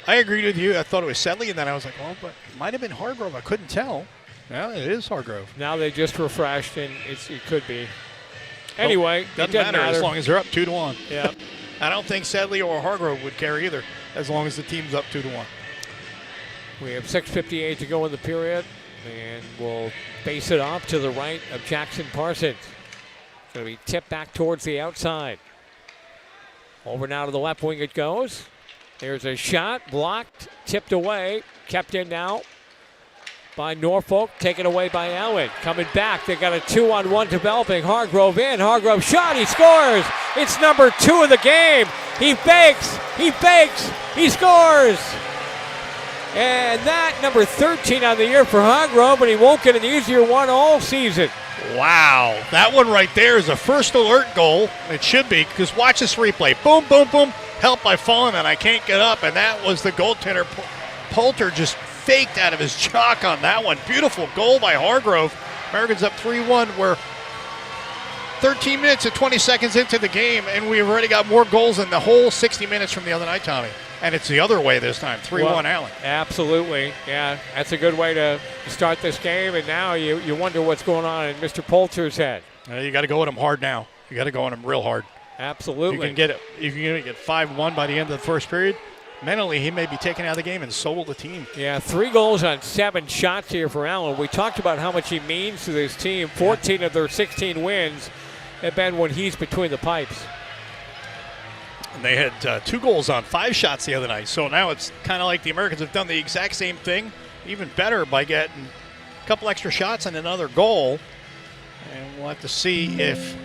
I agreed with you. I thought it was Sedley, and then I was like, well, but it might have been Hargrove. I couldn't tell. Yeah, it is Hargrove. Now they just refreshed, and it could be. Anyway, well, it doesn't matter as long as they're up 2-1. Yeah. I don't think Sedley or Hargrove would care either, as long as the team's up 2-1. We have 6:58 to go in the period, and we'll base it off to the right of Jackson Parsons. It's going to be tipped back towards the outside. Over now to the left wing it goes. There's a shot, blocked, tipped away, kept in now by Norfolk, taken away by Allen. Coming back, they got a 2-on-1 developing. Hargrove in, Hargrove shot, he scores! It's number 2 of the game. He fakes, he scores! And that number 13 on the year for Hargrove, but he won't get an easier one all season. Wow, that one right there is a first alert goal. It should be, because watch this replay. Boom, boom, boom. Help by falling, and I can't get up. And that was the goaltender. Poulter just faked out of his chalk on that one. Beautiful goal by Hargrove. Americans up 3-1. We're 13 minutes and 20 seconds into the game, and we've already got more goals than the whole 60 minutes from the other night, Tommy. And it's the other way this time, 3-1 Allen. Absolutely. Yeah, that's a good way to start this game. And now you wonder what's going on in Mr. Poulter's head. You got to go at him hard now. You got to go at him real hard. Absolutely. You can get 5-1 by the end of the first period. Mentally, he may be taken out of the game, and so will the team. Yeah, 3 goals on 7 shots here for Allen. We talked about how much he means to this team. 14 of their 16 wins have been when he's between the pipes. And they had 2 goals on 5 shots the other night. So now it's kind of like the Americans have done the exact same thing, even better by getting a couple extra shots and another goal. And we'll have to see if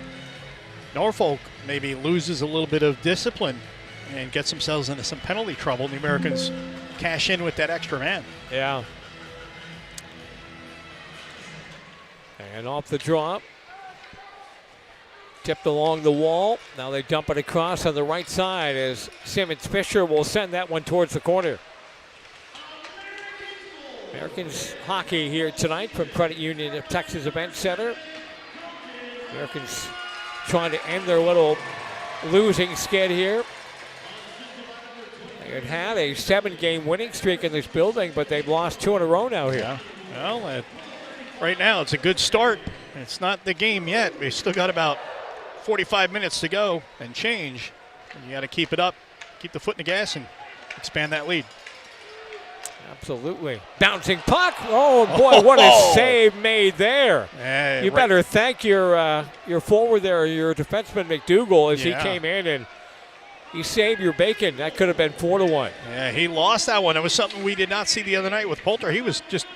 Norfolk maybe loses a little bit of discipline and gets themselves into some penalty trouble. And the Americans cash in with that extra man. Yeah. And off the drop. Tipped along the wall. Now they dump it across on the right side as Simmons Fisher will send that one towards the corner. Americans hockey here tonight from Credit Union of Texas Event Center. Americans trying to end their little losing skid here. They had a 7-game winning streak in this building, but they've lost 2 in a row now here. Yeah. Well, right now it's a good start. It's not the game yet. We still got about 45 minutes to go and change. And you got to keep it up, keep the foot in the gas, and expand that lead. Absolutely. Bouncing puck. Oh, boy, what a save made there. You better thank your forward there, your defenseman McDougall, as he came in and he saved your bacon. That could have been 4-1. Yeah, he lost that one. It was something we did not see the other night with Poulter. He was just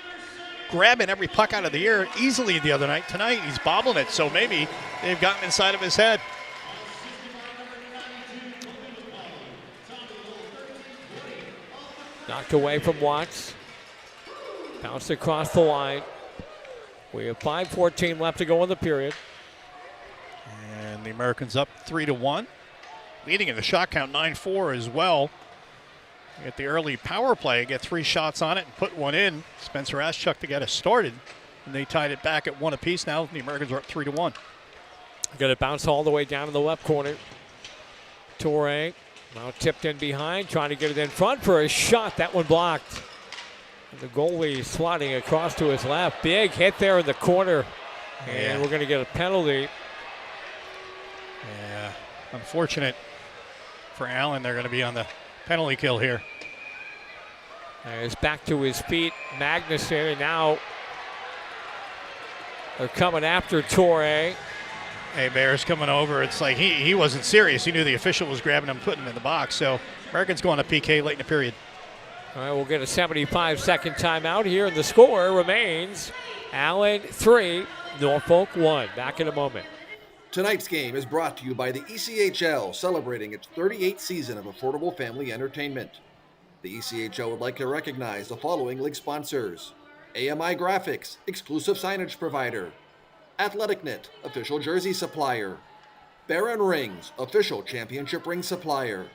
grabbing every puck out of the air easily the other night. Tonight, he's bobbling it, so maybe they've gotten inside of his head. Knocked away from Watts. Bounced across the line. We have 5:14 left to go in the period. And the Americans up 3-1. Leading in the shot count 9-4 as well. Get the early power play, get 3 shots on it and put one in. Spencer Aschuk to get us started. And they tied it back at 1 apiece. Now the Americans are up 3-1. Going to bounce all the way down in the left corner. Torre now tipped in behind, trying to get it in front for a shot. That one blocked. And the goalie swatting across to his left. Big hit there in the corner. And we're going to get a penalty. Yeah, unfortunate for Allen. They're going to be on the penalty kill here. He's back to his feet. Magnuson, and now they're coming after Torre. Hey, Bear's coming over. It's like he wasn't serious. He knew the official was grabbing him, putting him in the box. So Americans going to PK late in the period. All right, we'll get a 75-second timeout here, and the score remains Allen 3, Norfolk 1. Back in a moment. Tonight's game is brought to you by the ECHL, celebrating its 38th season of affordable family entertainment. The ECHL would like to recognize the following league sponsors: AMI Graphics, exclusive signage provider; AthleticNet, official jersey supplier; Baron Rings, official championship ring supplier;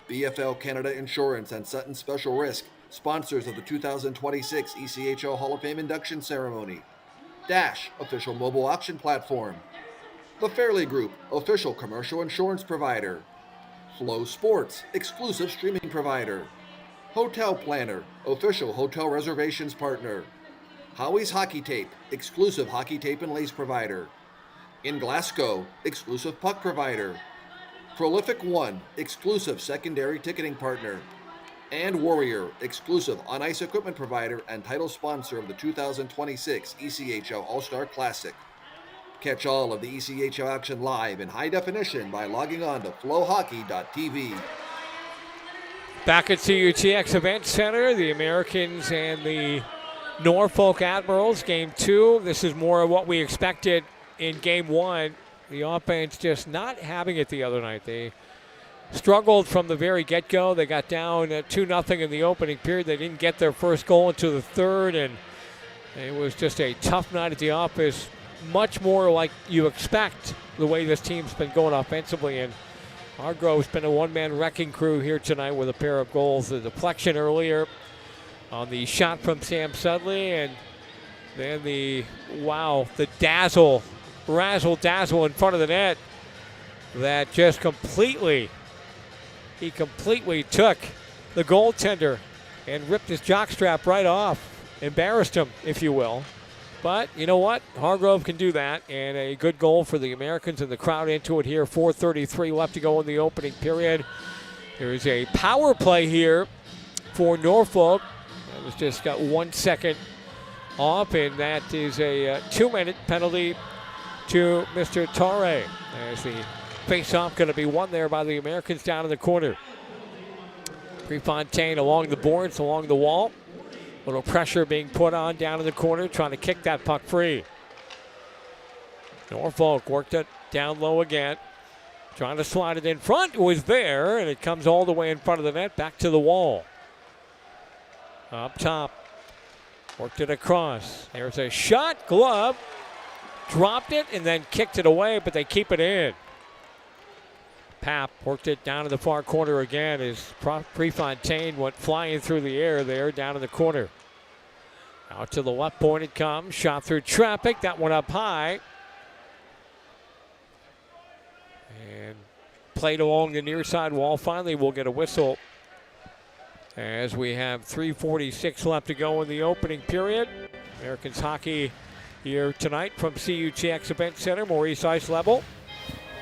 BFL Canada Insurance and Sutton Special Risk, sponsors of the 2026 ECHL Hall of Fame induction ceremony; Dash, official mobile auction platform; The Fairley Group, official commercial insurance provider; Flow Sports, exclusive streaming provider; Hotel Planner, official hotel reservations partner. Howie's Hockey Tape, exclusive hockey tape and lace provider. In Glasgow, exclusive puck provider. Prolific One, exclusive secondary ticketing partner. And Warrior, exclusive on-ice equipment provider and title sponsor of the 2026 ECHL All-Star Classic. Catch all of the ECHL action live in high definition by logging on to FloHockey.tv. Back at CUTX Event Center, the Americans and the Norfolk Admirals, Game 2. This is more of what we expected in Game 1. The offense just not having it the other night. They struggled from the very get-go. They got down 2-0 in the opening period. They didn't get their first goal until the third, and it was just a tough night at the office. Much more like you expect the way this team's been going offensively, and Hargrove's been a one-man wrecking crew here tonight with a pair of goals. The deflection earlier on the shot from Sam Sudley, and then the razzle-dazzle in front of the net that just completely took the goaltender and ripped his jockstrap right off. Embarrassed him, if you will. But you know what? Hargrove can do that, and a good goal for the Americans and the crowd into it here. 4:33 left to go in the opening period. There's a power play here for Norfolk. That was just got 1 second off, and that is a 2-minute penalty to Mr. Torre, as the face-off going to be won there by the Americans down in the corner. Prefontaine along the boards, along the wall. Little pressure being put on down in the corner, trying to kick that puck free. Norfolk worked it down low again, trying to slide it in front. It was there, and it comes all the way in front of the net, back to the wall. Up top, worked it across. There's a shot, glove, dropped it, and then kicked it away, but they keep it in. Papp worked it down to the far corner again as Prefontaine went flying through the air there down in the corner. Out to the left point it comes. Shot through traffic. That one up high. And played along the near side wall. Finally, we'll get a whistle as we have 3:46 left to go in the opening period. Americans hockey here tonight from CUTX Event Center, Maurice Ice Level.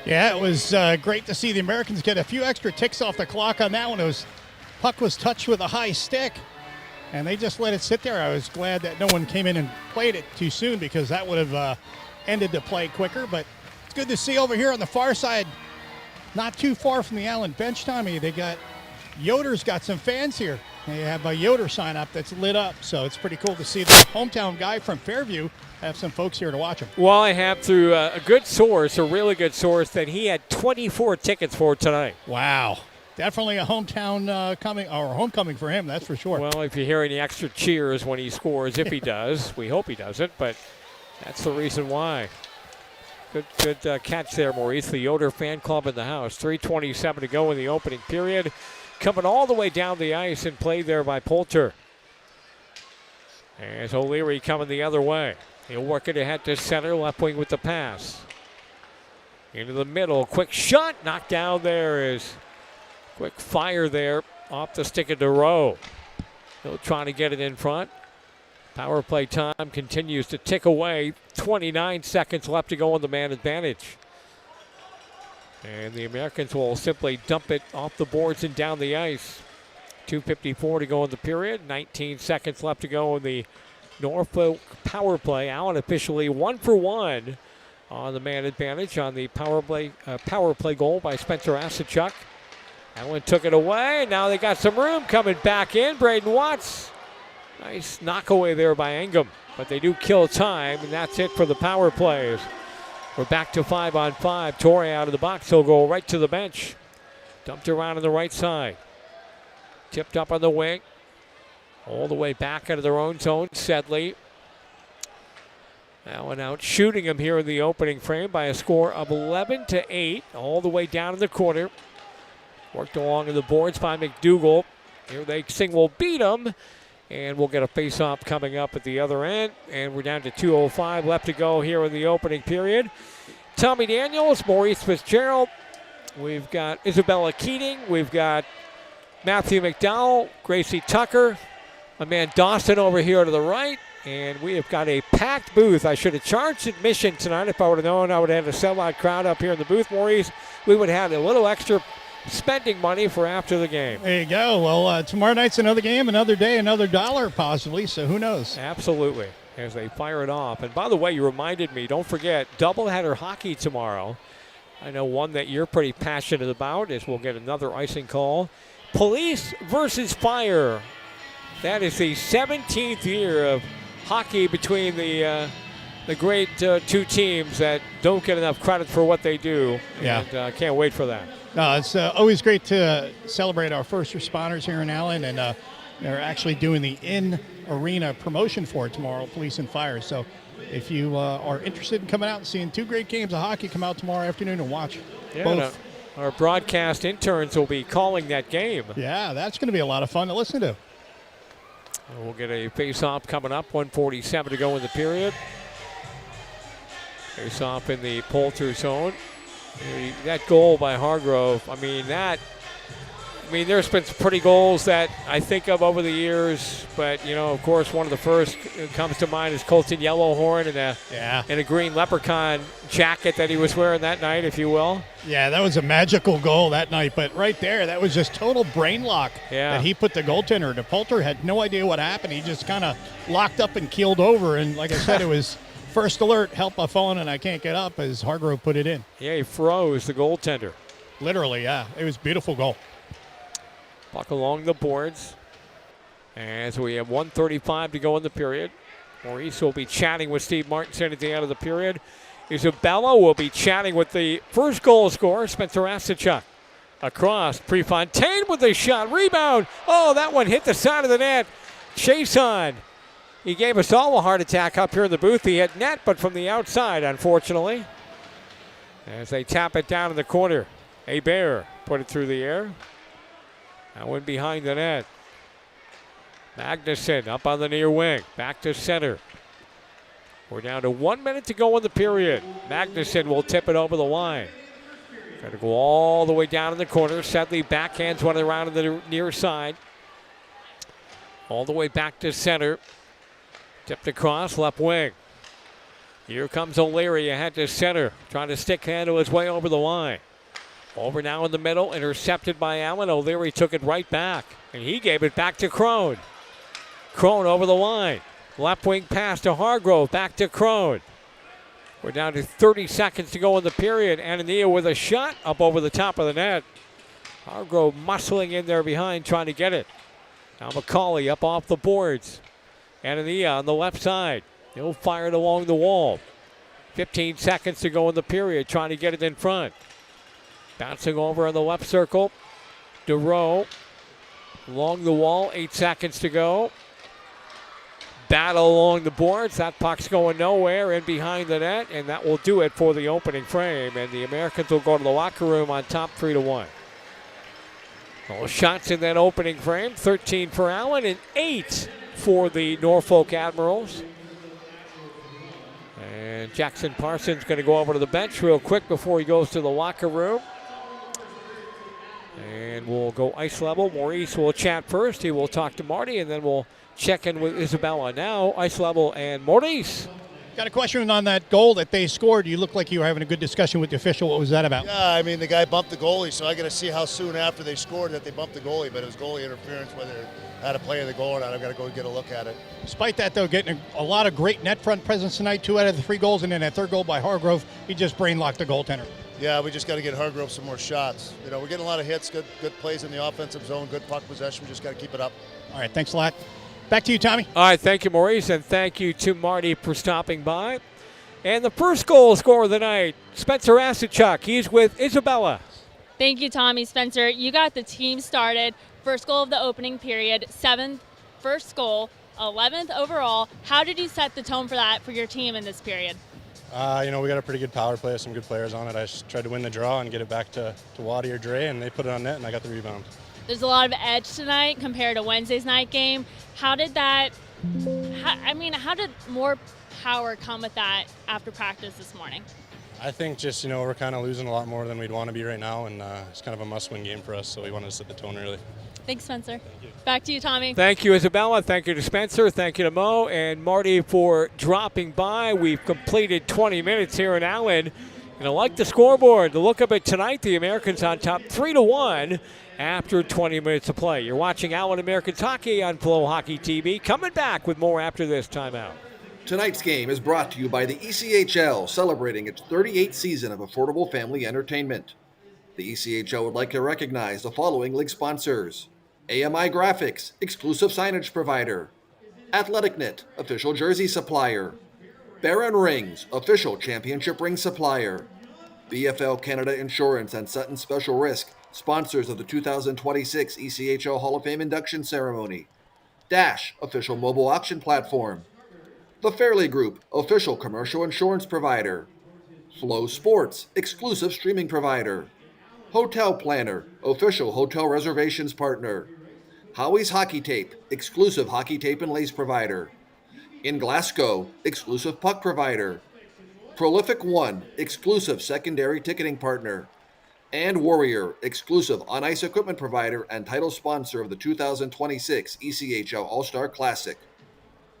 Yeah, it was great to see the Americans get a few extra ticks off the clock on that one. Puck was touched with a high stick, and they just let it sit there. I was glad that no one came in and played it too soon, because that would have ended the play quicker. But it's good to see over here on the far side, not too far from the Allen bench, Tommy. Yoder's got some fans here. They have a Yoder sign up that's lit up, so it's pretty cool to see the hometown guy from Fairview have some folks here to watch him. Well, I have through a good source, a really good source, that he had 24 tickets for tonight. Wow. Definitely a hometown homecoming for him, that's for sure. Well, if you hear any extra cheers when he scores, if he does, we hope he doesn't, but that's the reason why. Good catch there, Maurice. The Yoder fan club in the house. 3:27 to go in the opening period. Coming all the way down the ice and played there by Poulter. As O'Leary coming the other way. He'll work it ahead to center, left wing with the pass. Into the middle, quick shot, knocked down there is quick fire there off the stick of DeRoe. He'll try to get it in front. Power play time continues to tick away. 29 seconds left to go on the man advantage. And the Americans will simply dump it off the boards and down the ice. 2:54 to go in the period. 19 seconds left to go in the Norfolk power play. Allen officially 1 for 1 on the man advantage on the power play goal by Spencer Asachuk. Allen took it away. Now they got some room coming back in. Braden Watts. Nice knockaway there by Engum. But they do kill time, and that's it for the power plays. We're back to 5-on-5. Torre out of the box. He'll go right to the bench. Dumped around on the right side. Tipped up on the wing. All the way back out of their own zone. Sedley. Allen out shooting him here in the opening frame by a score of 11-8. All the way down in the corner. Worked along in the boards by McDougal. Here they sing we'll beat them. And we'll get a face-off coming up at the other end. And we're down to 2:05 left to go here in the opening period. Tommy Daniels, Maurice Fitzgerald. We've got Isabella Keating. We've got Matthew McDowell, Gracie Tucker, my man Dawson over here to the right. And we have got a packed booth. I should have charged admission tonight. If I would have known I would have had a sellout crowd up here in the booth, Maurice. We would have had a little extra spending money for after the game. There you go. Well, tomorrow night's another game, another day, another dollar possibly, so who knows? Absolutely, as they fire it off. And by the way, you reminded me, don't forget, doubleheader hockey tomorrow. I know one that you're pretty passionate about is we'll get another icing call. Police versus Fire. That is the 17th year of hockey between the great two teams that don't get enough credit for what they do. Yeah. And can't wait for that. No, it's always great to celebrate our first responders here in Allen, and they're actually doing the in-arena promotion for it tomorrow, Police and Fire. So if you are interested in coming out and seeing two great games of hockey, come out tomorrow afternoon and watch both. Our broadcast interns will be calling that game. Yeah, that's going to be a lot of fun to listen to. We'll get a face-off coming up, 1:47 to go in the period. Face-off in the Poulter zone. That goal by Hargrove, there's been some pretty goals that I think of over the years, but, of course, one of the first that comes to mind is Colton Yellowhorn in a green leprechaun jacket that he was wearing that night, if you will. Yeah, that was a magical goal that night, but right there, that was just total brain lock that he put the goaltender. The Poulter had no idea what happened. He just kind of locked up and keeled over, and like I said, it was first alert, help, I've fallen and I can't get up, as Hargrove put it in. Yeah, he froze the goaltender. Literally, yeah. It was a beautiful goal. Puck along the boards as we have 1:35 to go in the period. Maurice will be chatting with Steve Martinson at the end of the period. Isabella will be chatting with the first goal scorer, Spencer Asachuk. Across, Prefontaine with a shot, rebound. Oh, that one hit the side of the net. Chase on. He gave us all a heart attack up here in the booth. He hit net, but from the outside, unfortunately. As they tap it down in the corner. Hebert put it through the air. That one behind the net. Magnuson up on the near wing. Back to center. We're down to 1 minute to go in the period. Magnuson will tip it over the line. Got to go all the way down in the corner. Sedley backhands one around to the near side. All the way back to center. Tipped across, left wing. Here comes O'Leary ahead to center. Trying to stick handle his way over the line. Over now in the middle, intercepted by Allen. O'Leary took it right back, and he gave it back to Crone. Crone over the line. Left wing pass to Hargrove, back to Crone. We're down to 30 seconds to go in the period. Anania with a shot up over the top of the net. Hargrove muscling in there behind, trying to get it. Now McCauley up off the boards. Anania on the left side. He'll fire it along the wall. 15 seconds to go in the period, trying to get it in front. Bouncing over on the left circle. DeRoe along the wall, 8 seconds to go. Battle along the boards. That puck's going nowhere in behind the net, and that will do it for the opening frame. And the Americans will go to the locker room on top 3-1. All shots in that opening frame, 13 for Allen and 8 for the Norfolk Admirals. And Jackson Parsons going to go over to the bench real quick before he goes to the locker room. And we'll go ice level. Maurice will chat first. He will talk to Marty, and then we'll check in with Isabella. Now, ice level and Maurice. Got a question on that goal that they scored. You look like you were having a good discussion with the official. What was that about? Yeah, the guy bumped the goalie, so I got to see how soon after they scored that they bumped the goalie. But it was goalie interference, whether it had a play of the goal or not. I've got to go get a look at it. Despite that, though, getting a lot of great net front presence tonight. 2 out of the 3 goals, and then that third goal by Hargrove, he just brain locked the goaltender. Yeah, we just got to get Hargrove some more shots. We're getting a lot of hits, good plays in the offensive zone, good puck possession. We just got to keep it up. All right, thanks a lot. Back to you, Tommy. All right, thank you, Maurice, and thank you to Marty for stopping by. And the first goal scorer of the night, Spencer Asachuk. He's with Isabella. Thank you, Tommy. Spencer, you got the team started. First goal of the opening period, 7th first goal, 11th overall. How did you set the tone for that for your team in this period? We got a pretty good power play, some good players on it. I just tried to win the draw and get it back to Waddy or Dre, and they put it on net, and I got the rebound. There's a lot of edge tonight compared to Wednesday's night game. How did more power come with that after practice this morning? I think just, we're kind of losing a lot more than we'd want to be right now, and it's kind of a must-win game for us, so we wanted to set the tone early. Thanks, Spencer. Back to you, Tommy. Thank you, Isabella. Thank you to Spencer. Thank you to Mo and Marty for dropping by. We've completed 20 minutes here in Allen. And I like the scoreboard. The look of it tonight, the Americans on top 3-1 after 20 minutes of play. You're watching Allen Americans hockey on FloHockey TV. Coming back with more after this timeout. Tonight's game is brought to you by the ECHL, celebrating its 38th season of affordable family entertainment. The ECHL would like to recognize the following league sponsors: AMI Graphics, exclusive signage provider; AthleticNet, official jersey supplier; Baron Rings, official championship ring supplier; BFL Canada Insurance and Sutton Special Risk, sponsors of the 2026 ECHL Hall of Fame induction ceremony; Dash, official mobile auction platform; The Fairley Group, official commercial insurance provider; Flow Sports, exclusive streaming provider; Hotel Planner, official hotel reservations partner; Howie's Hockey Tape, exclusive hockey tape and lace provider; In Glasgow, exclusive puck provider; Prolific One, exclusive secondary ticketing partner; and Warrior, exclusive on-ice equipment provider and title sponsor of the 2026 ECHL All-Star Classic.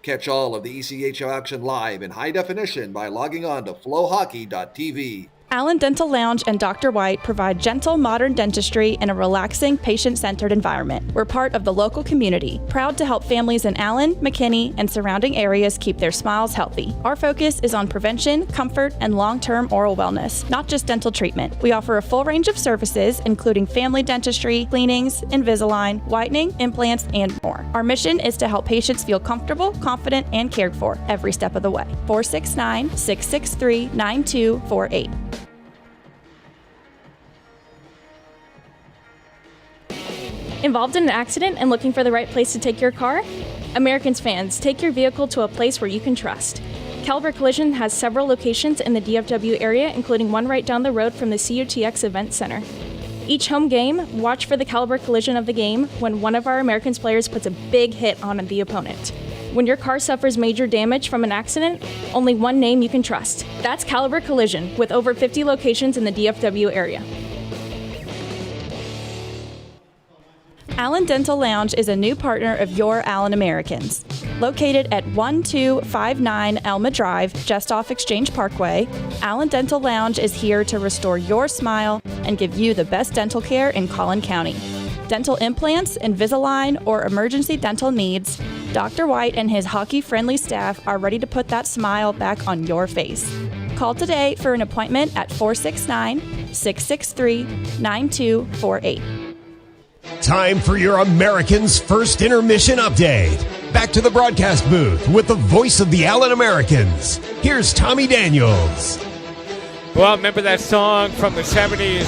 Catch all of the ECHL action live in high definition by logging on to FloHockey.tv. Allen Dental Lounge and Dr. White provide gentle, modern dentistry in a relaxing, patient-centered environment. We're part of the local community, proud to help families in Allen, McKinney, and surrounding areas keep their smiles healthy. Our focus is on prevention, comfort, and long-term oral wellness, not just dental treatment. We offer a full range of services, including family dentistry, cleanings, Invisalign, whitening, implants, and more. Our mission is to help patients feel comfortable, confident, and cared for every step of the way. 469-663-9248. Involved in an accident and looking for the right place to take your car? Americans fans, take your vehicle to a place where you can trust. Caliber Collision has several locations in the DFW area, including one right down the road from the CUTX Event Center. Each home game, watch for the Caliber Collision of the game when one of our Americans players puts a big hit on the opponent. When your car suffers major damage from an accident, only one name you can trust. That's Caliber Collision, with over 50 locations in the DFW area. Allen Dental Lounge is a new partner of your Allen Americans. Located at 1259 Elma Drive, just off Exchange Parkway, Allen Dental Lounge is here to restore your smile and give you the best dental care in Collin County. Dental implants, Invisalign, or emergency dental needs, Dr. White and his hockey-friendly staff are ready to put that smile back on your face. Call today for an appointment at 469-663-9248. Time for your Americans First Intermission update. Back to the broadcast booth with the voice of the Allen Americans. Here's Tommy Daniels. Well, remember that song from the 70s?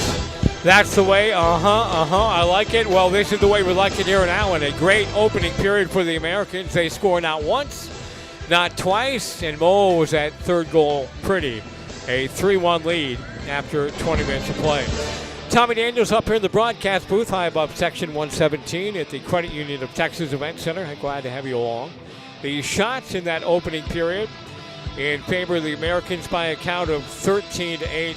That's the way, I like it. Well, this is the way we like it here in Allen. A great opening period for the Americans. They score not once, not twice, and Mo was at third goal pretty. A 3-1 lead after 20 minutes of play. Tommy Daniels up here in the broadcast booth, high above Section 117 at the Credit Union of Texas Event Center. I'm glad to have you along. The shots in that opening period in favor of the Americans by a count of 13-8.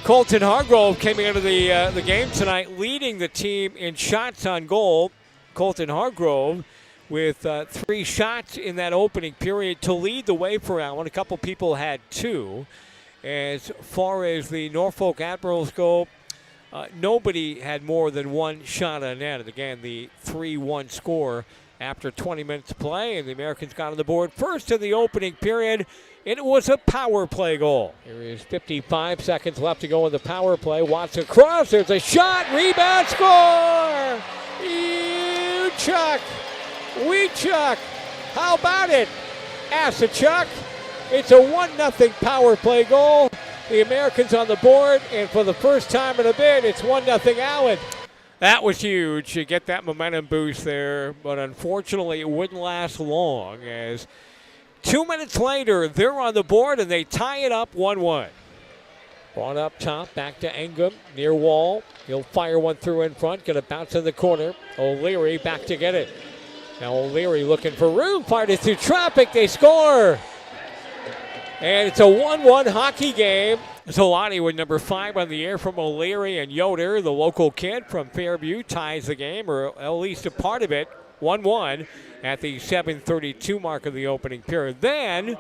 Colton Hargrove came into the game tonight, leading the team in shots on goal. Colton Hargrove with 3 shots in that opening period to lead the way for Allen. A couple people had 2. As far as the Norfolk Admirals go, nobody had more than 1 shot on net. And again, the 3-1 score after 20 minutes of play, and the Americans got on the board first in the opening period, and it was a power play goal. There is 55 seconds left to go in the power play. Watson cross, there's a shot, rebound, score! Chuck, Chuck, how about it? Chuck. It's a 1-0 power play goal. The Americans on the board, and for the first time in a bit, it's 1-0 Allen. That was huge. You get that momentum boost there, but unfortunately it wouldn't last long as 2 minutes later, they're on the board and they tie it up 1-1. Brought up top, back to Engum, near wall. He'll fire one through in front, gonna bounce in the corner. O'Leary back to get it. Now O'Leary looking for room, fired it through traffic, they score. And it's a 1-1 hockey game. Zolani with number 5 on the air from O'Leary, and Yoder, the local kid from Fairview, ties the game, or at least a part of it, 1-1 at the 7:32 mark of the opening period. Then,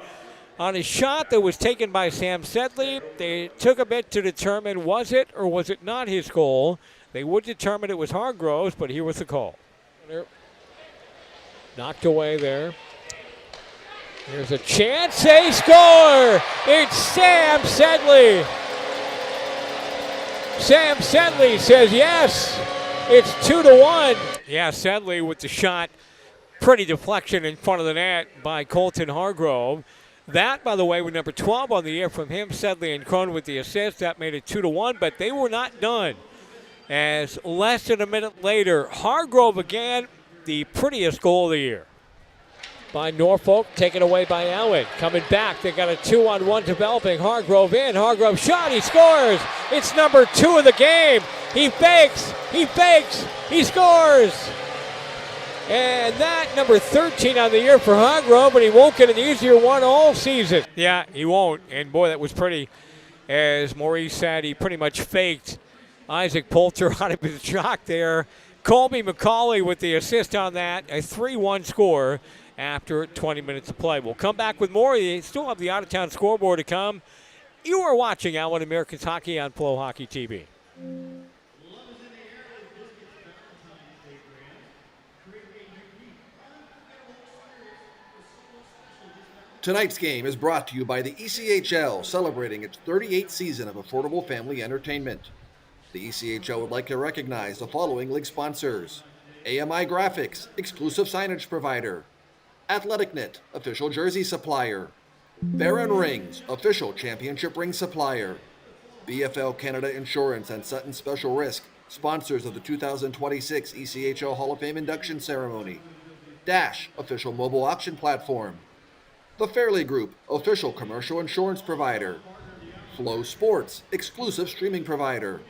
on a shot that was taken by Sam Sedley, they took a bit to determine was it or was it not his goal. They would determine it was Hargrove's, but here was the call. Knocked away there. There's a chance, they score! It's Sam Sedley. Sam Sedley says yes. It's 2-1. Yeah, Sedley with the shot. Pretty deflection in front of the net by Colton Hargrove. That, by the way, with number 12 on the air from him, Sedley and Crone with the assist. That made it 2-1, but they were not done. As less than a minute later, Hargrove again, the prettiest goal of the year. By Norfolk, taken away by Allen. Coming back, they got a 2-on-1 developing. Hargrove in, Hargrove shot, he scores. It's number 2 of the game. He fakes, he scores. And that number 13 on the year for Hargrove, but he won't get an easier one all season. Yeah, he won't. And boy, that was pretty. As Maurice said, he pretty much faked Isaac Poulter out of his shot there. Colby McCauley with the assist on that, a 3-1 score after 20 minutes of play. We'll come back with more. You still have the out-of-town scoreboard to come. You are watching Allen Americans Hockey on FloHockey TV. Tonight's game is brought to you by the ECHL, celebrating its 38th season of affordable family entertainment. The ECHL would like to recognize the following league sponsors: AMI Graphics, exclusive signage provider; AthleticNet, official jersey supplier; Baron Rings, official championship ring supplier; BFL Canada Insurance and Sutton Special Risk, sponsors of the 2026 ECHL Hall of Fame induction ceremony; Dash, official mobile auction platform; The Fairley Group, official commercial insurance provider; Flow Sports, exclusive streaming provider;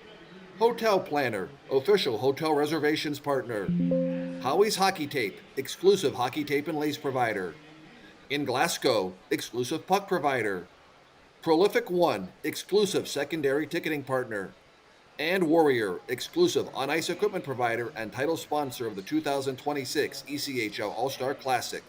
Hotel Planner, official hotel reservations partner; Howie's Hockey Tape, exclusive hockey tape and lace provider; In Glasgow, exclusive puck provider; Prolific One, exclusive secondary ticketing partner; and Warrior, exclusive on-ice equipment provider and title sponsor of the 2026 ECHL All-Star Classic.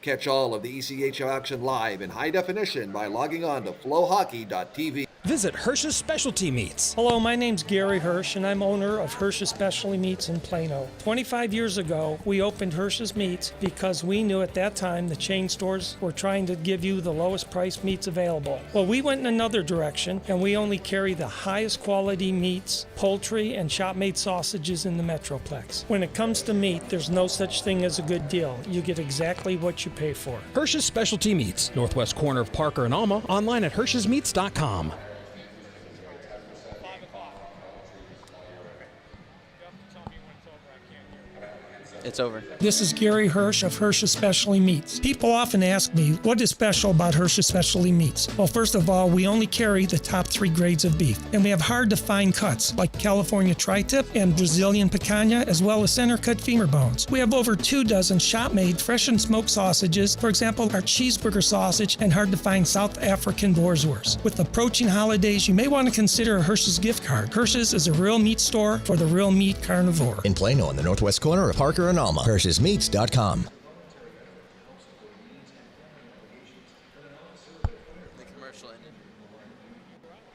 Catch all of the ECHL action live in high definition by logging on to FloHockey.tv. Visit Hirsch's Specialty Meats. Hello, my name's Gary Hirsch, and I'm owner of Hirsch's Specialty Meats in Plano. 25 years ago, we opened Hirsch's Meats because we knew at that time the chain stores were trying to give you the lowest price meats available. Well, we went in another direction, and we only carry the highest quality meats, poultry, and shop-made sausages in the Metroplex. When it comes to meat, there's no such thing as a good deal. You get exactly what you pay for. Hirsch's Specialty Meats, northwest corner of Parker and Alma, online at hirschesmeats.com. It's over. This is Gary Hirsch of Hirsch's Specialty Meats. People often ask me, what is special about Hirsch's Specialty Meats? Well, first of all, we only carry the top 3 grades of beef, and we have hard-to-find cuts like California tri-tip and Brazilian picanha, as well as center-cut femur bones. We have over 24 shop-made, fresh and smoked sausages, for example, our cheeseburger sausage and hard-to-find South African Boerswurst. With approaching holidays, you may want to consider a Hirsch's gift card. Hirsch's is a real meat store for the real meat carnivore. In Plano, in the northwest corner of Parker and Alma. HirschesMeats.com. The commercial ended.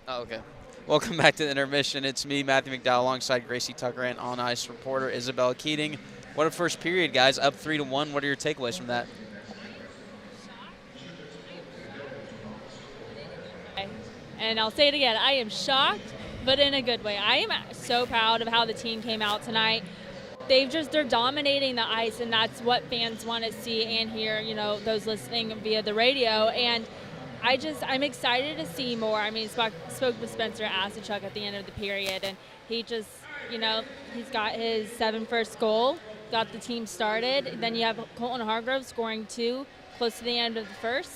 Oh, okay. Welcome back to the intermission. It's me, Matthew McDowell, alongside Gracie Tucker and on-ice reporter Isabel Keating. What a first period, guys. Up 3-1. What are your takeaways from that? And I'll say it again. I am shocked, but in a good way. I am so proud of how the team came out tonight. They're dominating the ice, and that's what fans want to see and hear, you know, those listening via the radio. And I'm excited to see more. I mean, spoke with Spencer Asachuk at the end of the period, and he just, you know, he's got his 7th goal, got the team started. Then you have Colton Hargrove scoring 2 close to the end of the first.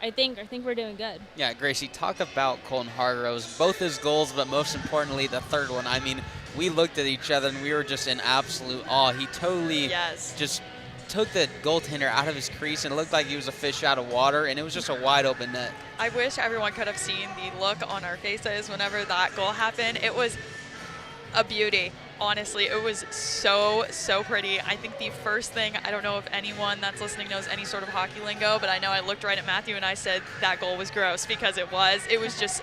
I think we're doing good. Yeah, Gracie, talk about Colton Hargrove's, both his goals, but most importantly, the third one. I mean, we looked at each other and we were just in absolute awe. He totally just took the goaltender out of his crease, and it looked like he was a fish out of water, and it was just a wide open net. I wish everyone could have seen the look on our faces whenever that goal happened. It was a beauty. Honestly, it was so pretty. I think the first thing, I don't know if anyone that's listening knows any sort of hockey lingo, but I know I looked right at Matthew and I said that goal was gross, because it was just,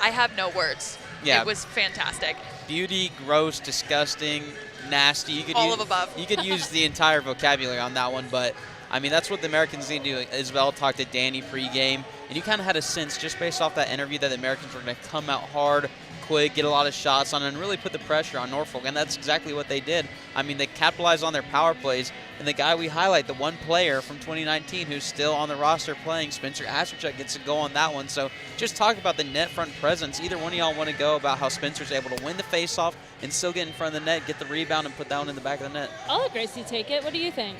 I have no words. Yeah. It was fantastic. Beauty, gross, disgusting, nasty. You could All of above. You could use the entire vocabulary on that one, but I mean, that's what the Americans need to do. Isabel talked to Danny pregame, and you kind of had a sense just based off that interview that the Americans were going to come out hard, quick, get a lot of shots on, and really put the pressure on Norfolk, and that's exactly what they did. I mean, they capitalized on their power plays, and the guy we highlight, the one player from 2019 who's still on the roster playing, Spencer Asterchuk, gets a goal on that one. So just talk about the net front presence. Either one of y'all want to go about how Spencer's able to win the faceoff and still get in front of the net, get the rebound, and put that one in the back of the net? I'll let Gracie take it. What do you think?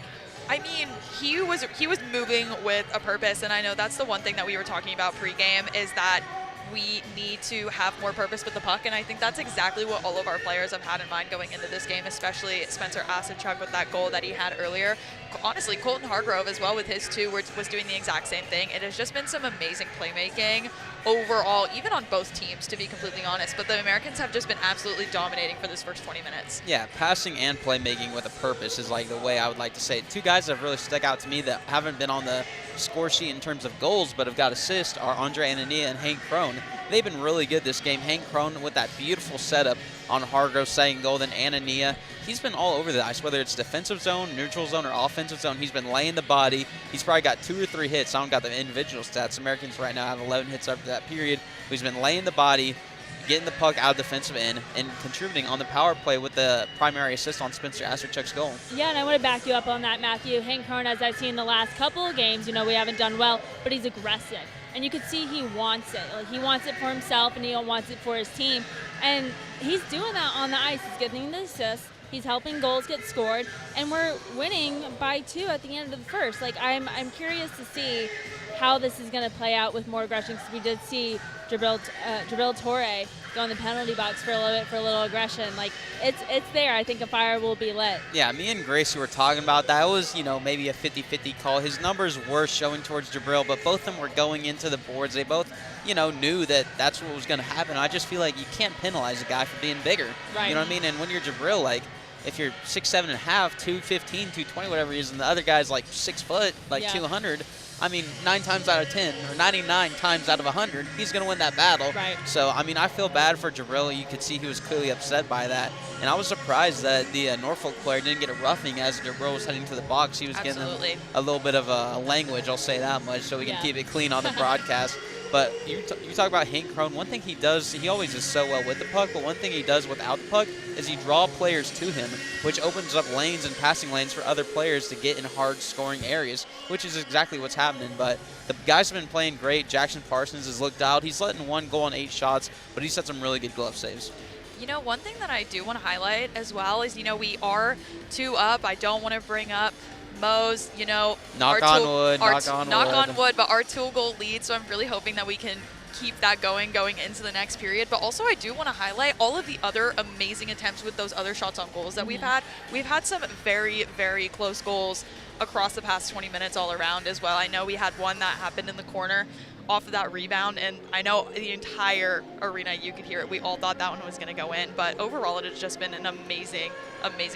I mean, he was moving with a purpose, and I know that's the one thing that we were talking about pregame, is that we need to have more purpose with the puck, and I think that's exactly what all of our players have had in mind going into this game, especially Spencer Asterchuk with that goal that he had earlier. Honestly, Colton Hargrove as well with his two was doing the exact same thing. It has just been some amazing playmaking overall, even on both teams, to be completely honest, but the Americans have just been absolutely dominating for this first 20 minutes. Yeah, passing and playmaking with a purpose is like the way I would like to say it. Two guys that have really stuck out to me that haven't been on the score sheet in terms of goals but have got assists are Andre Anania and Hank Crone. They've been really good this game. Hank Crone with that beautiful setup on Hargrove second goal, then Anania. He's been all over the ice, whether it's defensive zone, neutral zone, or offensive zone. He's been laying the body. He's probably got 2 or 3 hits. I don't got the individual stats. Americans right now have 11 hits after that period. But he's been laying the body, getting the puck out of defensive end, and contributing on the power play with the primary assist on Spencer Asterchuk's goal. Yeah, and I want to back you up on that, Matthew. Hank Crone, as I've seen the last couple of games, we haven't done well, but he's aggressive. And you could see he wants it. Like, he wants it for himself, and he wants it for his team. And he's doing that on the ice. He's getting the assists. He's helping goals get scored, and we're winning by 2 at the end of the first. Like, I'm curious to see how this is going to play out with more aggression, because we did see Jabril Torre go in the penalty box for a little aggression. Like, it's there. I think a fire will be lit. Yeah, me and Gracie were talking about that. It was, maybe a 50-50 call. His numbers were showing towards Jabril, but both of them were going into the boards. They both, knew that that's what was going to happen. I just feel like you can't penalize a guy for being bigger. Right. You know what I mean? And when you're Jabril, like, if you're 6'7.5", 215, 220, whatever it is, and the other guy's like 6 foot, like 200, I mean, 9 times out of 10, or 99 times out of 100, he's going to win that battle. Right. So, I mean, I feel bad for Jabril. You could see he was clearly upset by that. And I was surprised that the Norfolk player didn't get a roughing as Jabril was heading to the box. He was getting a little bit of a language, I'll say that much, so we can keep it clean on the broadcast. But you talk about Hank Crone. One thing he does, he always is so well with the puck, but one thing he does without the puck is he draws players to him, which opens up lanes and passing lanes for other players to get in hard scoring areas, which is exactly what's happening. But the guys have been playing great. Jackson Parsons has looked out. He's letting 1 goal on 8 shots, but he's had some really good glove saves. One thing that I do want to highlight as well is, we are 2 up. I don't want to bring up Mo's, knock on wood, but our 2-goal lead, so I'm really hoping that we can keep that going into the next period. But also I do want to highlight all of the other amazing attempts with those other shots on goals that we've had. We've had some very, very close goals across the past 20 minutes all around as well. I know we had one that happened in the corner off of that rebound, and I know the entire arena, you could hear it. We all thought that one was going to go in, but overall it has just been an amazing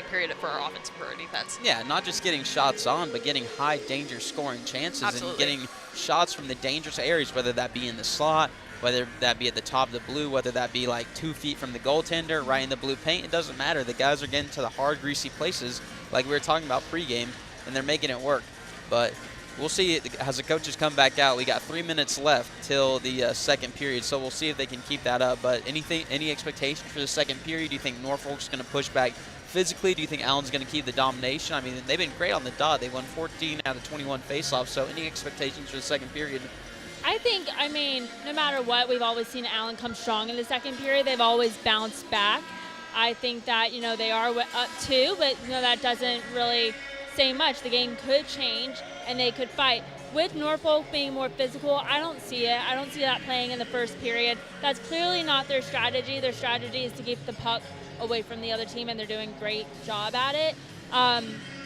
period for our offense and for our defense. Yeah, not just getting shots on, but getting high danger scoring chances. Absolutely. And getting shots from the dangerous areas, whether that be in the slot, whether that be at the top of the blue, whether that be like 2 feet from the goaltender, right in the blue paint. It doesn't matter. The guys are getting to the hard, greasy places like we were talking about pregame, and they're making it work. But we'll see as the coaches come back out. We got 3 minutes left till the second period, so we'll see if they can keep that up. But any expectations for the second period? Do you think Norfolk's going to push back physically? Do you think Allen's going to keep the domination? I mean, they've been great on the dot. They won 14 out of 21 faceoffs. So any expectations for the second period? I think, no matter what, we've always seen Allen come strong in the second period. They've always bounced back. I think that, they are up 2, but, that doesn't really say much. The game could change, and they could fight. With Norfolk being more physical, I don't see it. I don't see that playing in the first period. That's clearly not their strategy. Their strategy is to keep the puck away from the other team, and they're doing a great job at it.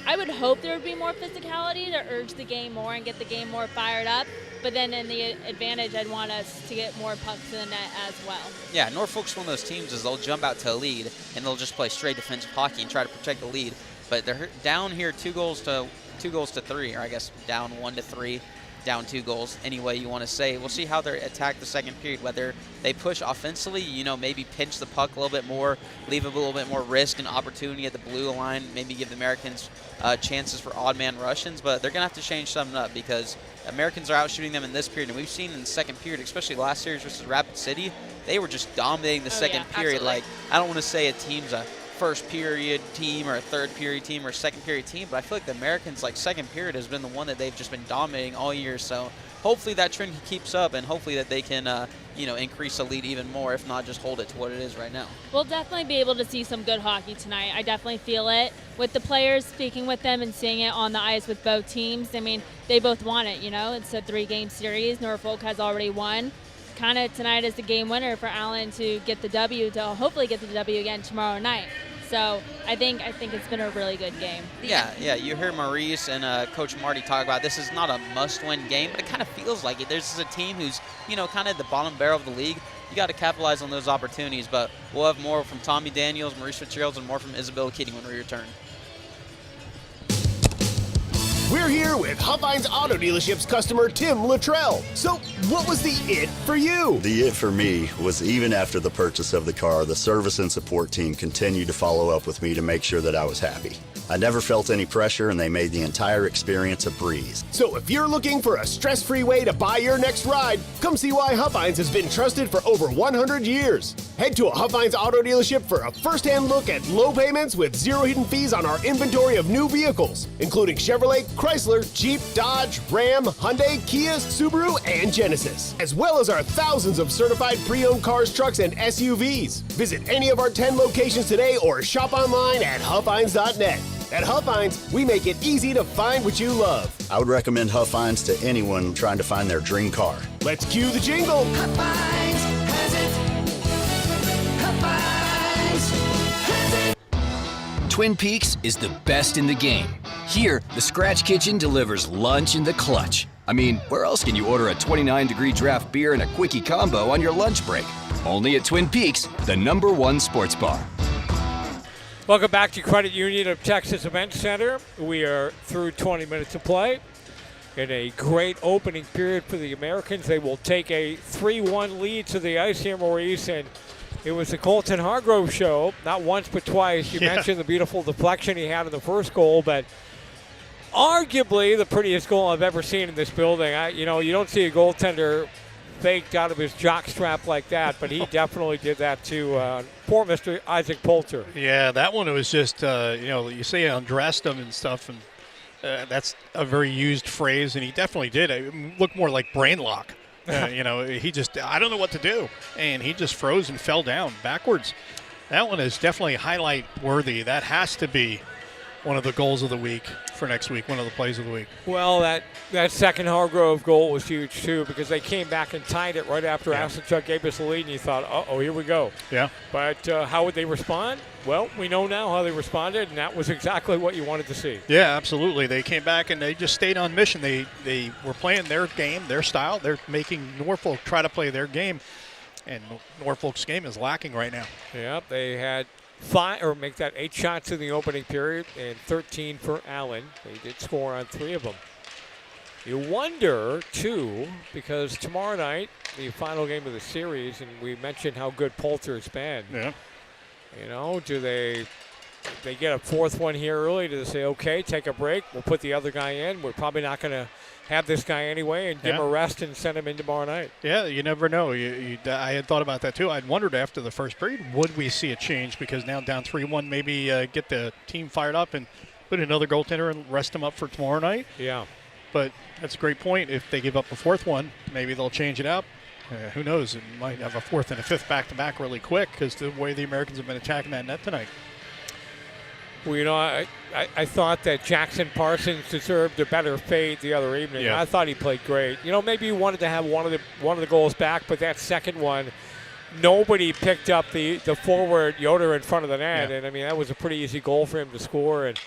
I would hope there would be more physicality to urge the game more and get the game more fired up. But then in the advantage, I'd want us to get more pucks in the net as well. Yeah, Norfolk's one of those teams is they'll jump out to a lead and they'll just play straight defensive hockey and try to protect the lead. But they're down here 2 goals to 3, or I guess down 1-3, down 2 goals, any way you want to say. We'll see how they attack the second period, whether they push offensively, maybe pinch the puck a little bit more, leave a little bit more risk and opportunity at the blue line, maybe give the Americans chances for odd man Russians, but they're going to have to change something up because Americans are out shooting them in this period, and we've seen in the second period, especially last series versus Rapid City, they were just dominating the second period. Absolutely. Like, I don't want to say a team's a first period team or a third period team or a second period team, but I feel like the Americans, like, second period has been the one that they've just been dominating all year. So hopefully that trend keeps up, and hopefully that they can increase the lead even more, if not just hold it to what it is right now. We'll definitely be able to see some good hockey tonight. I definitely feel it with the players, speaking with them and seeing it on the ice with both teams. I mean, they both want it, It's a 3-game series. Norfolk has already won. Kind of tonight is the game winner for Allen to get the W, to hopefully get the W again tomorrow night. So I think it's been a really good game. Yeah. You hear Maurice and Coach Marty talk about this is not a must-win game, but it kind of feels like it. This is a team who's, kind of at the bottom barrel of the league. You got to capitalize on those opportunities, but we'll have more from Tommy Daniels, Maurice Fitzgerald, and more from Isabella Keating when we return. We're here with Huffines Auto Dealership's customer, Tim Luttrell. So, what was the it for you? The it for me was even after the purchase of the car, the service and support team continued to follow up with me to make sure that I was happy. I never felt any pressure, and they made the entire experience a breeze. So if you're looking for a stress-free way to buy your next ride, come see why Huffines has been trusted for over 100 years. Head to a Huffines Auto Dealership for a first-hand look at low payments with 0 hidden fees on our inventory of new vehicles, including Chevrolet, Chrysler, Jeep, Dodge, Ram, Hyundai, Kia, Subaru, and Genesis, as well as our thousands of certified pre-owned cars, trucks, and SUVs. Visit any of our 10 locations today or shop online at Huffines.net. At Huffines, we make it easy to find what you love. I would recommend Huffines to anyone trying to find their dream car. Let's cue the jingle. Huffines has it. Huffines has it. Twin Peaks is the best in the game. Here, the Scratch Kitchen delivers lunch in the clutch. I mean, where else can you order a 29-degree draft beer and a quickie combo on your lunch break? Only at Twin Peaks, the #1 sports bar. Welcome back to Credit Union of Texas Event Center. We are through 20 minutes of play. In a great opening period for the Americans, they will take a 3-1 lead to the ice here, Maurice. And it was the Colton Hargrove show, not once but twice. You mentioned the beautiful deflection he had in the first goal, but arguably the prettiest goal I've ever seen in this building. You don't see a goaltender faked out of his jockstrap like that, but he definitely did that to poor Mr. Isaac Poulter. Yeah, that one was just, you say undressed him and stuff, and that's a very used phrase, and he definitely did. It looked more like brain lock. He just, I don't know what to do, and he just froze and fell down backwards. That one is definitely highlight worthy. That has to be one of the goals of the week for next week, one of the plays of the week. Well, that second Hargrove goal was huge, too, because they came back and tied it right after Asachuk gave us the lead, and you thought, uh-oh, here we go. Yeah. But how would they respond? Well, we know now how they responded, and that was exactly what you wanted to see. Yeah, absolutely. They came back, and they just stayed on mission. They were playing their game, their style. They're making Norfolk try to play their game, and Norfolk's game is lacking right now. Yeah, they had 8 shots in the opening period and 13 for Allen. They did score on 3 of them. You wonder, too, because tomorrow night, the final game of the series, and we mentioned how good Poulter's been. Yeah. Do they get a 4th one here early? Do they say, okay, take a break, we'll put the other guy in. We're probably not going to have this guy anyway and give him a rest and send him in tomorrow night. Yeah, you never know. I had thought about that, too. I'd wondered after the first period, would we see a change? Because now down 3-1, maybe get the team fired up and put another goaltender and rest him up for tomorrow night. Yeah. But that's a great point. If they give up a 4th one, maybe they'll change it up. Who knows? It might have a 4th and a 5th back-to-back really quick because the way the Americans have been attacking that net tonight. Well, I thought that Jackson Parsons deserved a better fate the other evening. Yeah. I thought he played great. Maybe he wanted to have one of the goals back, but that second one, nobody picked up the forward Yoder in front of the net. Yeah. And, that was a pretty easy goal for him to score. And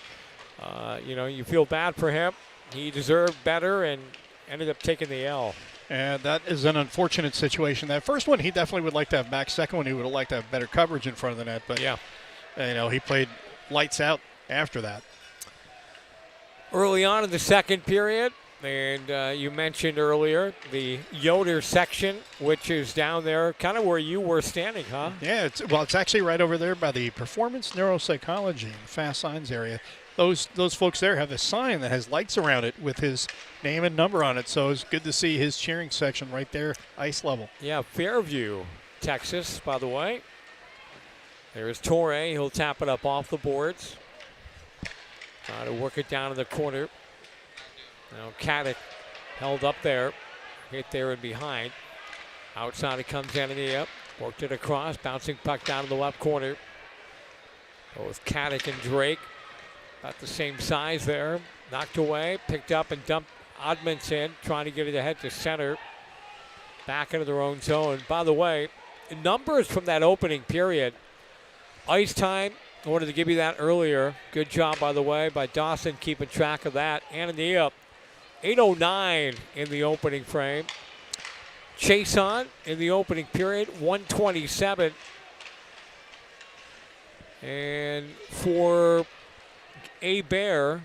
You feel bad for him. He deserved better and ended up taking the L. And that is an unfortunate situation. That first one, he definitely would like to have back. Second one, he would have liked to have better coverage in front of the net. But, yeah, he played lights out after that. Early on in the second period, and you mentioned earlier the Yoder section, which is down there kind of where you were standing, huh? Yeah, it's actually right over there by the performance neuropsychology and fast signs area. Those folks there have a sign that has lights around it with his name and number on it. So it's good to see his cheering section right there, ice level. Yeah, Fairview, Texas, by the way. There's Torre. He'll tap it up off the boards. Try to work it down in the corner. Now Caddick held up there. Hit there and behind. Outside it comes Anania. Worked it across. Bouncing puck down to the left corner. Both Caddick and Drake about the same size there. Knocked away. Picked up and dumped Odmanson. Trying to get it ahead to center. Back into their own zone. By the way, numbers from that opening period. Ice time. I wanted to give you that earlier. Good job, by the way, by Dawson keeping track of that. Anania, 8:09 in the opening frame. Chase on in the opening period, 1:27. And for A. Bear,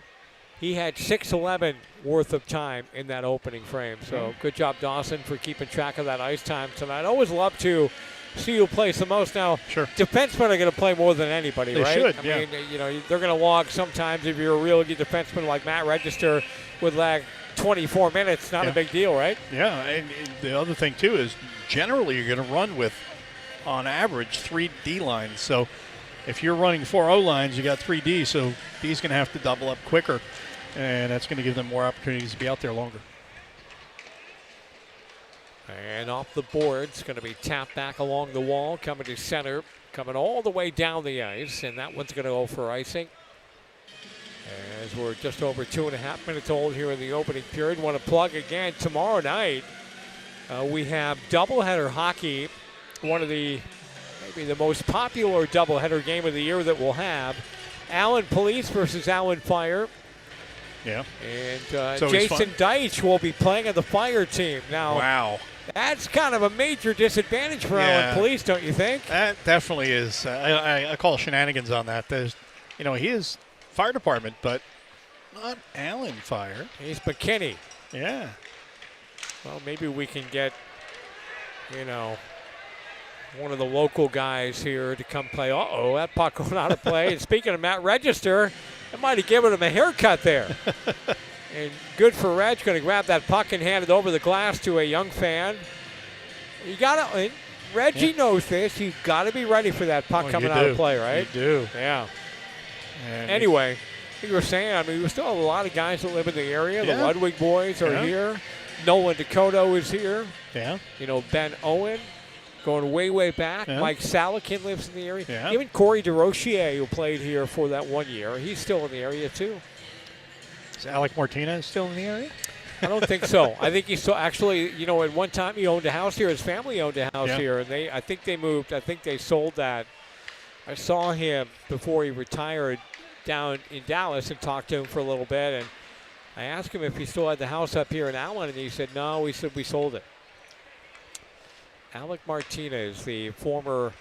he had 6:11 worth of time in that opening frame. So good job, Dawson, for keeping track of that ice time tonight. I always love to see who plays the most. Now, sure, defensemen are going to play more than anybody, they right? Should, I mean, they're going to log sometimes if you're a real good defenseman like Matt Register with like 24 minutes, not a big deal, right? Yeah, and the other thing, too, is generally you're going to run with, on average, 3 D lines. So if you're running 4 O lines, you got 3 D, so D's going to have to double up quicker, and that's going to give them more opportunities to be out there longer. And off the boards, going to be tapped back along the wall, coming to center, coming all the way down the ice, and that one's going to go for icing. As we're just over 2.5 minutes old here in the opening period. Want to plug again, tomorrow night we have doubleheader hockey, one of maybe the most popular doubleheader game of the year that we'll have. Allen Police versus Allen Fire. Yeah. And Jason Deitch will be playing on the Fire team. Now, wow. That's kind of a major disadvantage for Allen Police, don't you think? That definitely is. I call shenanigans on that. He is fire department, but not Allen Fire. He's McKinney. Yeah. Well, maybe we can get, one of the local guys here to come play. Uh-oh, that puck going out of play. And speaking of Matt Register, I might have given him a haircut there. And good for Reg, going to grab that puck and hand it over the glass to a young fan. You got to, Reggie knows this. You've got to be ready for that puck coming out of play, right? You do. Yeah. Anyway, you were saying, we still have a lot of guys that live in the area. The Ludwig boys are here. Nolan Dakota is here. Yeah. Ben Owen, going way, way back. Yeah. Mike Salakin lives in the area. Yeah. Even Corey DeRochier, who played here for that 1 year, he's still in the area too. Is Alec Martinez still in the area? I don't think so. I think he's still actually, at one time he owned a house here. His family owned a house here, and I think they moved. I think they sold that. I saw him before he retired down in Dallas and talked to him for a little bit, and I asked him if he still had the house up here in Allen, and he said no. We said we sold it. Alec Martinez, the former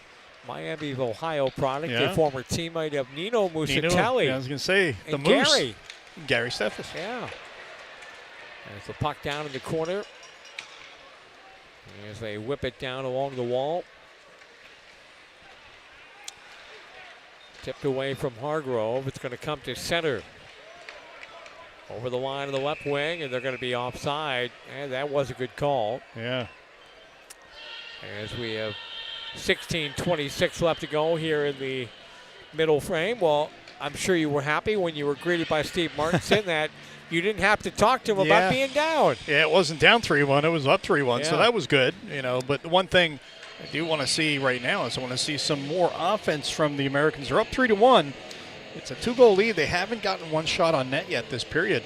Miami of Ohio product, a former teammate of Nino Musatelli. I was going to say, the and Moose. Gary Steffes. Yeah. There's the puck down in the corner. As they whip it down along the wall. Tipped away from Hargrove. It's going to come to center. Over the line of the left wing, and they're going to be offside. And that was a good call. Yeah. As we have 16:26 left to go here in the middle frame. Well, I'm sure you were happy when you were greeted by Steve Martinson that you didn't have to talk to him about being down. Yeah, it wasn't down 3-1. It was up 3-1, so that was good. But the one thing I do want to see right now is I want to see some more offense from the Americans. They're up 3-1. It's a 2-goal lead. They haven't gotten one shot on net yet this period.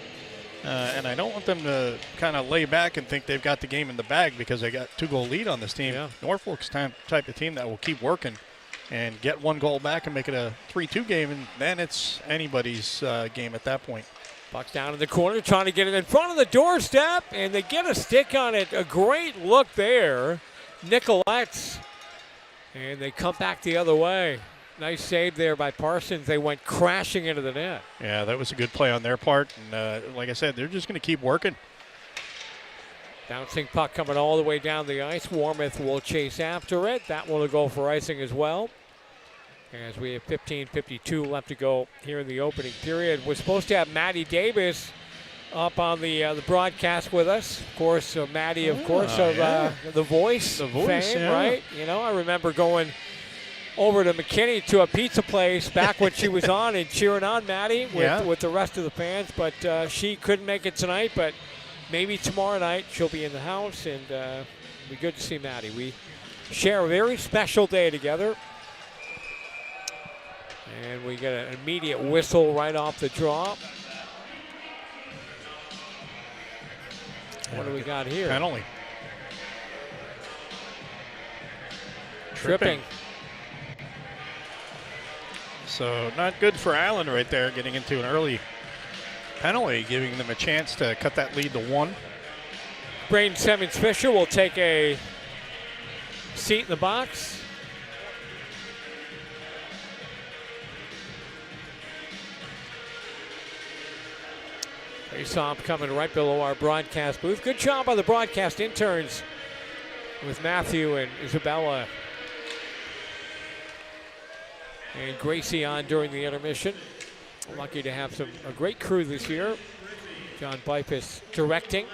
And I don't want them to kind of lay back and think they've got the game in the bag because they got 2-goal lead on this team. Yeah. Norfolk's type of team that will keep working. and get one goal back and make it a 3-2 game, and then it's anybody's game at that point. Puck's down in the corner, trying to get it in front of the doorstep, and they get a stick on it. A great look there, Nicolettes, and they come back the other way. Nice save there by Parsons. They went crashing into the net. Yeah, that was a good play on their part, and like I said, they're just going to keep working. Bouncing puck coming all the way down the ice. Warmouth will chase after it. That one will go for icing as well. As we have 15:52 left to go here in the opening period. We're supposed to have Maddie Davis up on the broadcast with us. Of course, Maddie, of course, of The Voice fame, yeah. right? You know, I remember going over to McKinney to a pizza place back when she was on and cheering on Maddie with the rest of the fans. But she couldn't make it tonight, but maybe tomorrow night she'll be in the house, and it'll be good to see Maddie. We share a very special day together. And we get an immediate whistle right off the draw. What do we got here? Penalty. Tripping. So not good for Allen right there, getting into an early penalty, giving them a chance to cut that lead to 1. Braden Simmons-Fisher will take a seat in the box. Face-off coming right below our broadcast booth. Good job by the broadcast interns with Matthew and Isabella and Gracie on during the intermission. Lucky to have a great crew this year. John Bipus directing.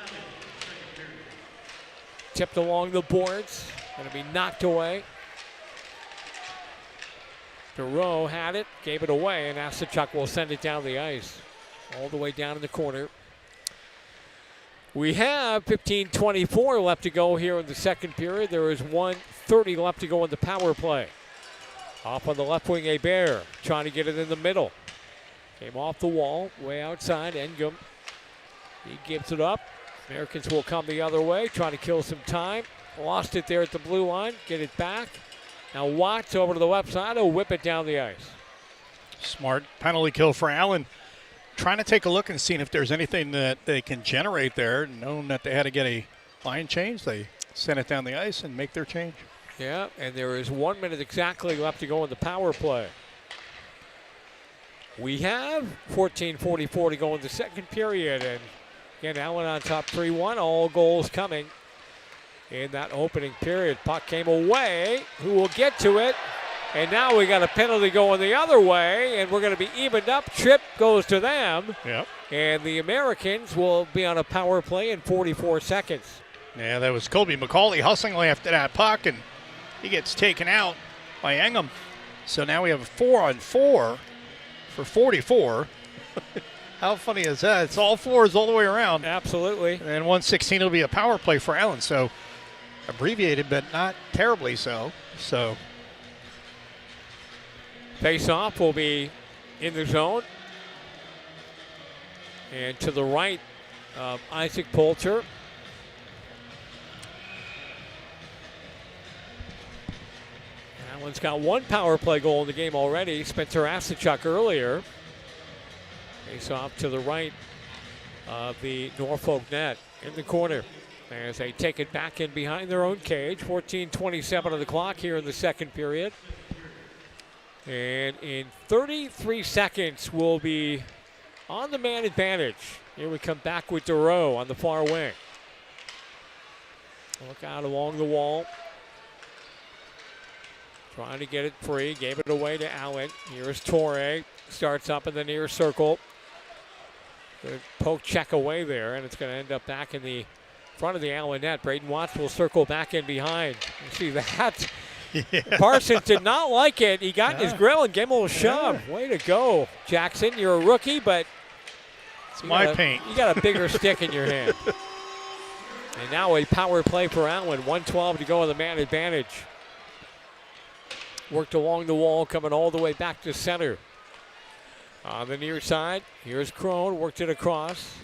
Tipped along the boards. Going to be knocked away. Duro had it, gave it away, and Asachuk will send it down the ice. All the way down in the corner. We have 15:24 left to go here in the second period. There is 1:30 left to go in the power play. Off on the left wing, Hebert trying to get it in the middle. Came off the wall, way outside. Engum. He gives it up. Americans will come the other way, trying to kill some time. Lost it there at the blue line. Get it back. Now Watts over to the left side. He'll whip it down the ice. Smart penalty kill for Allen. Trying to take a look and seeing if there's anything that they can generate there. Knowing that they had to get a line change, they send it down the ice and make their change. Yeah, and there is 1 minute exactly left to go in the power play. We have 14:44 to go in the second period, and again, Allen on top 3-1. All goals coming in that opening period. Puck came away. Who will get to it? And now we got a penalty going the other way, and we're going to be evened up. Trip goes to them. Yep. And the Americans will be on a power play in 44 seconds. Yeah, that was Colby McCauley hustling after that puck, and he gets taken out by Engum. So now we have a 4-on-4 for 44. How funny is that? It's all fours all the way around. Absolutely. And then 1:16 will be a power play for Allen. So abbreviated, but not terribly so. So face-off will be in the zone. And to the right of Isaac Poulter. Allen's got one power play goal in the game already. Spencer Asachuk earlier. Face-off to the right of the Norfolk net in the corner as they take it back in behind their own cage. 14:27 of the clock here in the second period. And in 33 seconds, we'll be on the man advantage. Here we come back with Duro on the far wing. Look out along the wall. Trying to get it free. Gave it away to Allen. Here's Torre. Starts up in the near circle. Good poke check away there, and it's going to end up back in the front of the Allen net. Braden Watts will circle back in behind. You see that? Yeah. Parsons did not like it. He got in his grill and gave him a little shove. Way to go, Jackson. You're a rookie, but it's my paint. You got a bigger stick in your hand. And now a power play for Allen. 1:12 to go on the man advantage. Worked along the wall, coming all the way back to center. On the near side, here's Crone. Worked it across.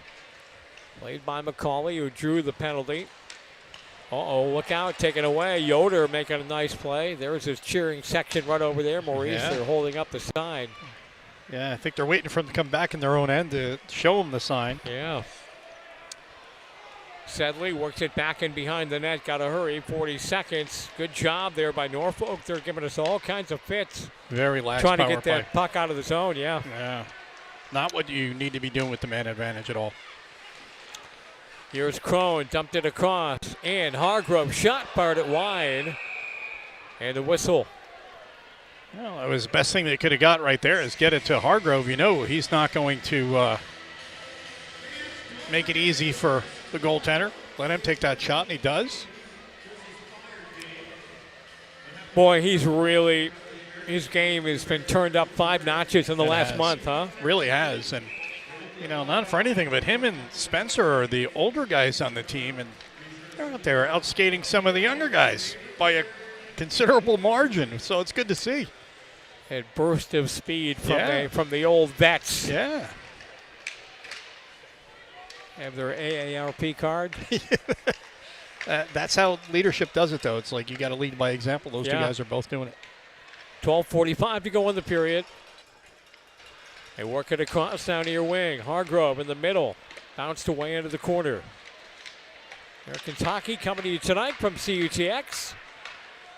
Played by McCauley, who drew the penalty. Look out, taken away. Yoder making a nice play. There's his cheering section right over there. Maurice, they're holding up the sign. Yeah, I think they're waiting for him to come back in their own end to show them the sign. Yeah. Sedley works it back in behind the net. Got to hurry. 40 seconds. Good job there by Norfolk. They're giving us all kinds of fits. Very lax trying to power get that puck out of the zone, yeah. Yeah. Not what you need to be doing with the man advantage at all. Here's Crone, dumped it across, and Hargrove shot, fired it wide, and a whistle. Well, that was the best thing they could have got right there is get it to Hargrove. You know he's not going to make it easy for the goaltender. Let him take that shot, and he does. Boy, his game has been turned up 5 notches in the last month, huh? Really has, and not for anything, but him and Spencer are the older guys on the team, and they're out there outskating some of the younger guys by a considerable margin, so it's good to see. A burst of speed from the old vets. Yeah. Have their AARP card. That's how leadership does it, though. It's like you got to lead by example. Those two guys are both doing it. 12:45 to go in the period. They work it across down to your wing. Hargrove in the middle. Bounced away into the corner. Americans hockey coming to you tonight from CUTX.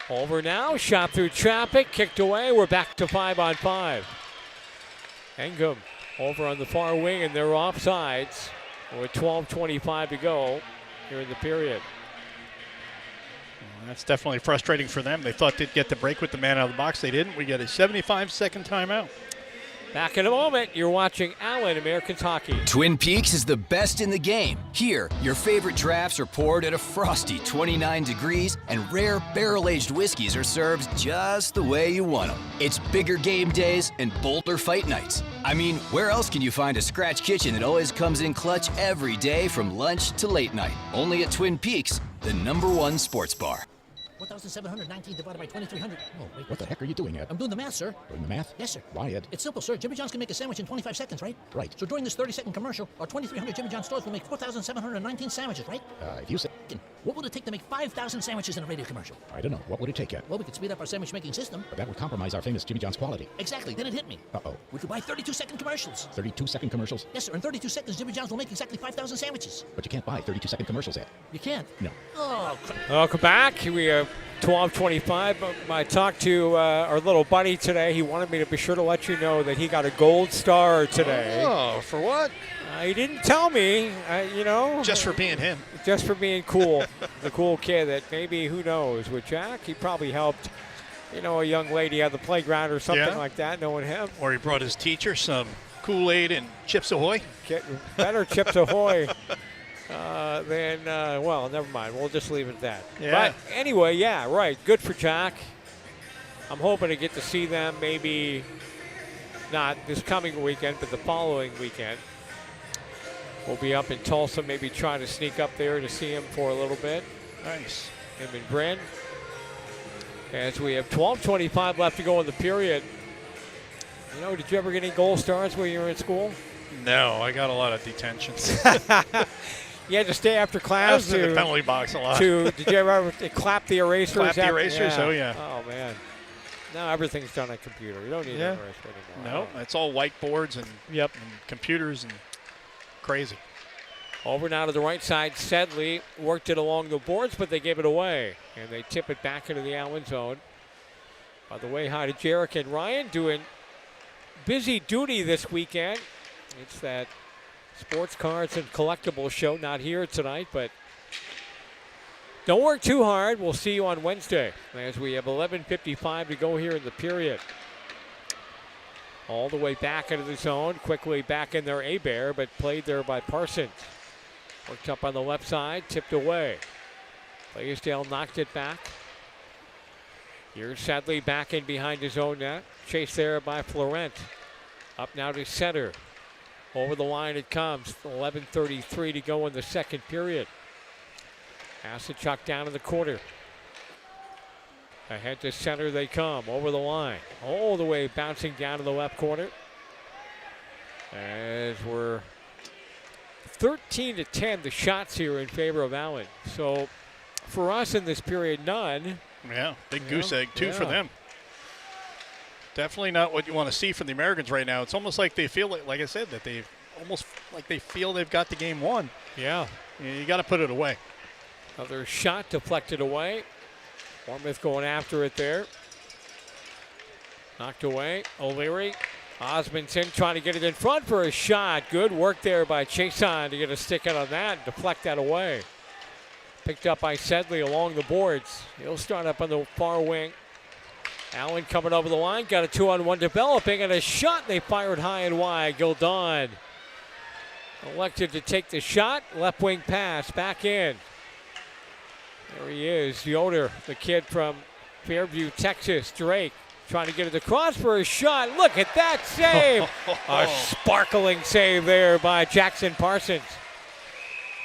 Over now. Shot through traffic. Kicked away. We're back to 5-on-5. Engum over on the far wing, and they're offsides. With 12:25 to go here in the period. That's definitely frustrating for them. They thought they'd get the break with the man out of the box. They didn't. We get a 75-second timeout. Back in a moment. You're watching Allen Americans Hockey. Twin Peaks is the best in the game. Here, your favorite drafts are poured at a frosty 29 degrees, and rare barrel-aged whiskeys are served just the way you want them. It's bigger game days and bolder fight nights. I mean, where else can you find a scratch kitchen that always comes in clutch every day from lunch to late night? Only at Twin Peaks, the #1 sports bar. 1,719 divided by 2,300. Oh, wait. What the heck are you doing, Ed? I'm doing the math, sir. Doing the math? Yes, sir. Why, Ed? It's simple, sir. Jimmy John's can make a sandwich in 25 seconds, right? Right. So during this 30-second commercial, our 2,300 Jimmy John stores will make 4,719 sandwiches, right? If you say... What would it take to make 5,000 sandwiches in a radio commercial? I don't know. What would it take, Ed? Well, we could speed up our sandwich-making system. But that would compromise our famous Jimmy John's quality. Exactly. Then it hit me. Uh-oh. We could buy 32-second commercials. 32-second commercials? Yes, sir. In 32 seconds, Jimmy John's will make exactly 5,000 sandwiches. But you can't buy 32-second commercials, Ed. You can't? No. Oh, welcome back. We have 12:25. I talked to our little buddy today. He wanted me to be sure to let you know that he got a gold star today. Oh, for what? He didn't tell me, Just for being him. Just for being cool. The cool kid that maybe, who knows, with Jack, he probably helped, a young lady at the playground or something like that, knowing him. Or he brought his teacher some Kool-Aid and Chips Ahoy. Better Chips Ahoy. Well, never mind. We'll just leave it at that. Yeah. But anyway, right. Good for Jack. I'm hoping to get to see them maybe not this coming weekend, but the following weekend. We'll be up in Tulsa, maybe try to sneak up there to see him for a little bit. Nice. Him and Bryn. As we have 12:25 left to go in the period. Did you ever get any gold stars when you were in school? No, I got a lot of detentions. You had to stay after class. I was in the penalty box a lot. Did you ever clap the erasers? Clap the erasers? Yeah. Oh, yeah. Oh, man. Now everything's done on computer. You don't need an eraser anymore. No, it's all whiteboards and computers and crazy. Over now to the right side. Sedley worked it along the boards, but they gave it away. And they tip it back into the Allen zone. By the way, hi to Jarek and Ryan doing busy duty this weekend. It's that sports cards and collectibles show. Not here tonight, but don't work too hard. We'll see you on Wednesday as we have 11:55 to go here in the period. All the way back into the zone. Quickly back in there, Hebert, but played there by Parsons. Worked up on the left side, tipped away. Blaisdell knocked it back. Here's Sedley back in behind his own net. Chased there by Florent. Up now to center. Over the line it comes. 11:33 to go in the second period. Asachuk down in the corner. Ahead to center they come. Over the line. All the way bouncing down to the left corner. As we're 13-10 the shots here in favor of Allen. So for us in this period, none. Yeah, big goose egg, two for them. Definitely not what you want to see from the Americans right now. It's almost like they feel, like I said, that they almost like they feel they've got the game won. Yeah. You got to put it away. Another shot deflected away. Bournemouth going after it there. Knocked away. O'Leary. Osmondson trying to get it in front for a shot. Good work there by Chason to get a stick out on that and deflect that away. Picked up by Sedley along the boards. He'll start up on the far wing. Allen coming over the line. Got a 2-on-1 developing and a shot. They fired high and wide. Gildon elected to take the shot. Left wing pass back in. There he is. Yoder, the kid from Fairview, Texas. Drake trying to get it across for a shot. Look at that save. A sparkling save there by Jackson Parsons.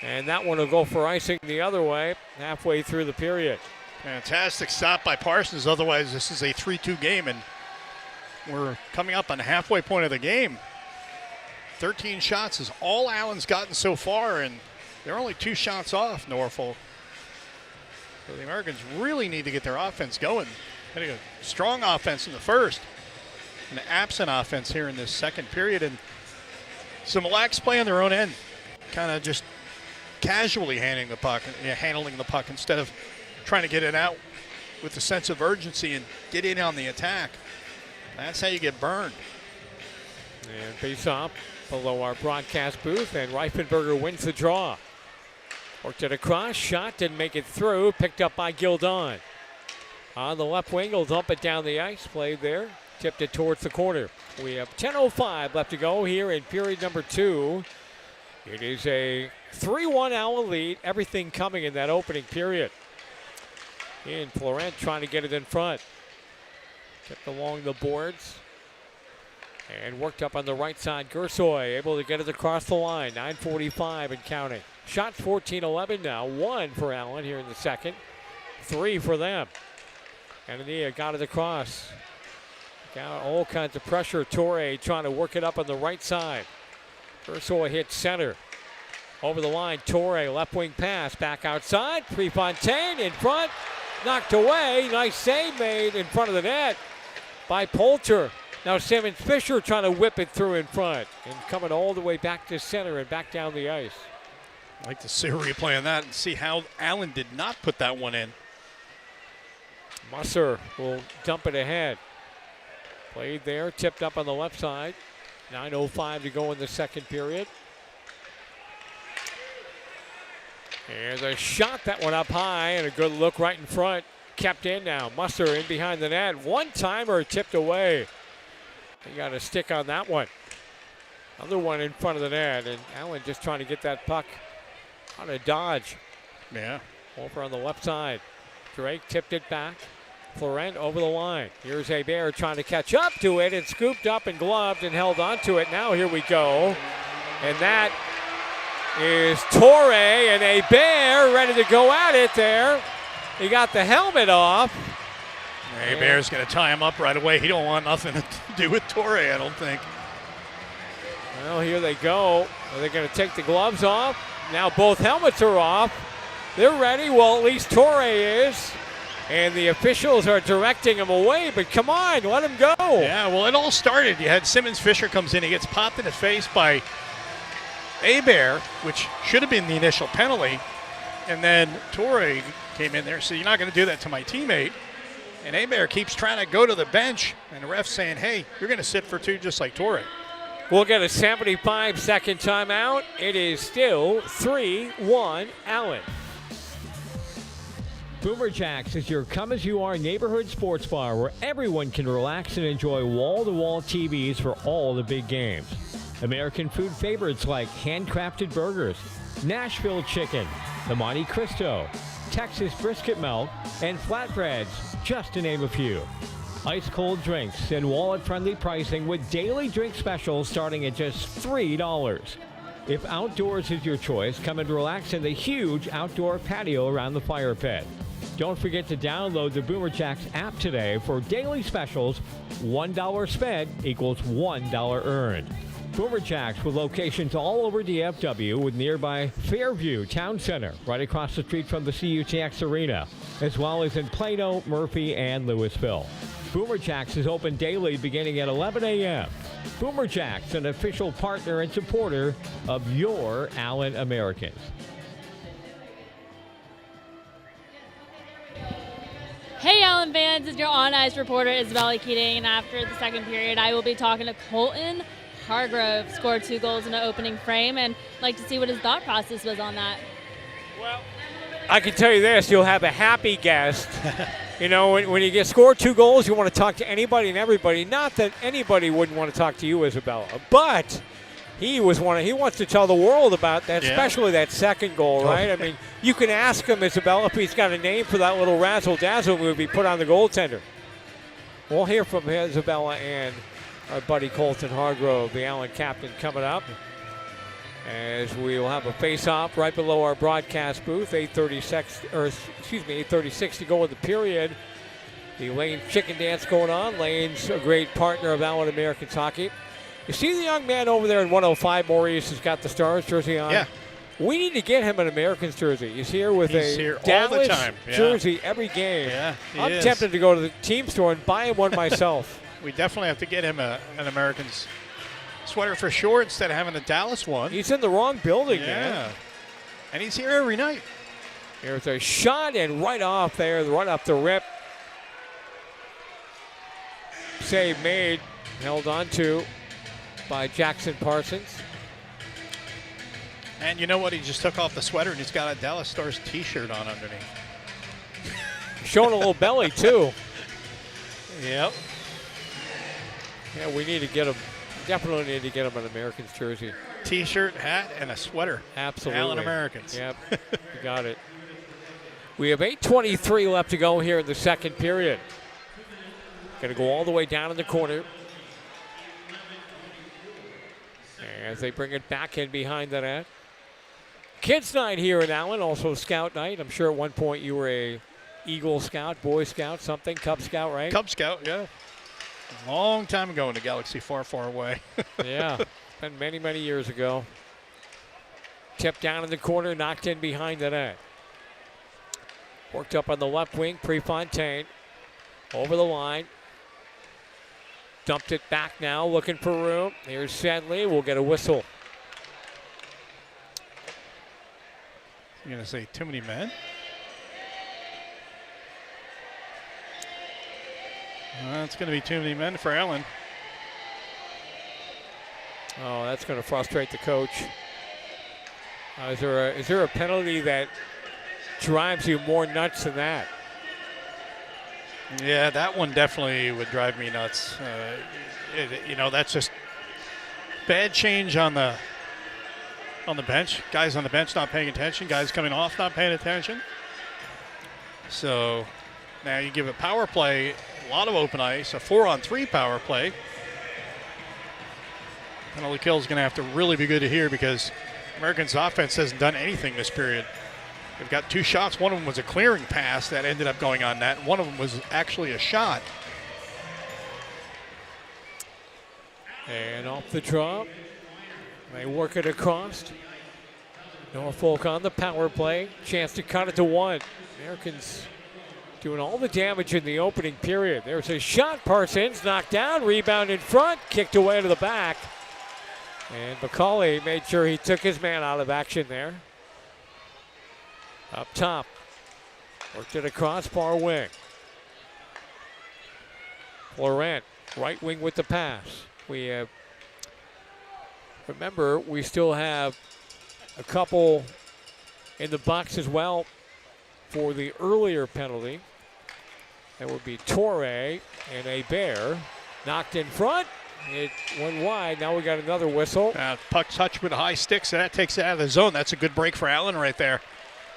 And that one will go for icing the other way halfway through the period. Fantastic stop by Parsons. Otherwise, this is a 3-2 game, and we're coming up on the halfway point of the game. 13 shots is all Allen's gotten so far, and they're only 2 shots off Norfolk. So the Americans really need to get their offense going. Had a strong offense in the first, an absent offense here in this second period, and some lax play on their own end, kind of just casually handling the puck instead of trying to get it out with a sense of urgency and get in on the attack. That's how you get burned. And face off below our broadcast booth, and Reifenberger wins the draw. Worked it across, shot, didn't make it through, picked up by Gildon. On the left wing, he'll dump it down the ice, played there, tipped it towards the corner. We have 10:05 left to go here in period number 2. It is a 3-1 Allen lead, everything coming in that opening period. And Florent trying to get it in front. Kept along the boards. And worked up on the right side. Gersoy able to get it across the line. 9:45 and counting. Shots 14-11 now. 1 for Allen here in the second. 3 for them. Anania got it across. Got all kinds of pressure. Torre trying to work it up on the right side. Gersoy hits center. Over the line, Torre, left wing pass, back outside. Prefontaine in front, knocked away. Nice save made in front of the net by Poulter. Now Simmons Fisher trying to whip it through in front and coming all the way back to center and back down the ice. I'd like to see a replay on that and see how Allen did not put that one in. Musser will dump it ahead. Played there, tipped up on the left side. 9:05 to go in the second period. Here's a shot that went up high and a good look right in front. Kept in now. Musser in behind the net. One-timer tipped away. He got a stick on that one. Another one in front of the net, and Allen just trying to get that puck on a dodge. Yeah. Over on the left side. Drake tipped it back. Florent over the line. Here's Hebert trying to catch up to it and scooped up and gloved and held onto it. Now here we go. And that is Torre and Hebert ready to go at it there. He got the helmet off. Hebert's going to tie him up right away. He don't want nothing to do with Torre, I don't think. Well, here they go. Are they going to take the gloves off? Now both helmets are off. They're ready. Well, at least Torre is. And the officials are directing him away, but come on, let him go. Yeah, well, it all started. You had Simmons Fisher comes in. He gets popped in the face by Hebert, which should have been the initial penalty. And then Torre came in there, so you're not going to do that to my teammate. And Hebert keeps trying to go to the bench, and the ref's saying, hey, you're going to sit for 2 just like Torre. We'll get a 75-second timeout. It is still 3-1 Allen. Boomer Jacks is your come-as-you-are neighborhood sports bar where everyone can relax and enjoy wall-to-wall TVs for all the big games. American food favorites like handcrafted burgers, Nashville chicken, the Monte Cristo, Texas brisket melt, and flatbreads, just to name a few. Ice-cold drinks and wallet-friendly pricing with daily drink specials starting at just $3. If outdoors is your choice, come and relax in the huge outdoor patio around the fire pit. Don't forget to download the Boomer Jacks app today for daily specials. $1 spent equals $1 earned. Boomer Jacks with locations all over DFW with nearby Fairview Town Center, right across the street from the CUTX Arena, as well as in Plano, Murphy, and Louisville. Boomer Jacks is open daily beginning at 11 a.m. Boomer Jacks, an official partner and supporter of your Allen Americans. Hey Allen fans, it's your on-ice reporter Isabella Keating, and after the second period I will be talking to Colton Hargrove. Scored 2 goals in the opening frame, and I'd like to see what his thought process was on that. Well, I can tell you this, you'll have a happy guest. You know, when you get scored 2 goals, you want to talk to anybody and everybody. Not that anybody wouldn't want to talk to you, Isabella, but he wants to tell the world about that, especially that second goal, right? I mean, you can ask him, Isabella, if he's got a name for that little razzle-dazzle move he put on the goaltender. We'll hear from Isabella and our buddy Colton Hargrove, the Allen captain, coming up, as we will have a face-off right below our broadcast booth. 8:36 to go in the period. The Lane chicken dance going on. Lane's a great partner of Allen Americans hockey. You see the young man over there in 105, Maurice, who's got the Stars jersey on? Yeah. We need to get him an Americans jersey. He's here with He's a here Dallas all the time. jersey every game. Yeah, I'm tempted to go to the team store and buy him one myself. We definitely have to get him an Americans sweater for sure instead of having a Dallas one. He's in the wrong building, man. And he's here every night. Here's a shot and right off there, right off the rip. Save made, held on to by Jackson Parsons. And you know what? He just took off the sweater and he's got a Dallas Stars t-shirt on underneath. Showing a little belly, too. Yep. Yeah, we need to get him. Definitely need to get him an Americans jersey. T-shirt, hat, and a sweater. Absolutely. Allen Americans. Yep, you got it. We have 8:23 left to go here in the second period. Going to go all the way down in the corner. As they bring it back in behind the net. Kids night here in Allen, also Scout night. I'm sure at one point you were a Eagle Scout, Boy Scout, something, Cub Scout, right? Cub Scout, yeah. A long time ago in a galaxy far, far away. Yeah, been many, many years ago. Tipped down in the corner, knocked in behind the net. Worked up on the left wing, Prefontaine. Over the line. Dumped it back now, looking for room. Here's Sedley, we'll get a whistle. You're going to say too many men? It's going to be too many men for Allen. Oh, that's going to frustrate the coach. Is there a penalty that drives you more nuts than that? Yeah, that one definitely would drive me nuts. That's just bad change on the bench. Guys on the bench not paying attention. Guys coming off not paying attention. So now you give a power play, a lot of open ice, a 4-on-3 power play. Penalty kill is going to have to really be good to hear because Americans' offense hasn't done anything this period. They've got 2 shots. One of them was a clearing pass that ended up going on net. One of them was actually a shot. And off the draw. They work it across. Norfolk on the power play. Chance to cut it to 1. Americans doing all the damage in the opening period. There's a shot. Parsons knocked down. Rebound in front. Kicked away to the back. And McCauley made sure he took his man out of action there. Up top. Worked it across far wing. Laurent, right wing with the pass. We have, remember, we still have a couple in the box as well for the earlier penalty. That would be Torre and Hebert. Knocked in front. It went wide. Now we got another whistle. Puck touch with high sticks. That takes it out of the zone. That's a good break for Allen right there.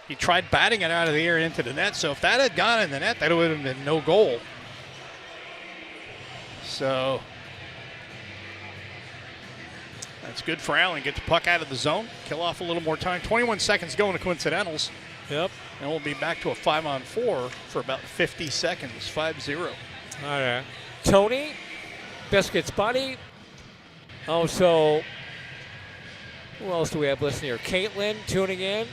He tried batting it out of the air into the net. So if that had gone in the net, that would have been no goal. So that's good for Allen. Get the puck out of the zone. Kill off a little more time. 21 seconds going to coincidentals. Yep. And we'll be back to a 5-on-4 for about 50 seconds. 5-0. All right. Tony, Biscuit's buddy, Oh, so who else do we have listening here? Caitlin tuning in.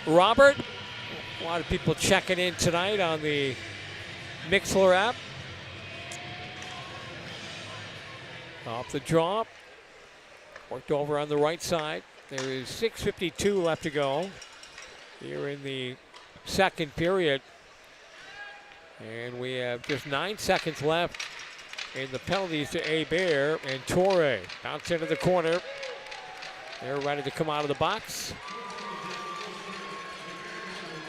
Robert. A lot of people checking in tonight on the Mixler app. Off the draw. Worked over on the right side. There is 6:52 left to go here in the second period. And we have just 9 seconds left in the penalties to Hebert and Torre. Bounce into the corner. They're ready to come out of the box.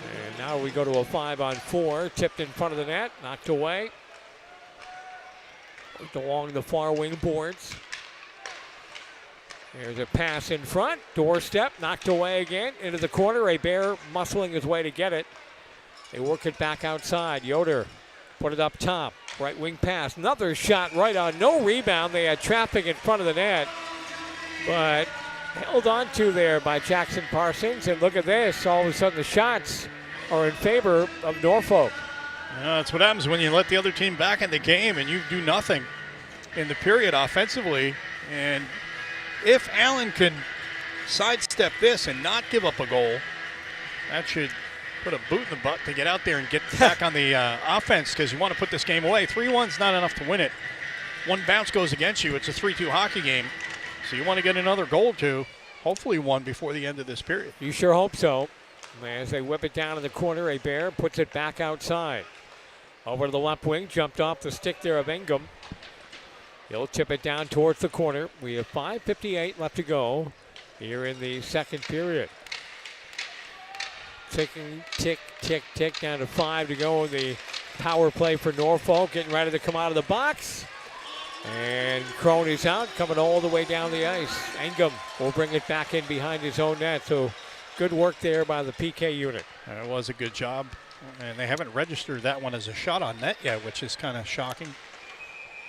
And now we go to a 5-on-4. Tipped in front of the net. Knocked away. Worked along the far wing boards. There's a pass in front. Doorstep. Knocked away again. Into the corner. Hebert muscling his way to get it. They work it back outside. Yoder put it up top. Right wing pass. Another shot right on. No rebound. They had traffic in front of the net. But held on to there by Jackson Parsons. And look at this. All of a sudden the shots are in favor of Norfolk. That's what happens when you let the other team back in the game and you do nothing in the period offensively. And if Allen can sidestep this and not give up a goal, that should put a boot in the butt to get out there and get back on the offense, because you want to put this game away. 3-1's not enough to win it. One bounce goes against you. It's a 3-2 hockey game. So you want to get another goal too. Hopefully one before the end of this period. You sure hope so. As they whip it down in the corner, Hebert puts it back outside. Over to the left wing, jumped off the stick there of Ingham. He'll tip it down towards the corner. We have 5:58 left to go here in the second period. Ticking, tick, tick, tick, down to 5 to go in the power play for Norfolk. Getting ready to come out of the box. And Crony's out, coming all the way down the ice. Ingham will bring it back in behind his own net. So good work there by the PK unit. It was a good job. And they haven't registered that one as a shot on net yet, which is kind of shocking.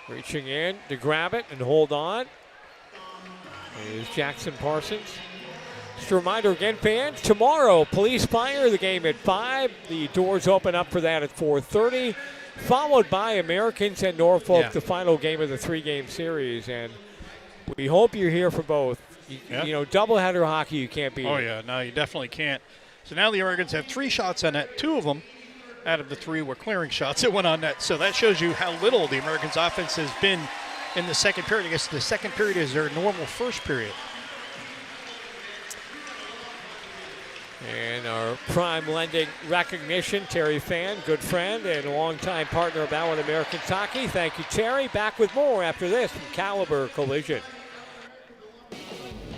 Reaching in to grab it and hold on is Jackson Parsons. Just a reminder again, fans, tomorrow, Police Fire, the game at 5. The doors open up for that at 4:30, followed by Americans and Norfolk, the final game of the 3-game series. And we hope you're here for both. You know, doubleheader hockey, you can't beat it. Oh, yeah, no, you definitely can't. So now the Americans have 3 shots on net. 2 of them out of the 3 were clearing shots that went on net. So that shows you how little the Americans' offense has been in the second period. I guess the second period is their normal first period. And our prime lending recognition, Terry Fan, good friend and longtime partner of Allen Americans Hockey. Thank you, Terry. Back with more after this from Caliber Collision.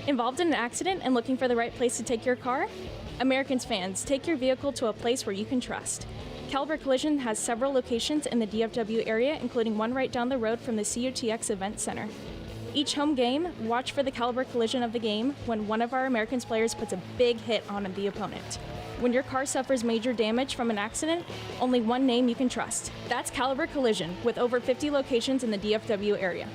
Involved in an accident and looking for the right place to take your car? Americans fans, take your vehicle to a place where you can trust. Caliber Collision has several locations in the DFW area, including one right down the road from the CUTX Event Center. Each home game, watch for the Caliber Collision of the game when one of our Americans players puts a big hit on the opponent. When your car suffers major damage from an accident, only one name you can trust. That's Caliber Collision, with over 50 locations in the DFW area.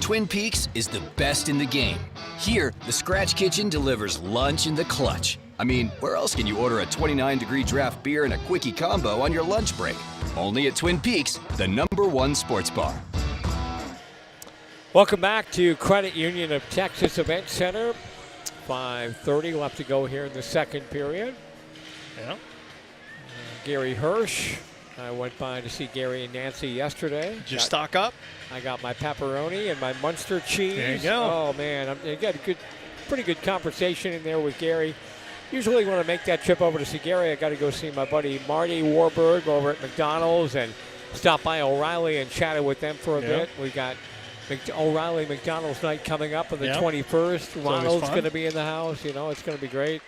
Twin Peaks is the best in the game. Here, the Scratch Kitchen delivers lunch in the clutch. I mean, where else can you order a 29-degree draft beer and a quickie combo on your lunch break? Only at Twin Peaks, the #1 sports bar. Welcome back to Credit Union of Texas Event Center. 5:30 left to go here in the second period. Yeah. Gary Hirsch. I went by to see Gary and Nancy yesterday. Did you stock up? I got my pepperoni and my Munster cheese. There you go. Oh, man. I got a pretty good conversation in there with Gary. Usually when I make that trip over to see Gary, I got to go see my buddy Marty Warburg over at McDonald's and stop by O'Reilly and chatted with them for a bit. We got O'Reilly McDonald's night coming up on the 21st. Ronald's going to be in the house. You know, it's going to be great.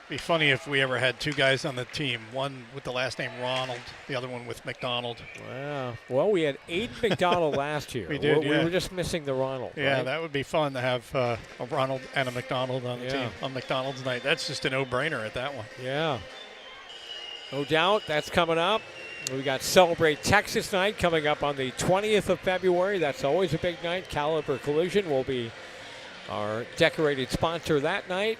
It'd be funny if we ever had 2 guys on the team, one with the last name Ronald, the other one with McDonald. Wow. Well, we had Aiden McDonald last year. We did, We were just missing the Ronald. Yeah, right? that would be fun to have a Ronald and a McDonald on the team on McDonald's night. That's just a no-brainer at that one. Yeah. No doubt. That's coming up. We got Celebrate Texas night coming up on the 20th of February. That's always a big night. Caliber Collision will be our decorated sponsor that night.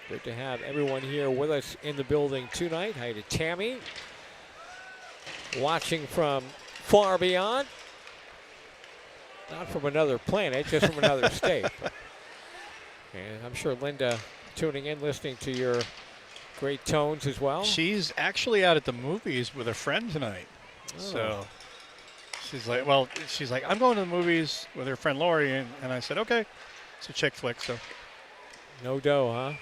Good to have everyone here with us in the building tonight. Hi to Tammy. Watching from far beyond. Not from another planet, just from another state. And I'm sure Linda tuning in, listening to your great tones as well. She's actually out at the movies with a friend tonight. Oh. So she's like, I'm going to the movies with her friend Lori. And I said, okay. It's a chick flick, so. No dough, huh?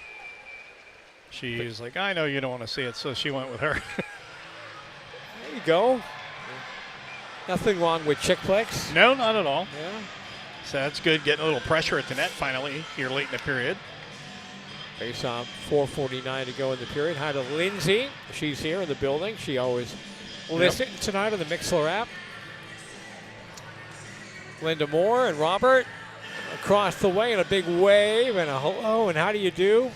She's like, I know you don't want to see it, so she went with her. There you go. Nothing wrong with chick flicks. No, not at all. Yeah. So that's good, getting a little pressure at the net finally here late in the period. Face off, 4:49 to go in the period. Hi to Lindsay. She's here in the building. She always listens tonight on the Mixler app. Linda Moore and Robert across the way in a big wave and a hello and how do you do?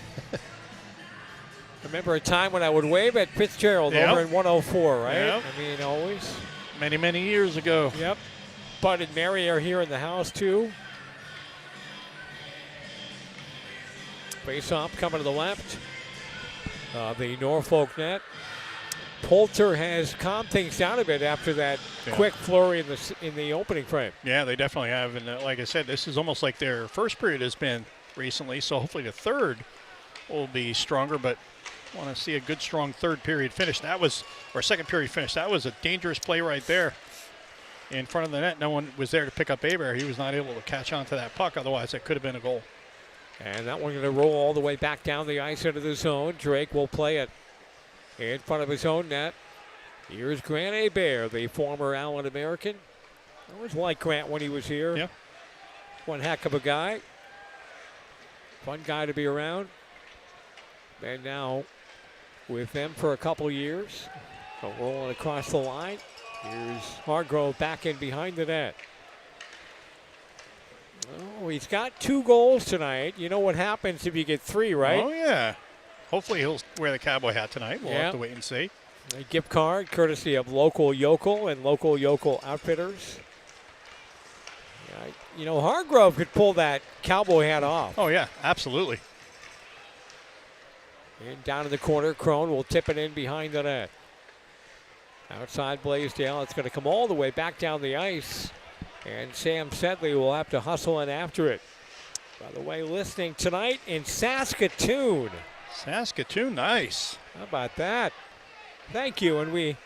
Remember a time when I would wave at Fitzgerald over in 104, right? Yep. I mean, always. Many, many years ago. Yep. Bud and Mary are here in the house, too. Face off coming to the left. The Norfolk net. Poulter has calmed things down a bit after that quick flurry in the opening frame. Yeah, they definitely have. And like I said, this is almost like their first period has been recently. So hopefully the third will be stronger. But I want to see a good, strong third period finish. That was, or second period finish. That was a dangerous play right there in front of the net. No one was there to pick up Abear. He was not able to catch on to that puck. Otherwise, it could have been a goal. And that one going to roll all the way back down the ice into the zone. Drake will play it in front of his own net. Here's Grant Abear, the former Allen American. I always liked Grant when he was here. Yeah. One heck of a guy. Fun guy to be around. And now with them for a couple years. So rolling across the line. Here's Hargrove back in behind the net. Oh, he's got 2 goals tonight. You know what happens if you get 3, right? Oh, yeah. Hopefully he'll wear the cowboy hat tonight. We'll have to wait and see. A gift card courtesy of Local Yokel and Local Yokel Outfitters. You know, Hargrove could pull that cowboy hat off. Oh, yeah, absolutely. And down in the corner, Crone will tip it in behind the net. Outside Blaisdell, it's going to come all the way back down the ice. And Sam Sedley will have to hustle in after it. By the way, listening tonight in Saskatoon. Saskatoon, nice. How about that? Thank you, and we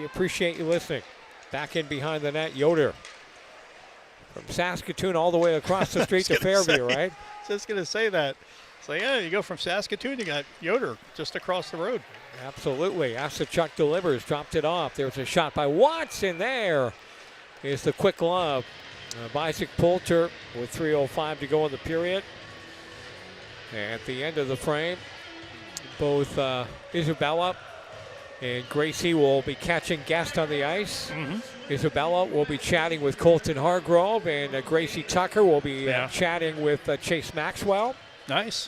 appreciate you listening. Back in behind the net, Yoder. From Saskatoon all the way across the street to Fairview, right? Just going to say that. So, yeah, you go from Saskatoon, you got Yoder just across the road. Absolutely. Asachuk delivers, dropped it off. There's a shot by Watson there. Is the quick glove. Isaac Poulter with 3:05 to go in the period. At the end of the frame, both Isabella and Gracie will be catching guests on the ice. Isabella will be chatting with Colton Hargrove, and Gracie Tucker will be chatting with Chase Maxwell. Nice.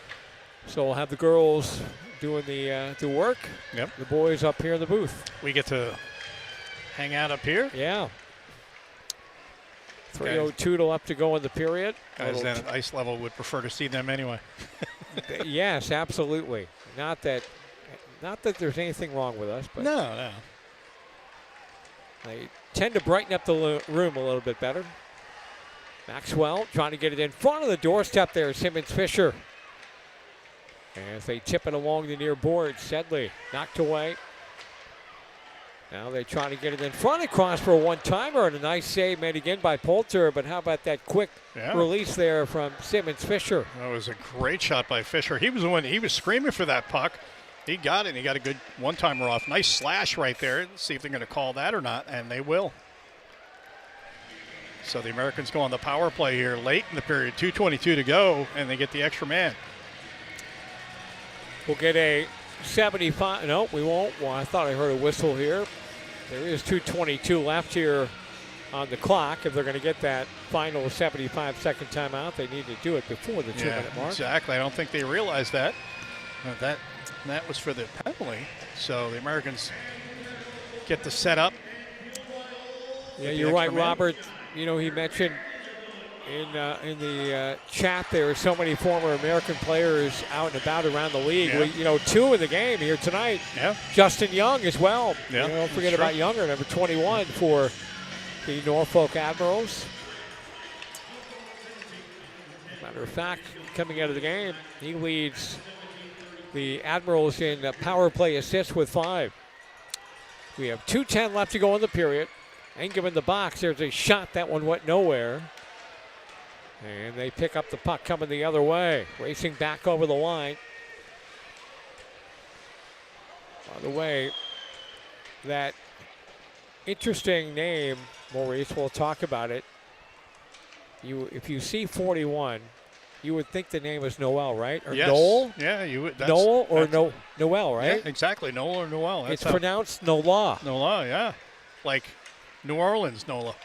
So we'll have the girls doing the work. Yep. The boys up here in the booth. We get to hang out up here. Yeah. 3:02 to left to go in the period. Guys at ice level would prefer to see them anyway. Yes, absolutely. Not that there's anything wrong with us, but no. They tend to brighten up the room a little bit better. Maxwell trying to get it in front of the doorstep there. Simmons Fisher. As they tip it along the near board, Sedley knocked away. Now they try to get it in front across for a one-timer, and a nice save made again by Poulter. But how about that quick release there from Simmons Fisher? That was a great shot by Fisher. He was the one. He was screaming for that puck. He got it, and he got a good one-timer off. Nice slash right there. Let's see if they're going to call that or not, and they will. So the Americans go on the power play here late in the period, 2:22 to go, and they get the extra man. We'll get a 75. No, we won't. Well, I thought I heard a whistle here. There is 2:22 left here on the clock. If they're going to get that final 75-second timeout, they need to do it before the 2-minute mark. Exactly. I don't think they realized that. That was for the penalty. So the Americans get the setup. Yeah, you're right, Robert. You know, he mentioned in the chat there are so many former American players out and about around the league. Yeah. 2 in the game here tonight. Yeah. Justin Young as well. Yeah. Don't forget about Younger, number 21 for the Norfolk Admirals. Matter of fact, coming out of the game, he leads the Admirals in power play assists with 5. We have 2:10 left to go in the period. Ingham in the box. There's a shot. That one went nowhere. And they pick up the puck coming the other way. Racing back over the line. By the way, that interesting name, Maurice, we'll talk about it. If you see 41, you would think the name is Noel, right? Or yes. Noel? Yeah, you would. Noel or Noel, right? Yeah, exactly. Noel or Noel. It's pronounced Nola. Nola, yeah. Like New Orleans, Nola.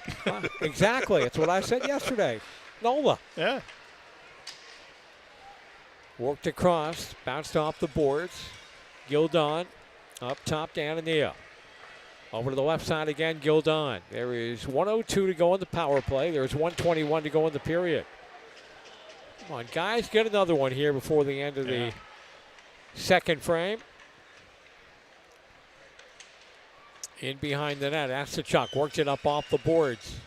Exactly. It's what I said yesterday. Nola. Yeah. Worked across, bounced off the boards. Gildon up top to Anania. Over to the left side again, Gildon. There is 1:02 to go in the power play. There's 1:21 to go in the period. Come on, guys, get another one here before the end of the second frame. In behind the net, Asachuk worked it up off the boards.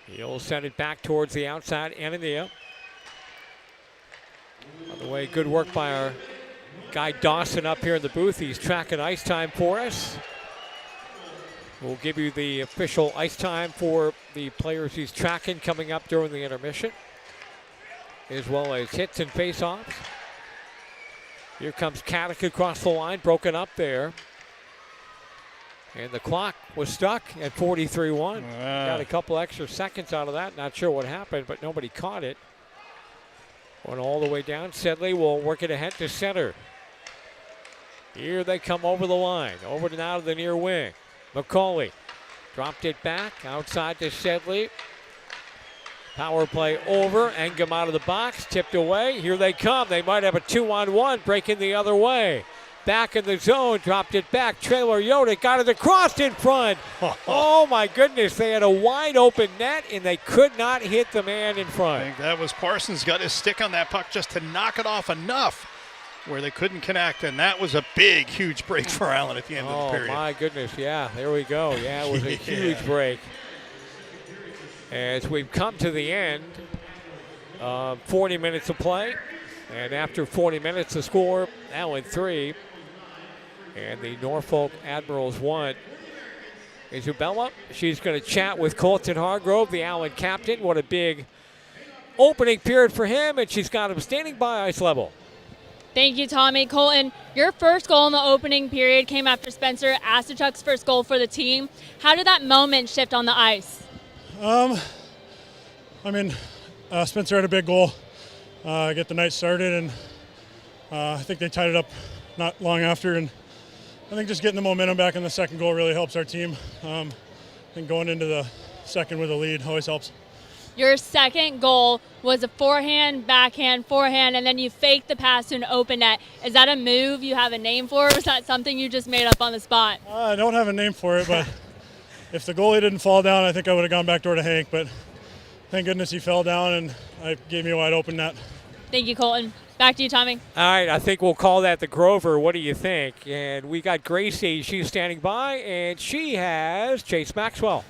He'll send it back towards the outside, Anania. By the way, good work by our guy Dawson up here in the booth. He's tracking ice time for us. We'll give you the official ice time for the players he's tracking coming up during the intermission, as well as hits and face-offs. Here comes Caddick across the line, broken up there. And the clock was stuck at 43-1. Got a couple extra seconds out of that. Not sure what happened, but nobody caught it. Went all the way down. Sedley will work it ahead to center. Here they come over the line. Over to now to the near wing. McCauley dropped it back outside to Sedley. Power play over. Ingham out of the box. Tipped away. Here they come. They might have a 2-on-1 breaking the other way. Back in the zone. Dropped it back. Traylor Yoda got it across in front. Oh my goodness. They had a wide open net and they could not hit the man in front. I think that was Parsons got his stick on that puck just to knock it off enough where they couldn't connect, and that was a big, huge break for Allen at the end of the period. Oh, my goodness, yeah, there we go. Yeah, it was a huge break. As we've come to the end, 40 minutes of play, and after 40 minutes, the score, Allen 3, and the Norfolk Admirals 1. Isabella, she's going to chat with Colton Hargrove, the Allen captain. What a big opening period for him, and she's got him standing by ice level. Thank you, Tommy. Colton, your first goal in the opening period came after Spencer Asachuk's first goal for the team. How did that moment shift on the ice? Spencer had a big goal, get the night started, and I think they tied it up not long after. And I think just getting the momentum back in the second goal really helps our team. I think going into the second with a lead always helps. Your second goal was a forehand, backhand, forehand, and then you faked the pass to an open net. Is that a move you have a name for, or is that something you just made up on the spot? I don't have a name for it, but if the goalie didn't fall down, I think I would have gone back door to Hank. But thank goodness he fell down, and it gave me a wide open net. Thank you, Colton. Back to you, Tommy. All right, I think we'll call that the Grover. What do you think? And we got Gracie. She's standing by, and she has Chase Maxwell.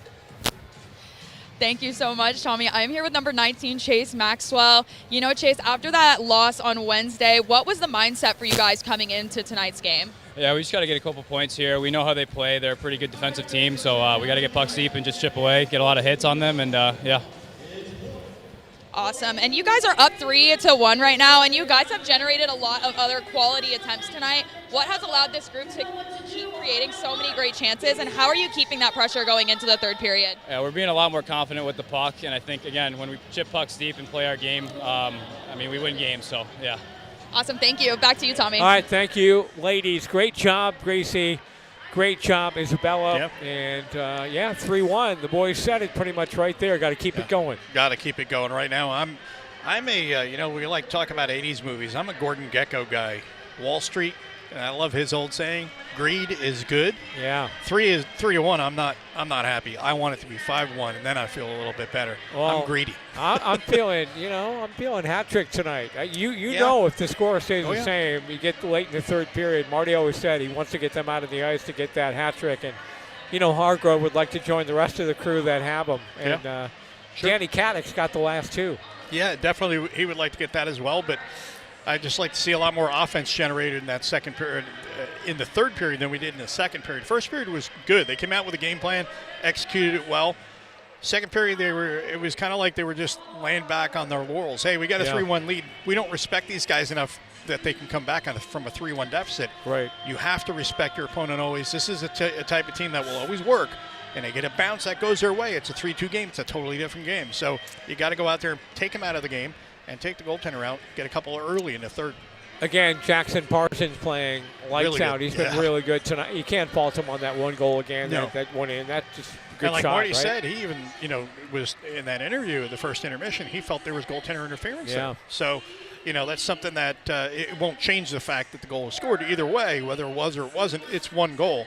Thank you so much, Tommy. I'm here with number 19, Chase Maxwell. You know, Chase, after that loss on Wednesday, what was the mindset for you guys coming into tonight's game? Yeah, we just got to get a couple points here. We know how they play. They're a pretty good defensive team, so we got to get pucks deep and just chip away, get a lot of hits on them, and yeah. Awesome. And you guys are up 3-1 right now, and you guys have generated a lot of other quality attempts tonight. What has allowed this group to keep creating so many great chances, and how are you keeping that pressure going into the third period? Yeah, we're being a lot more confident with the puck, and I think, again, when we chip pucks deep and play our game, we win games, so yeah. Awesome. Thank you. Back to you, Tommy. All right, thank you, ladies. Great job, Gracie. Great job, Isabella. Yep. And, 3-1. The boys said it pretty much right there. Got to keep it going. Got to keep it going right now. I'm a, we like talking about 80s movies. I'm a Gordon Gekko guy. Wall Street, and I love his old saying, greed is good. Yeah. 3-1, I'm not happy. I want it to be 5-1, and then I feel a little bit better. Well, I'm greedy. I'm feeling hat trick tonight. You know if the score stays the same, you get late in the third period. Marty always said he wants to get them out of the ice to get that hat trick, and Hargrove would like to join the rest of the crew that have them. And Sure. Danny Caddick's got the last 2. Yeah, definitely he would like to get that as well, but I'd just like to see a lot more offense generated in that second period, in the third period than we did in the second period. First period was good. They came out with a game plan, executed it well. Second period, it was kind of like they were just laying back on their laurels. Hey, we got a 3-1 lead. We don't respect these guys enough that they can come back from a 3-1 deficit. Right. You have to respect your opponent always. This is a type of team that will always work, and they get a bounce that goes their way. It's a 3-2 game. It's a totally different game. So you got to go out there and take them out of the game and take the goaltender out, get a couple early in the third. Again, Jackson Parsons playing lights Really out. good. He's been really good tonight. You can't fault him on that one goal again. No. That went in. That's just a good And like shot, Marty right? said, he even, was in that interview, the first intermission, he felt there was goaltender interference there. So, that's something that it won't change the fact that the goal was scored either way, whether it was or it wasn't. It's one goal.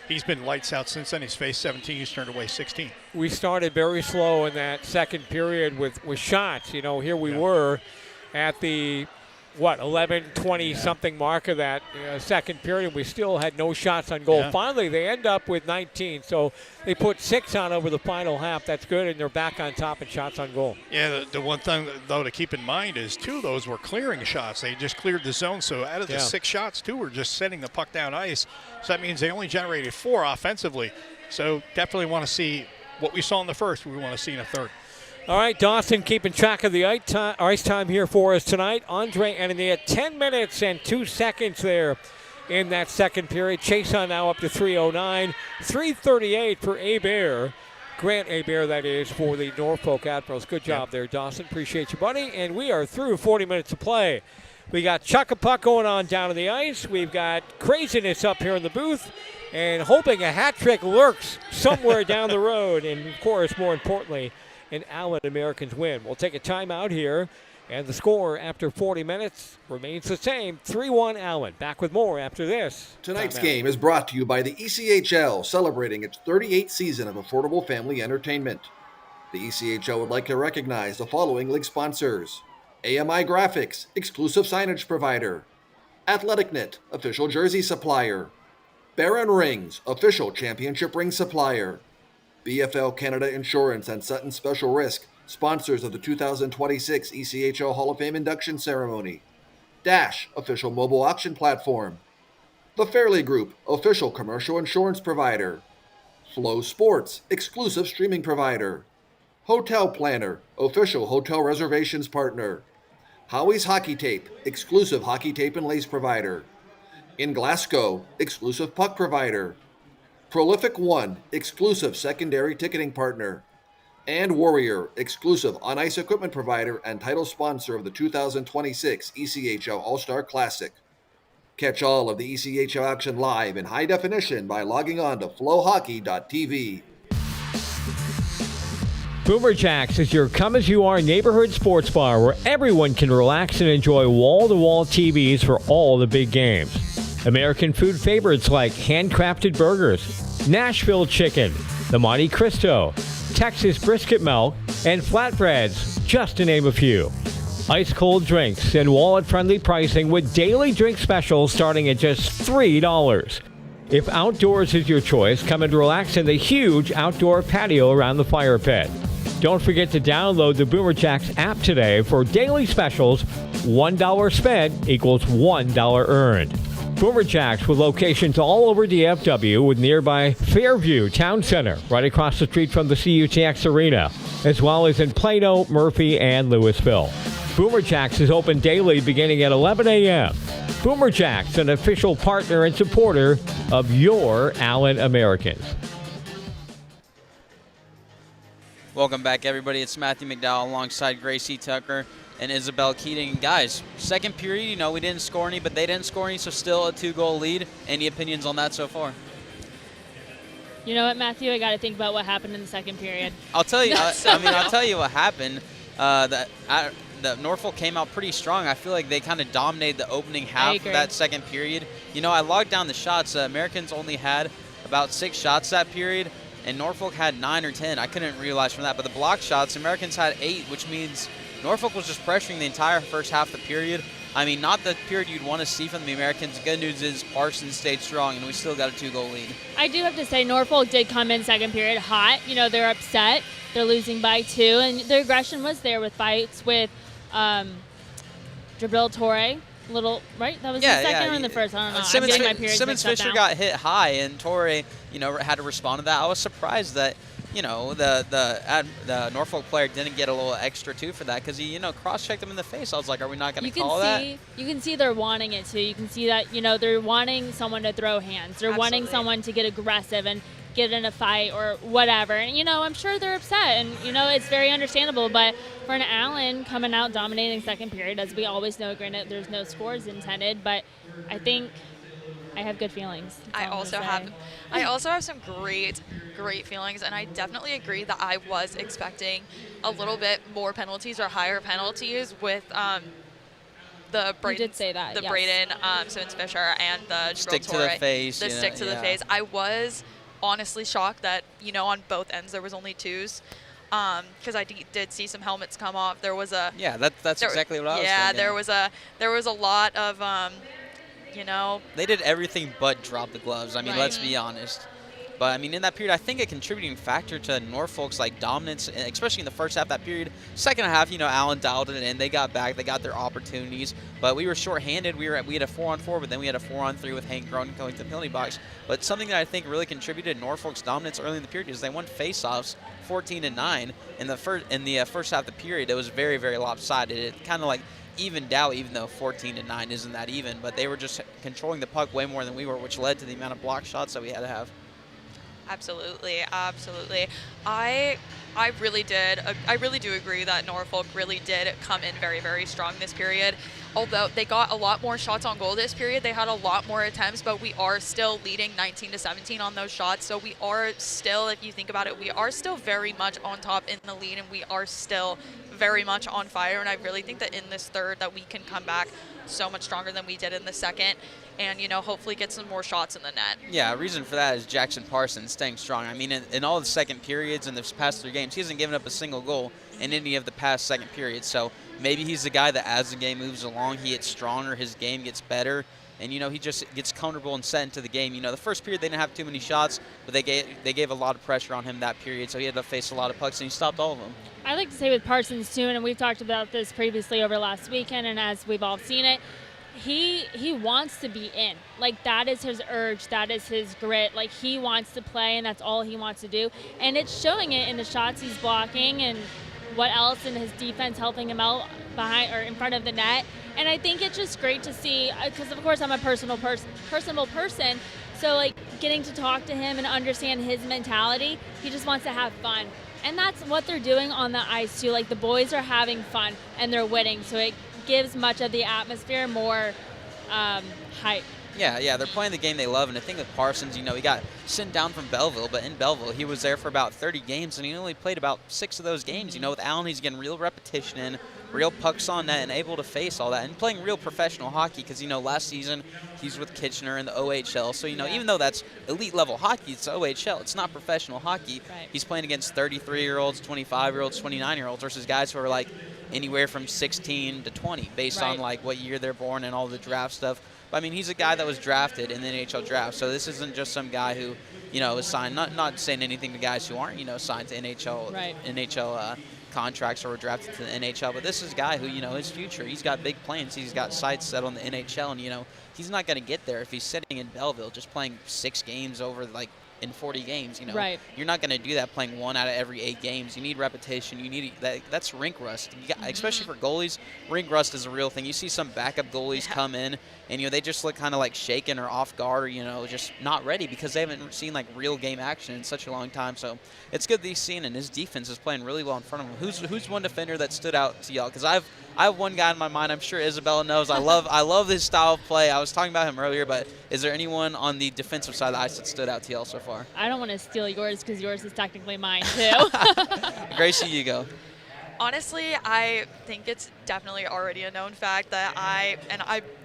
He's been lights out since then. He's faced 17. He's turned away 16. We started very slow in that second period with shots. Here we were at the 11-20 something mark of that second period. We still had no shots on goal. Finally, they end up with 19. So they put 6 on over the final half. That's good, and they're back on top in shots on goal. Yeah, the one thing, though, to keep in mind is 2 of those were clearing shots. They just cleared the zone. So out of the 6 shots, 2 were just setting the puck down ice. So that means they only generated 4 offensively. So definitely want to see what we saw in the first, we want to see in the third. All right, Dawson keeping track of the ice time here for us tonight. Andre Anania, 10 minutes and 2 seconds there in that second period. Chason now up to 3:09. 3:38 for Hebert. Grant Hebert, that is, for the Norfolk Admirals. Good job there, Dawson. Appreciate you, buddy. And we are through 40 minutes of play. We got chuck-a-puck going on down on the ice. We've got craziness up here in the booth. And hoping a hat trick lurks somewhere down the road. And, of course, more importantly, an Allen Americans win. We'll take a timeout here, and the score after 40 minutes remains the same, 3-1 Allen. Back with more after this. Tonight's timeout. game is brought to you by the ECHL, celebrating its 38th season of affordable family entertainment. The ECHL would like to recognize the following league sponsors: AMI Graphics, exclusive signage provider; AthleticNet, official jersey supplier; Baron Rings, official championship ring supplier; BFL Canada Insurance and Sutton Special Risk, sponsors of the 2026 ECHL Hall of Fame induction ceremony; Dash, official mobile auction platform; The Fairley Group, official commercial insurance provider; Flow Sports, exclusive streaming provider; Hotel Planner, official hotel reservations partner; Howie's Hockey Tape, exclusive hockey tape and lace provider; In Glasgow, exclusive puck provider; Prolific One, exclusive secondary ticketing partner; and Warrior, exclusive on-ice equipment provider and title sponsor of the 2026 ECHL All-Star Classic. Catch all of the ECHL action live in high definition by logging on to FloHockey.tv. Boomer Jacks is your come-as-you-are neighborhood sports bar where everyone can relax and enjoy wall-to-wall TVs for all the big games. American food favorites like handcrafted burgers, Nashville chicken, the Monte Cristo, Texas brisket milk, and flatbreads, just to name a few. Ice-cold drinks and wallet-friendly pricing with daily drink specials starting at just $3. If outdoors is your choice, come and relax in the huge outdoor patio around the fire pit. Don't forget to download the Boomer Jacks app today for daily specials. $1 spent equals $1 earned. Boomer Jacks with locations all over DFW with nearby Fairview Town Center, right across the street from the CUTX Arena, as well as in Plano, Murphy, and Louisville. Boomer Jacks is open daily beginning at 11 a.m. Boomer Jacks, an official partner and supporter of your Allen Americans. Welcome back, everybody. It's Matthew McDowell alongside Gracie Tucker and Isabel Keating. Guys, second period, we didn't score any, but they didn't score any, so still a 2-goal lead. Any opinions on that so far? You know what, Matthew? I got to think about what happened in the second period. I'll tell you. I'll tell you what happened. The Norfolk came out pretty strong. I feel like they kind of dominated the opening half of that second period. I logged down the shots. Americans only had about 6 shots that period, and Norfolk had 9 or 10. I couldn't realize from that. But the block shots, Americans had 8, which means Norfolk was just pressuring the entire first half of the period. I mean, not the period you'd want to see from the Americans. The good news is Parsons stayed strong, and we still got a 2-goal lead. I do have to say Norfolk did come in second period hot. You know, they're upset. They're losing by 2, and their aggression was there with fights with Jabril Torre. Right? That was the second or in the first? I don't know. Simmons Fisher got hit high, and Torre, had to respond to that. I was surprised that, the Norfolk player didn't get a little extra too for that because he, cross-checked him in the face. I was like, are we not going to call that? You can see they're wanting it too. You can see that, they're wanting someone to throw hands. They're wanting someone to get aggressive and get in a fight or whatever. And, I'm sure they're upset. And, it's very understandable. But for an Allen coming out dominating second period, as we always know, granted, there's no scores intended. But I think I have good feelings. I also have some great feelings, and I definitely agree that I was expecting a little bit more penalties or higher penalties with the Braden, you did say that, the yes. Braden Simmons Fisher and the stick to the face. The stick to the face. I was honestly shocked that on both ends there was only 2s. Because I did see some helmets come off. There was a that's exactly what I was thinking. there was a lot of they did everything but drop the gloves. I mean, let's be honest. But, I mean, in that period, I think a contributing factor to Norfolk's, dominance, especially in the first half of that period. Second half, Allen dialed it in. They got back. They got their opportunities. But we were shorthanded. We had a 4-on-4, but then we had a 4-on-3 with Hank Groen going to the penalty box. But something that I think really contributed to Norfolk's dominance early in the period is they won faceoffs 14-9. In the first half of the period, it was very, very lopsided. It kind of evened out, even though 14-9 isn't that even. But they were just controlling the puck way more than we were, which led to the amount of block shots that we had to have. Absolutely. I really do agree that Norfolk really did come in very, very strong this period. Although they got a lot more shots on goal this period, they had a lot more attempts, but we are still leading 19-17 on those shots. So we are still, if you think about it, we are still very much on top in the lead, and we are still very much on fire. And I really think that in this third that we can come back so much stronger than we did in the second, and hopefully get some more shots in the net. Yeah, a reason for that is Jackson Parsons staying strong. I mean, in all the second periods in the past 3 games, he hasn't given up a single goal in any of the past second periods. So maybe he's the guy that as the game moves along, he gets stronger, his game gets better, and he just gets comfortable and set into the game. The first period they didn't have too many shots, but they gave a lot of pressure on him that period, so he had to face a lot of pucks, and he stopped all of them. I like to say with Parsons too, and we've talked about this previously over last weekend, and as we've all seen it, he wants to be in. That is his urge, that is his grit. He wants to play, and that's all he wants to do. And it's showing it in the shots he's blocking and what else in his defense helping him out behind or in front of the net. And I think it's just great to see, because of course I'm a personable person, so getting to talk to him and understand his mentality, he just wants to have fun. And that's what they're doing on the ice too. The boys are having fun and they're winning, so it gives much of the atmosphere more hype. Yeah, they're playing the game they love, and the thing with Parsons, he got sent down from Belleville, but in Belleville he was there for about 30 games, and he only played about 6 of those games. With Allen, he's getting real repetition in, real pucks on net, and able to face all that, and playing real professional hockey, because, last season he's with Kitchener in the OHL, so, even though that's elite-level hockey, it's OHL, it's not professional hockey. Right. He's playing against 33-year-olds, 25-year-olds, 29-year-olds versus guys who are, anywhere from 16 to 20, based on, what year they're born and all the draft stuff. But, I mean, he's a guy that was drafted in the NHL draft, so this isn't just some guy who, is signed, not saying anything to guys who aren't, signed to NHL contracts or were drafted to the NHL, but this is a guy who, his future, he's got big plans, he's got sights set on the NHL, and, he's not going to get there if he's sitting in Belleville just playing 6 games over, in 40 games, Right. You're not going to do that playing 1 out of every 8 games. You need repetition. You need that's rink rust. Especially for goalies, rink rust is a real thing. You see some backup goalies come in, and they just look kind of shaken or off guard, or just not ready because they haven't seen real game action in such a long time. So it's good that he's seen, and his defense is playing really well in front of him. Who's one defender that stood out to y'all? Because I have one guy in my mind. I'm sure Isabella knows. I love his style of play. I was talking about him earlier, but is there anyone on the defensive side of the ice that stood out to y'all so far? I don't want to steal yours because yours is technically mine too. Gracie, you go. Honestly, I think it's definitely already a known fact that I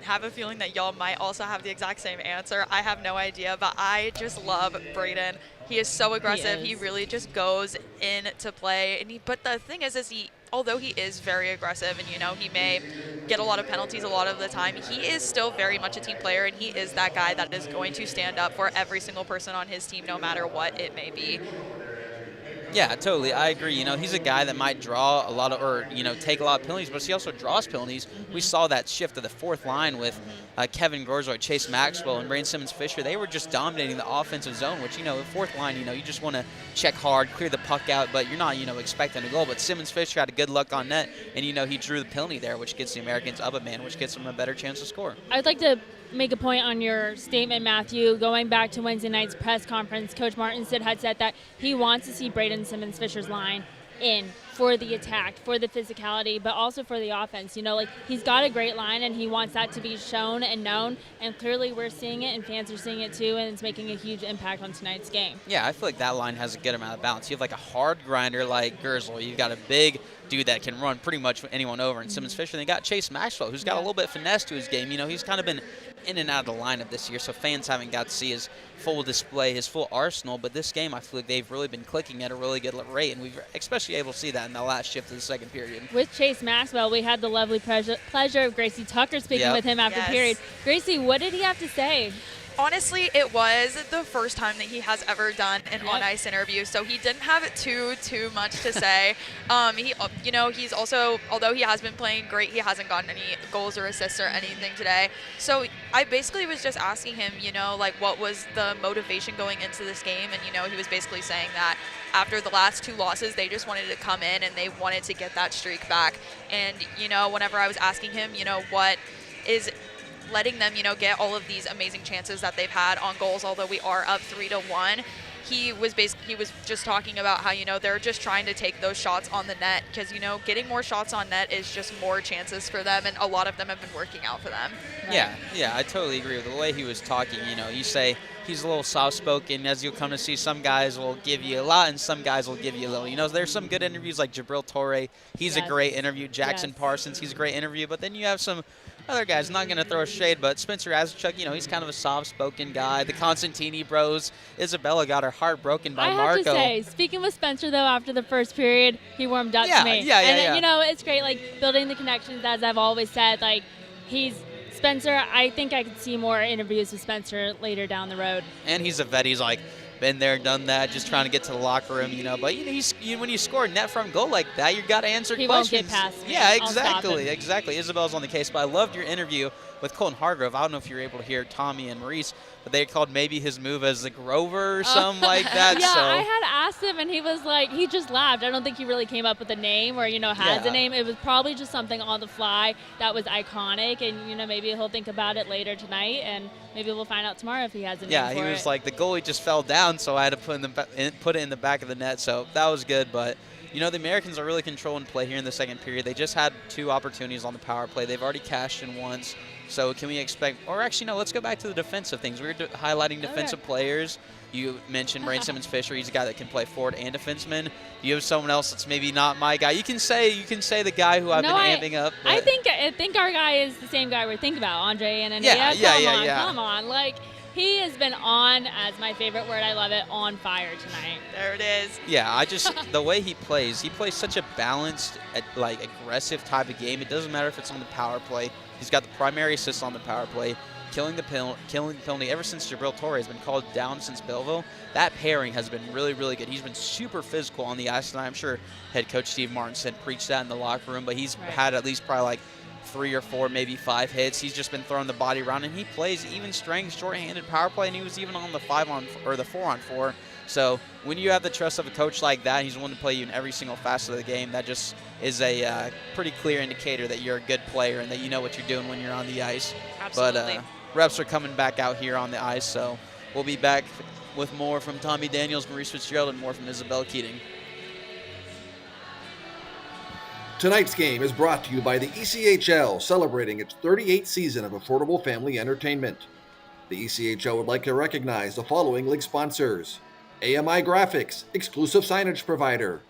have a feeling that y'all might also have the exact same answer. I have no idea, but I just love Braden. He is so aggressive. He really just goes in to play. But the thing is he although he is very aggressive and, he may get a lot of penalties a lot of the time, he is still very much a team player, and he is that guy that is going to stand up for every single person on his team, no matter what it may be. Yeah, totally. I agree. He's a guy that might draw a lot of, or, take a lot of penalties, but he also draws penalties. We saw that shift to the fourth line with Kevin Gorzoy, Chase Maxwell, and Braden Simmons-Fisher. They were just dominating the offensive zone, which, the fourth line, you just want to check hard, clear the puck out, but you're not, expecting a goal. But Simmons-Fisher had a good luck on net, and, he drew the penalty there, which gets the Americans up a man, which gets them a better chance to score. I'd like to make a point on your statement, Matthew. Going back to Wednesday night's press conference, Coach Martinson had said that he wants to see Braden Simmons-Fisher's line in for the attack, for the physicality, but also for the offense. He's got a great line, and he wants that to be shown and known, and clearly we're seeing it, and fans are seeing it too, and it's making a huge impact on tonight's game. Yeah, I feel like that line has a good amount of balance. You have a hard grinder like Gerzel. You've got a big dude that can run pretty much anyone over, and Simmons-Fisher. They got Chase Maxwell, who's got a little bit of finesse to his game. He's kind of been in and out of the lineup this year, so fans haven't got to see his full display, his full arsenal. But this game, I feel like they've really been clicking at a really good rate, and we've especially able to see that in the last shift of the second period. With Chase Maxwell, we had the lovely pleasure of Gracie Tucker speaking with him after period. Gracie, what did he have to say? Honestly, it was the first time that he has ever done an on-ice interview, so he didn't have too much to say. He's also, although he has been playing great, he hasn't gotten any goals or assists or anything today. So I basically was just asking him, what was the motivation going into this game, and he was basically saying that after the last two losses, they just wanted to come in and they wanted to get that streak back. And whenever I was asking him, what is letting them, get all of these amazing chances that they've had on goals, although we are up 3-1. He was just talking about how, they're just trying to take those shots on the net because, getting more shots on net is just more chances for them, and a lot of them have been working out for them. Right? Yeah, I totally agree with the way he was talking. You say he's a little soft-spoken. As you'll come to see, some guys will give you a lot and some guys will give you a little. There's some good interviews like Jabril Torre. He's a great interview. Jackson Parsons, he's a great interview. But then you have some other guys, not going to throw shade, but Spencer Azachuk, he's kind of a soft-spoken guy. The Constantini bros, Isabella got her heart broken by Marco. I have to say, speaking with Spencer, though, after the first period, he warmed up to me. And, it's great, building the connections, as I've always said. Spencer, I think I could see more interviews with Spencer later down the road. And he's a vet. He's been there, done that, just trying to get to the locker room, But when you score a net from goal like that, you got to answer questions. He won't get past me. Yeah, exactly. Isabel's on the case. But I loved your interview with Colton Hargrove. I don't know if you were able to hear Tommy and Maurice, but they called maybe his move as the Grover or something like that. Yeah, I had asked him, and he was he just laughed. I don't think he really came up with a name or, has a name. It was probably just something on the fly that was iconic, and, maybe he'll think about it later tonight, and maybe we'll find out tomorrow if he has a name Yeah, for he was it. the goalie just fell down, so I had to put it in the back of the net, so that was good. But, the Americans are really controlling play here in the second period. They just had 2 opportunities on the power play. They've already cashed in once. So can we expect – or actually, no, let's go back to the defensive things. We were highlighting defensive players. You mentioned Braden Simmons-Fisher. He's a guy that can play forward and defenseman. You have someone else that's maybe not my guy. You can say the guy who I've been amping up. I think our guy is the same guy we're thinking about, Andre Anania. Come on. He has been on, as my favorite word, I love it, on fire tonight. There it is. Yeah, the way he plays such a balanced, aggressive type of game. It doesn't matter if it's on the power play. He's got the primary assist on the power play, killing the penalty. Ever since Jabril Torre has been called down since Belleville, that pairing has been really, really good. He's been super physical on the ice, and I'm sure head coach Steve Martinson preached that in the locker room, but he's had at least probably 3 or 4, maybe 5 hits. He's just been throwing the body around, and he plays even strength, short-handed power play, and he was even on the 4-on-4. So when you have the trust of a coach like that, he's willing to play you in every single facet of the game. That just is a pretty clear indicator that you're a good player and that you know what you're doing when you're on the ice. Absolutely. But reps are coming back out here on the ice, so we'll be back with more from Tommy Daniels, Maurice Fitzgerald, and more from Isabel Keating. Tonight's game is brought to you by the ECHL, celebrating its 38th season of affordable family entertainment. The ECHL would like to recognize the following league sponsors: AMI Graphics, exclusive signage provider;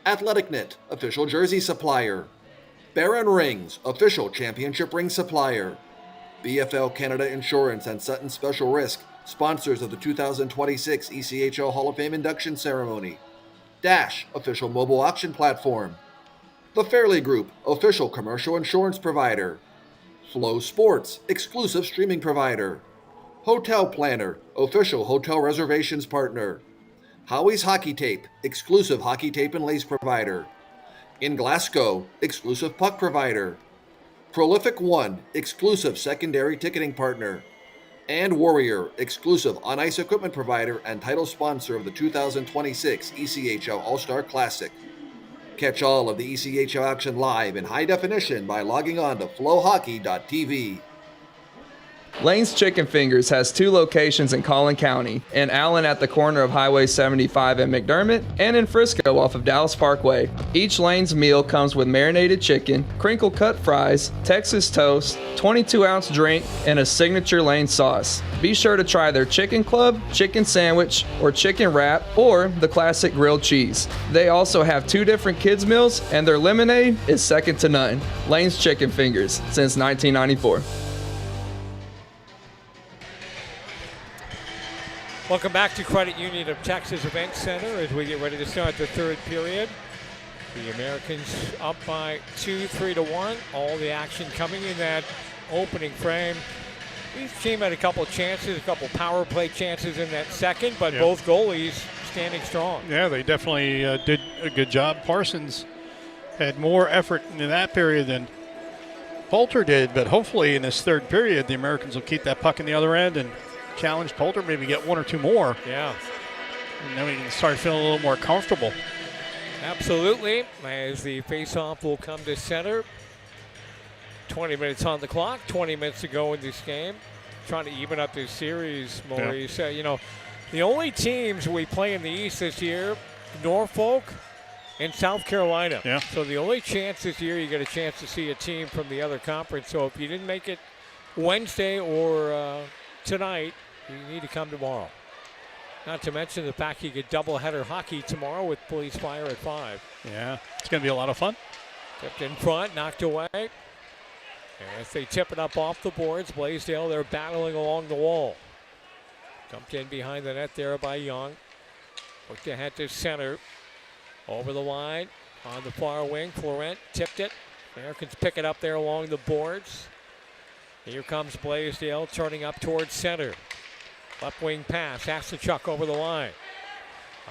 AthleticNet, official jersey supplier; Baron Rings, official championship ring supplier; BFL Canada Insurance and Sutton Special Risk, sponsors of the 2026 ECHL Hall of Fame induction ceremony; Dash, official mobile auction platform; The Fairley Group, official commercial insurance provider. Flow Sports, exclusive streaming provider. Hotel Planner, official hotel reservations partner. Howie's Hockey Tape, exclusive hockey tape and lace provider. In Glasgow, exclusive puck provider. Prolific One, exclusive secondary ticketing partner. And Warrior, exclusive on-ice equipment provider and title sponsor of the 2026 ECHL All-Star Classic. Catch all of the ECHL action live in high definition by logging on to FloHockey.tv. Lane's Chicken Fingers has 2 locations in Collin County, in Allen at the corner of Highway 75 and McDermott, and in Frisco off of Dallas Parkway. Each Lane's meal comes with marinated chicken, crinkle cut fries, Texas toast, 22-ounce drink, and a signature Lane sauce. Be sure to try their chicken club, chicken sandwich, or chicken wrap, or the classic grilled cheese. They also have 2 different kids meals, and their lemonade is second to none. Lane's Chicken Fingers, since 1994. Welcome back to Credit Union of Texas Event Center as we get ready to start the third period. The Americans up by 2, 3-1. All the action coming in that opening frame. Each team had a couple of chances, a couple power play chances in that second, but both goalies standing strong. Yeah, they definitely did a good job. Parsons had more effort in that period than Poulter did, but hopefully in this third period, the Americans will keep that puck in the other end and challenge Poulter, maybe get 1 or 2 more. Yeah. And then we can start feeling a little more comfortable. Absolutely. As the faceoff will come to center. 20 minutes on the clock, 20 minutes to go in this game. Trying to even up this series, Maurice. You know, the only teams we play in the East this year, Norfolk and South Carolina. Yeah. So the only chance this year you get a chance to see a team from the other conference. So if you didn't make it Wednesday or tonight, you need to come tomorrow. Not to mention the fact you get doubleheader hockey tomorrow with Police Fire at 5. Yeah, it's going to be a lot of fun. Tipped in front, knocked away. And as they tip it up off the boards, Blaisdell, they're battling along the wall. Dumped in behind the net there by Young. Looked ahead to center. Over the line, on the far wing, Florent tipped it. Americans pick it up there along the boards. Here comes Blaisdell turning up towards center. Left wing pass, Asachuk over the line.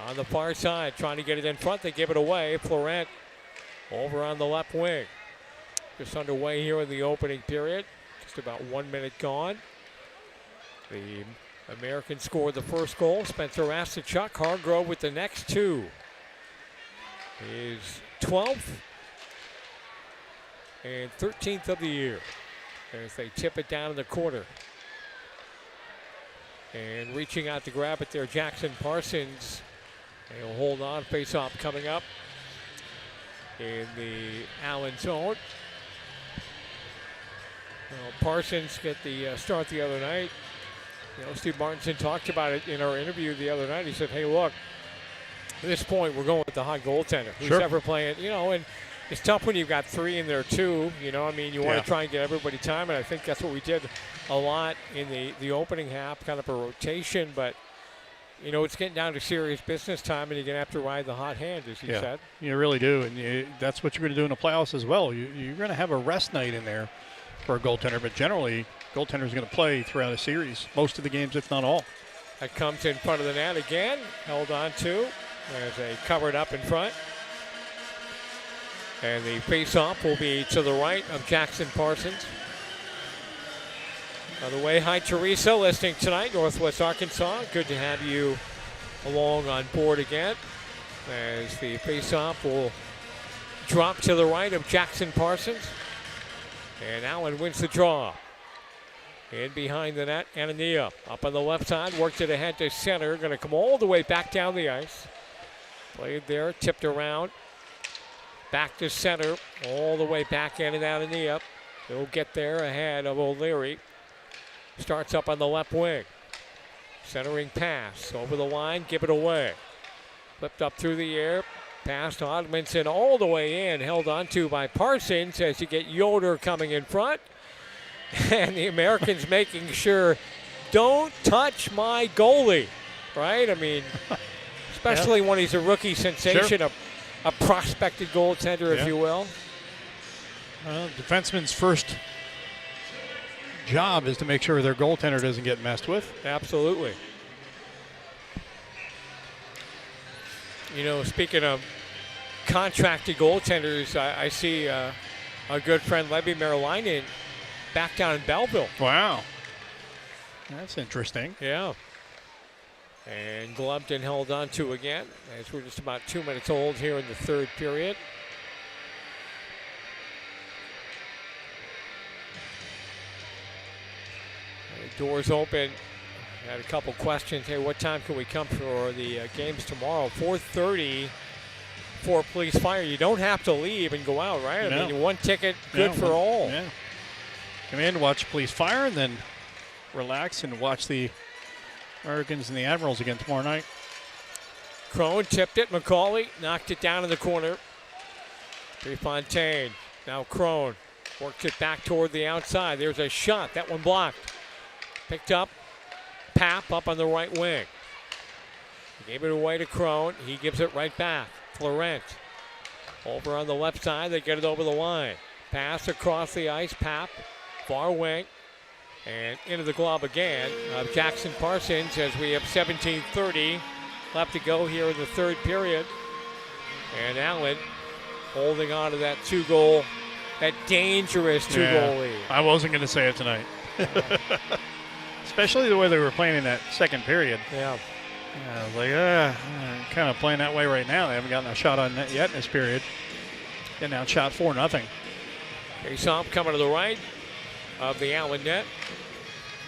On the far side, trying to get it in front, they give it away. Florent over on the left wing. Just underway here in the opening period. Just about 1 minute gone. The Americans scored the first goal. Spencer Asachuk, Hargrove with the next 2. His 12th and 13th of the year. As they tip it down in the corner. And reaching out to grab it there, Jackson Parsons. He'll hold on, face-off coming up in the Allen zone. Well, Parsons get the start the other night. You know, Steve Martinson talked about it in our interview the other night. He said, hey, look, at this point, we're going with the hot goaltender. Who's ever playing, you know, and it's tough when you've got 3 in there, too. You know, I mean, you want to try and get everybody time, and I think that's what we did a lot in the opening half, kind of a rotation. But, you know, it's getting down to serious business time, and you're going to have to ride the hot hand, as you said. You really do, and that's what you're going to do in the playoffs as well. You're going to have a rest night in there for a goaltender, but generally, goaltender's going to play throughout a series, most of the games, if not all. That comes in front of the net again, held on to as they covered up in front. And the face-off will be to the right of Jackson Parsons. By the way, hi Teresa, listening tonight, Northwest Arkansas. Good to have you along on board again. As the face-off will drop to the right of Jackson Parsons. And Allen wins the draw. In behind the net, Anania up on the left side, worked it ahead to center. Going to come all the way back down the ice. Played there, tipped around. Back to center, all the way back in and out of Nia. He'll get there ahead of O'Leary. Starts up on the left wing. Centering pass over the line, give it away. Flipped up through the air, past Odmanson all the way in, held onto by Parsons as you get Yoder coming in front. And the Americans making sure, don't touch my goalie, right? I mean, especially when he's a rookie sensation, a a prospected goaltender, if you will. Defenseman's first job is to make sure their goaltender doesn't get messed with. Absolutely. You know, speaking of contracted goaltenders, I see a good friend, Levi Merlainen, back down in Belleville. Wow. That's interesting. Yeah. And gloved and held on to again, as we're just about 2 minutes old here in the third period. Doors open. Had a couple questions. Hey, what time can we come for the games tomorrow? 4:30 for police fire. You don't have to leave and go out, right? No. I mean, one ticket, good for all. Yeah. Come in, watch police fire, and then relax and watch the Americans and the Admirals again tomorrow night. Crone tipped it. McCauley knocked it down in the corner. Prefontaine. Now Crone worked it back toward the outside. There's a shot. That one blocked. Picked up. Papp up on the right wing. Gave it away to Crone. He gives it right back. Florent over on the left side. They get it over the line. Pass across the ice. Papp, far wing. And into the glove again of Jackson Parsons as we have 17:30 left to go here in the third period. And Allen holding on to that that dangerous two-goal lead. I wasn't going to say it tonight. Especially the way they were playing in that second period. Yeah. I was like, kind of playing that way right now. They haven't gotten a shot on net yet in this period. Getting outshot 4-0. Face-off coming to the right of the Allen net.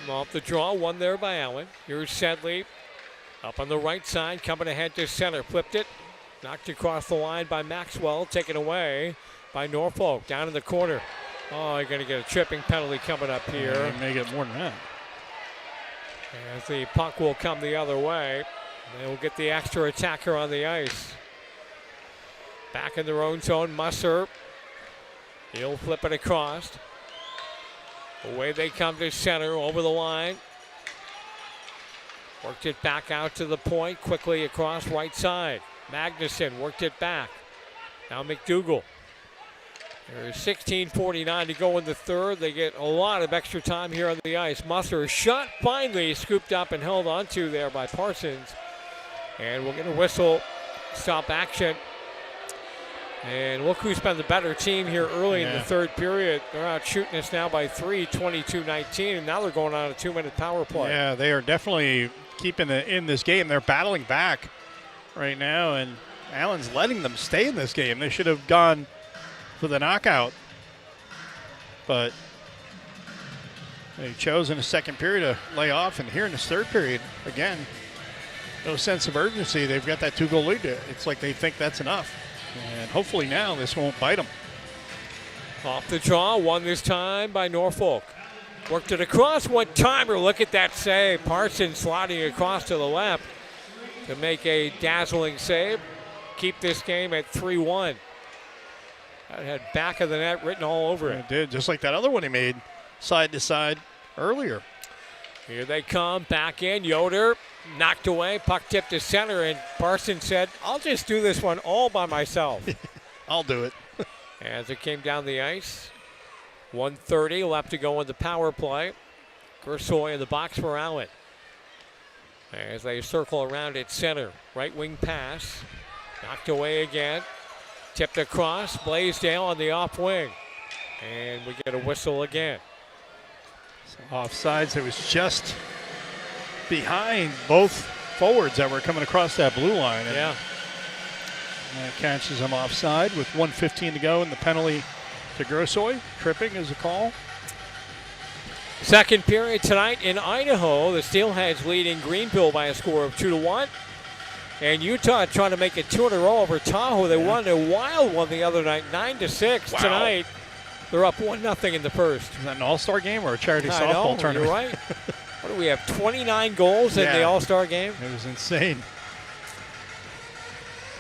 Off the draw, one there by Allen. Here's Sedley up on the right side, coming ahead to center. Flipped it, knocked across the line by Maxwell, taken away by Norfolk. Down in the corner. Oh, you're going to get a tripping penalty coming up here. They may get more than that. As the puck will come the other way. They will get the extra attacker on the ice. Back in their own zone, Musser. He'll flip it across. Away they come to center, over the line. Worked it back out to the point, quickly across right side. Magnuson worked it back. Now McDougal. There's 16:49 to go in the third. They get a lot of extra time here on the ice. Musser shot finally scooped up and held onto there by Parsons. And we'll get a whistle, stop action. And look who's been the better team here early in the third period. They're out shooting us now by 3, 22-19, and now they're going on a 2-minute power play. Yeah, they are definitely keeping it in this game. They're battling back right now, and Allen's letting them stay in this game. They should have gone for the knockout, but they chose in the second period to lay off, and here in this third period, again, no sense of urgency. They've got that 2-goal lead. It's like they think that's enough. And hopefully now this won't bite them. Off the draw, one this time by Norfolk. Worked it across, one-timer. Look at that save. Parsons sliding across to the left to make a dazzling save. Keep this game at 3-1. That had back of the net written all over it. It did, just like that other one he made side to side earlier. Here they come, back in. Yoder knocked away, puck tipped to center, and Parsons said, I'll just do this one all by myself. I'll do it. As it came down the ice, 1:30 left to go in the power play. Gersoy in the box for Allen. As they circle around at center, right wing pass, knocked away again, tipped across, Blaisdell on the off wing, and we get a whistle again. Offsides, it was just behind both forwards that were coming across that blue line. And yeah. That catches them offside with 1:15 to go, and the penalty to Grossoy. Tripping is a call. Second period tonight in Idaho. The Steelheads leading Greenville by a score of 2-1. And Utah trying to make it 2 in a row over Tahoe. They won a wild one the other night, 9-6. Wow. Tonight, they're up 1-0 in the first. Is that an all-star game or a charity I softball know, tournament? You're right. What do we have, 29 goals in the all-star game? It was insane.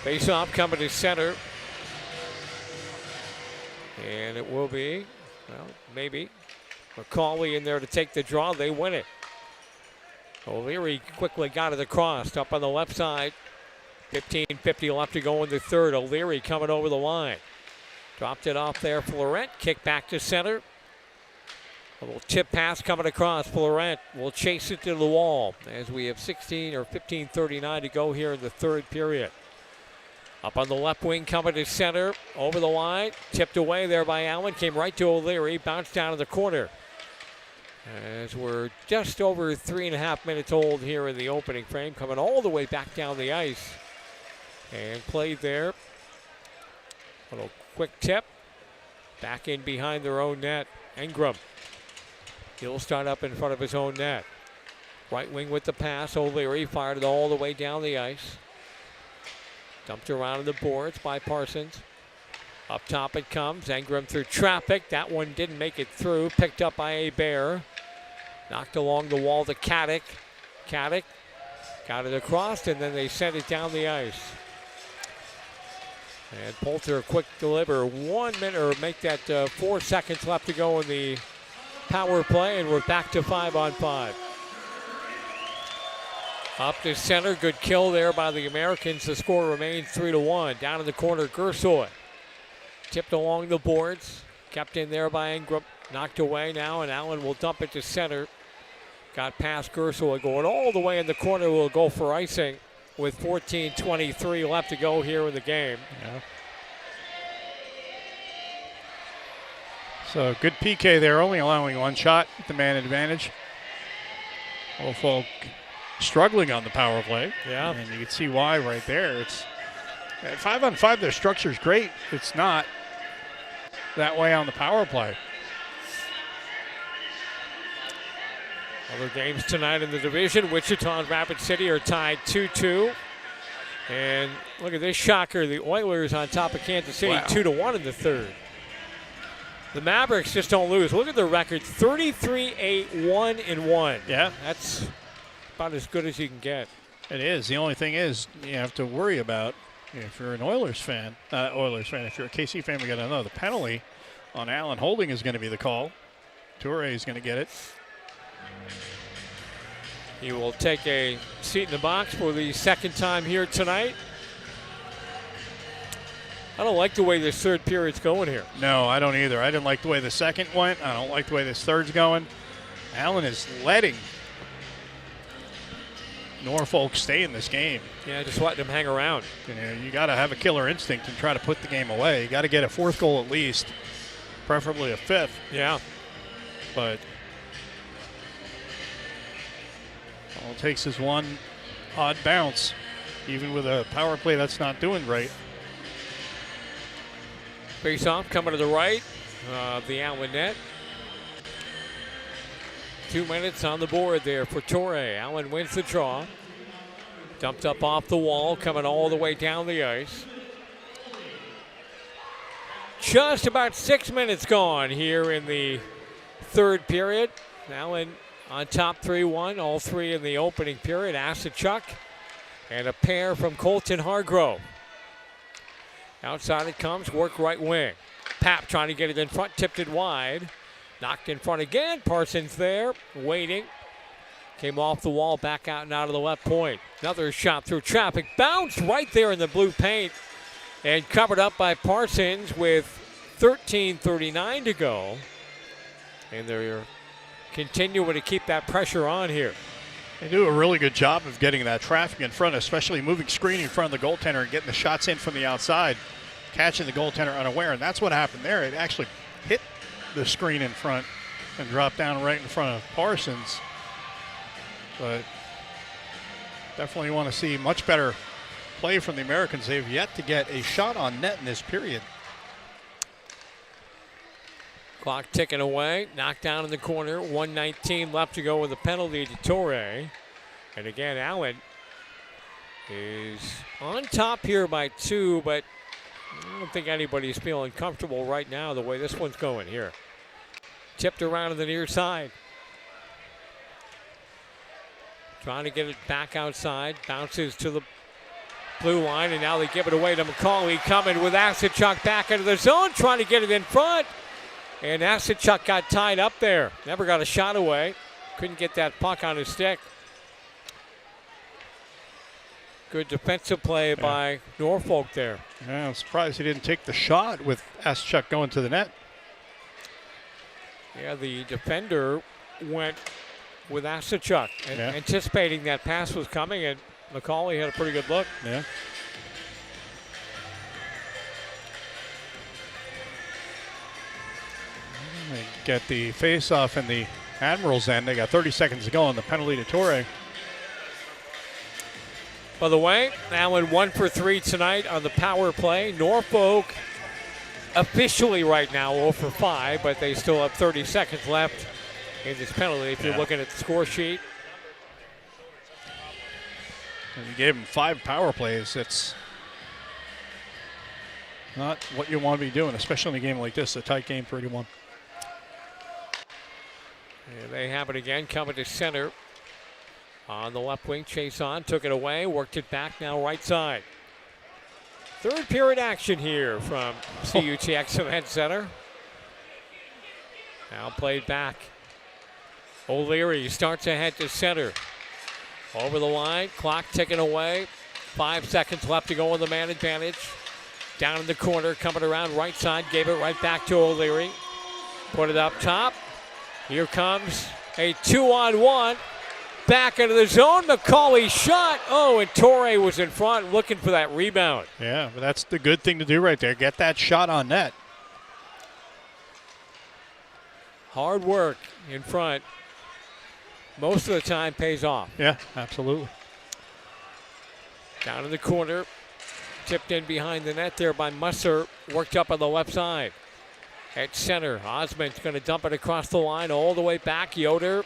Face-off coming to center. And it will be, well, maybe McCauley in there to take the draw. They win it. O'Leary quickly got it across, up on the left side. 15:50 left to go in the third. O'Leary coming over the line. Dropped it off there. Florent, kick back to center. A little tip pass coming across. Florent will chase it to the wall as we have 15:39 to go here in the third period. Up on the left wing, coming to center, over the line, tipped away there by Allen, came right to O'Leary, bounced down in the corner. As we're just over 3.5 minutes old here in the opening frame, coming all the way back down the ice. And played there. A little quick tip. Back in behind their own net. Ingram. He'll start up in front of his own net. Right wing with the pass. O'Leary fired it all the way down the ice. Dumped around the boards by Parsons. Up top it comes. Ingram through traffic. That one didn't make it through. Picked up by Hebert. Knocked along the wall to Caddick. Caddick got it across, and then they sent it down the ice. And Poulter, a quick deliver. 1 minute, or make that 4 seconds left to go in the power play, and we're back to 5-on-5. Up to center, good kill there by the Americans. The score remains 3-1. Down in the corner, Gersoy. Tipped along the boards, kept in there by Ingram. Knocked away now, and Allen will dump it to center. Got past Gersoy, going all the way in the corner, will go for icing with 14:23 left to go here in the game. Yeah. So good PK there, only allowing one shot at the man advantage. Norfolk struggling on the power play. Yeah. And you can see why right there. It's at 5-on-5, their structure's great. It's not that way on the power play. Other games tonight in the division. Wichita and Rapid City are tied 2-2. And look at this shocker. The Oilers on top of Kansas City, 2-1 in the third. The Mavericks just don't lose. Look at their record, 33-8-1-1. Yeah. That's about as good as you can get. It is. The only thing is you have to worry about, if you're an Oilers fan, if you're a KC fan, we got to know the penalty on Allen holding is going to be the call. Toure is going to get it. He will take a seat in the box for the second time here tonight. I don't like the way this third period's going here. No, I don't either. I didn't like the way the second went. I don't like the way this third's going. Allen is letting Norfolk stay in this game. Yeah, just letting them hang around. You got to have a killer instinct and try to put the game away. You got to get a fourth goal at least, preferably a fifth. Yeah. But all it takes is one odd bounce, even with a power play that's not doing great. Face off coming to the right of the Allen net. 2 minutes on the board there for Toure. Allen wins the draw. Dumped up off the wall, coming all the way down the ice. Just about 6 minutes gone here in the third period. Allen on top 3-1, all three in the opening period. Asachuk and a pair from Colton Hargrove. Outside it comes, work right wing. Pap trying to get it in front, tipped it wide. Knocked in front again, Parsons there, waiting. Came off the wall, back out and out of the left point. Another shot through traffic, bounced right there in the blue paint and covered up by Parsons with 13:39 to go. And they're continuing to keep that pressure on here. They do a really good job of getting that traffic in front, especially moving screen in front of the goaltender and getting the shots in from the outside, catching the goaltender unaware. And that's what happened there. It actually hit the screen in front and dropped down right in front of Parsons. But definitely want to see much better play from the Americans. They've yet to get a shot on net in this period. Clock ticking away, knocked down in the corner, 1:19 left to go with a penalty to Toure. And again, Allen is on top here by 2, but I don't think anybody's feeling comfortable right now the way this one's going here. Tipped around to the near side. Trying to get it back outside, bounces to the blue line, and now they give it away to McCauley, coming with Asachuk back into the zone, trying to get it in front. And Asachuk got tied up there. Never got a shot away. Couldn't get that puck on his stick. Good defensive play by Norfolk there. Yeah, I'm surprised he didn't take the shot with Aschuk going to the net. Yeah, the defender went with Aschuk, anticipating that pass was coming, and McCauley had a pretty good look. Yeah. They get the face-off in the Admirals end. They got 30 seconds to go on the penalty to Torre. By the way, Allen 1 for 3 tonight on the power play. Norfolk officially right now 0 for 5, but they still have 30 seconds left in this penalty if you're looking at the score sheet. And you gave him 5 power plays. It's not what you want to be doing, especially in a game like this, a tight game, 3-1. And they have it again, coming to center. On the left wing, Chase on, took it away, worked it back, now right side. Third period action here from CUTX Event Center. Now played back. O'Leary starts ahead to center. Over the line, clock ticking away. 5 seconds left to go on the man advantage. Down in the corner, coming around right side, gave it right back to O'Leary. Put it up top. Here comes a 2-on-1. Back into the zone, McCauley shot. Oh, and Torre was in front looking for that rebound. Yeah, but that's the good thing to do right there. Get that shot on net. Hard work in front. Most of the time pays off. Yeah, absolutely. Down in the corner. Tipped in behind the net there by Musser. Worked up on the left side. At center, Osmond's going to dump it across the line all the way back. Yoder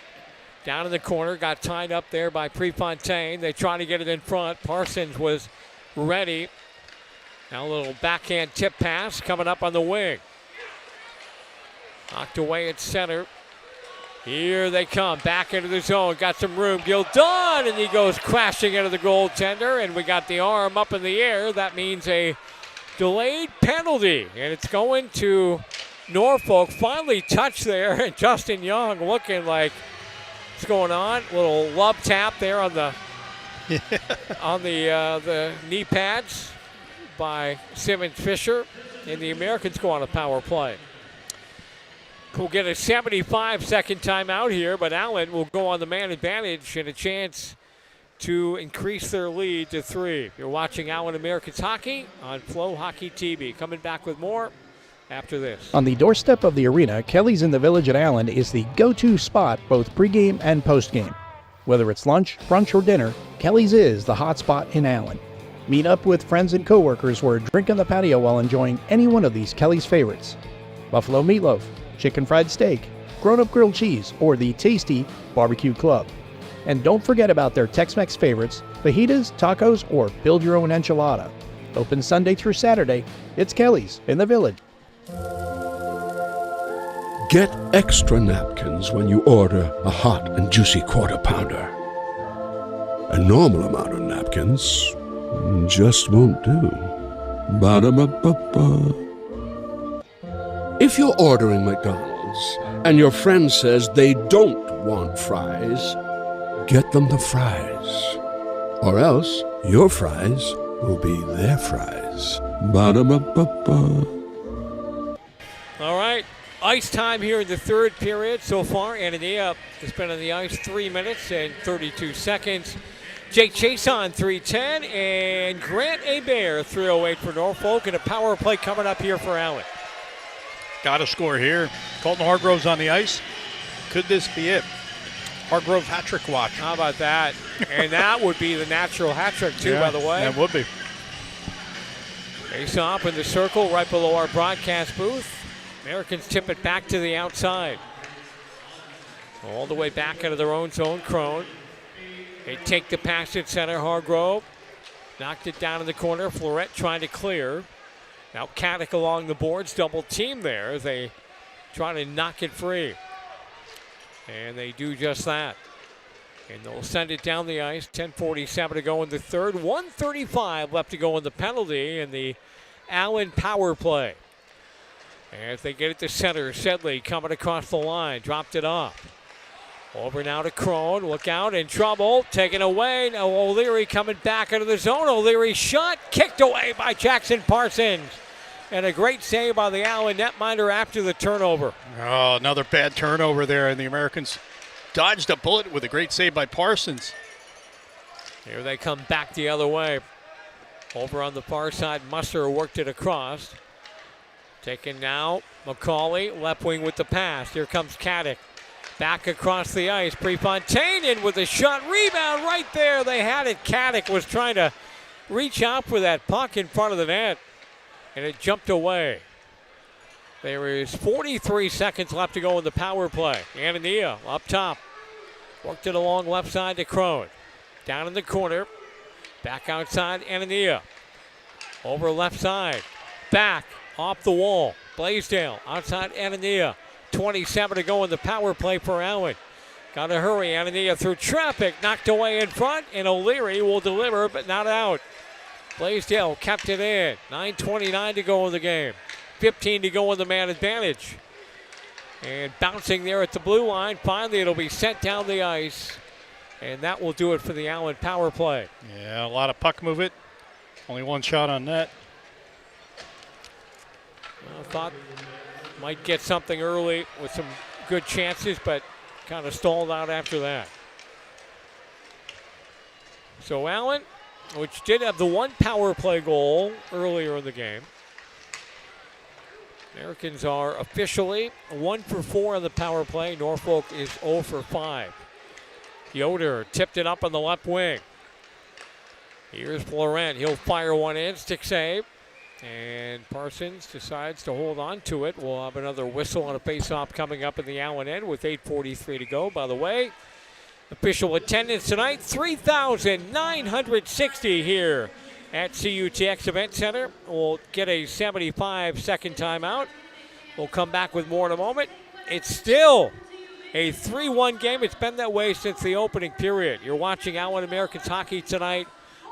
down in the corner, got tied up there by Prefontaine. They try to get it in front. Parsons was ready. Now a little backhand tip pass coming up on the wing. Knocked away at center. Here they come, back into the zone. Got some room. Gildon, and he goes crashing into the goaltender, and we got the arm up in the air. That means a delayed penalty, and it's going to Norfolk. Finally touched there, and Justin Young looking like, what's going on? Little love tap there on the on the knee pads by Simmons Fisher, and the Americans go on a power play. We'll get a 75-second timeout here, but Allen will go on the man advantage and a chance to increase their lead to 3. You're watching Allen Americans Hockey on FloHockey TV. Coming back with more after this. On the doorstep of the arena, Kelly's in the Village at Allen is the go-to spot both pregame and postgame. Whether it's lunch, brunch, or dinner, Kelly's is the hot spot in Allen. Meet up with friends and coworkers or drink on the patio while enjoying any one of these Kelly's favorites. Buffalo meatloaf, chicken fried steak, grown-up grilled cheese, or the tasty barbecue club. And don't forget about their Tex-Mex favorites, fajitas, tacos, or build your own enchilada. Open Sunday through Saturday, it's Kelly's in the Village. Get extra napkins when you order a hot and juicy quarter pounder. A normal amount of napkins just won't do. Ba-da-ba-ba-ba. If you're ordering McDonald's and your friend says they don't want fries, get them the fries. Or else your fries will be their fries. Ba-da-ba-ba-ba. All right, ice time here in the third period so far. Anania has been on the ice 3 minutes and 32 seconds. Jake Chason, 3:10, and Grant Hebert, 3:08 for Norfolk, and a power play coming up here for Allen. Got to score here. Colton Hargrove's on the ice. Could this be it? Hargrove hat trick watch. How about that? And that would be the natural hat trick too, by the way. That would be. Face off in the circle right below our broadcast booth. Americans tip it back to the outside. All the way back into their own zone, Crone. They take the pass at center, Hargrove. Knocked it down in the corner. Florette trying to clear. Now Caddick along the boards, double team there as they try to knock it free. And they do just that. And they'll send it down the ice. 10:47 to go in the third. 1:35 left to go in the penalty and the Allen power play. As they get it to center, Sedley coming across the line, dropped it off. Over now to Crone. Look out, in trouble. Taken away. Now O'Leary coming back into the zone. O'Leary shot. Kicked away by Jackson Parsons. And a great save by the Allen netminder after the turnover. Oh, another bad turnover there, and the Americans dodged a bullet with a great save by Parsons. Here they come back the other way. Over on the far side, Musser worked it across. Taken now, McCauley, left wing with the pass. Here comes Caddick. Back across the ice, Prefontaine in with a shot. Rebound right there. They had it. Caddick was trying to reach out for that puck in front of the net, and it jumped away. There is 43 seconds left to go in the power play. Anania up top. Worked it along left side to Crone. Down in the corner. Back outside, Anania. Over left side. Back, off the wall. Blaisdell outside Anania. 27 to go in the power play for Allen. Got to hurry. Anania through traffic. Knocked away in front, and O'Leary will deliver, but not out. Blaisdell kept it in. 9:29 to go in the game. 15 to go in the man advantage. And bouncing there at the blue line. Finally, it'll be sent down the ice. And that will do it for the Allen power play. Yeah, a lot of puck movement. Only one shot on net. I thought might get something early with some good chances, but kind of stalled out after that. So Allen, which did have the one power play goal earlier in the game. Americans are officially 1 for 4 on the power play. Norfolk is 0 for 5. Yoder tipped it up on the left wing. Here's Florent. He'll fire one in, stick save. And Parsons decides to hold on to it. We'll have another whistle on a faceoff coming up in the Allen end with 8:43 to go. By the way, official attendance tonight, 3,960 here at CUTX Event Center. We'll get a 75-second timeout. We'll come back with more in a moment. It's still a 3-1 game. It's been that way since the opening period. You're watching Allen Americans hockey tonight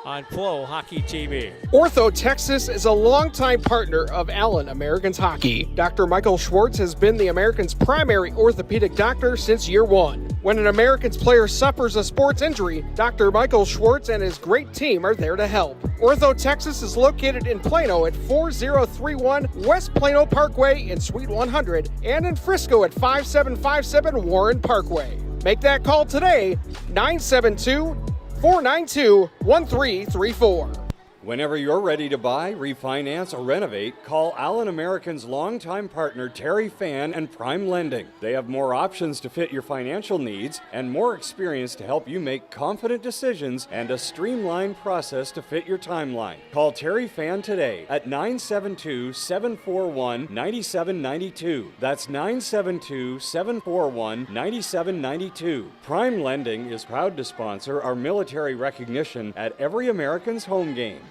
on FloHockey TV. Ortho Texas is a longtime partner of Allen Americans Hockey. Dr. Michael Schwartz has been the Americans' primary orthopedic doctor since year one. When an Americans player suffers a sports injury, Dr. Michael Schwartz and his great team are there to help. Ortho Texas is located in Plano at 4031 West Plano Parkway in Suite 100 and in Frisco at 5757 Warren Parkway. Make that call today, 972-492-1334. Whenever you're ready to buy, refinance, or renovate, call Allen American's longtime partner Terry Fan and Prime Lending. They have more options to fit your financial needs and more experience to help you make confident decisions and a streamlined process to fit your timeline. Call Terry Fan today at 972-741-9792. That's 972-741-9792. Prime Lending is proud to sponsor our military recognition at every American's home game.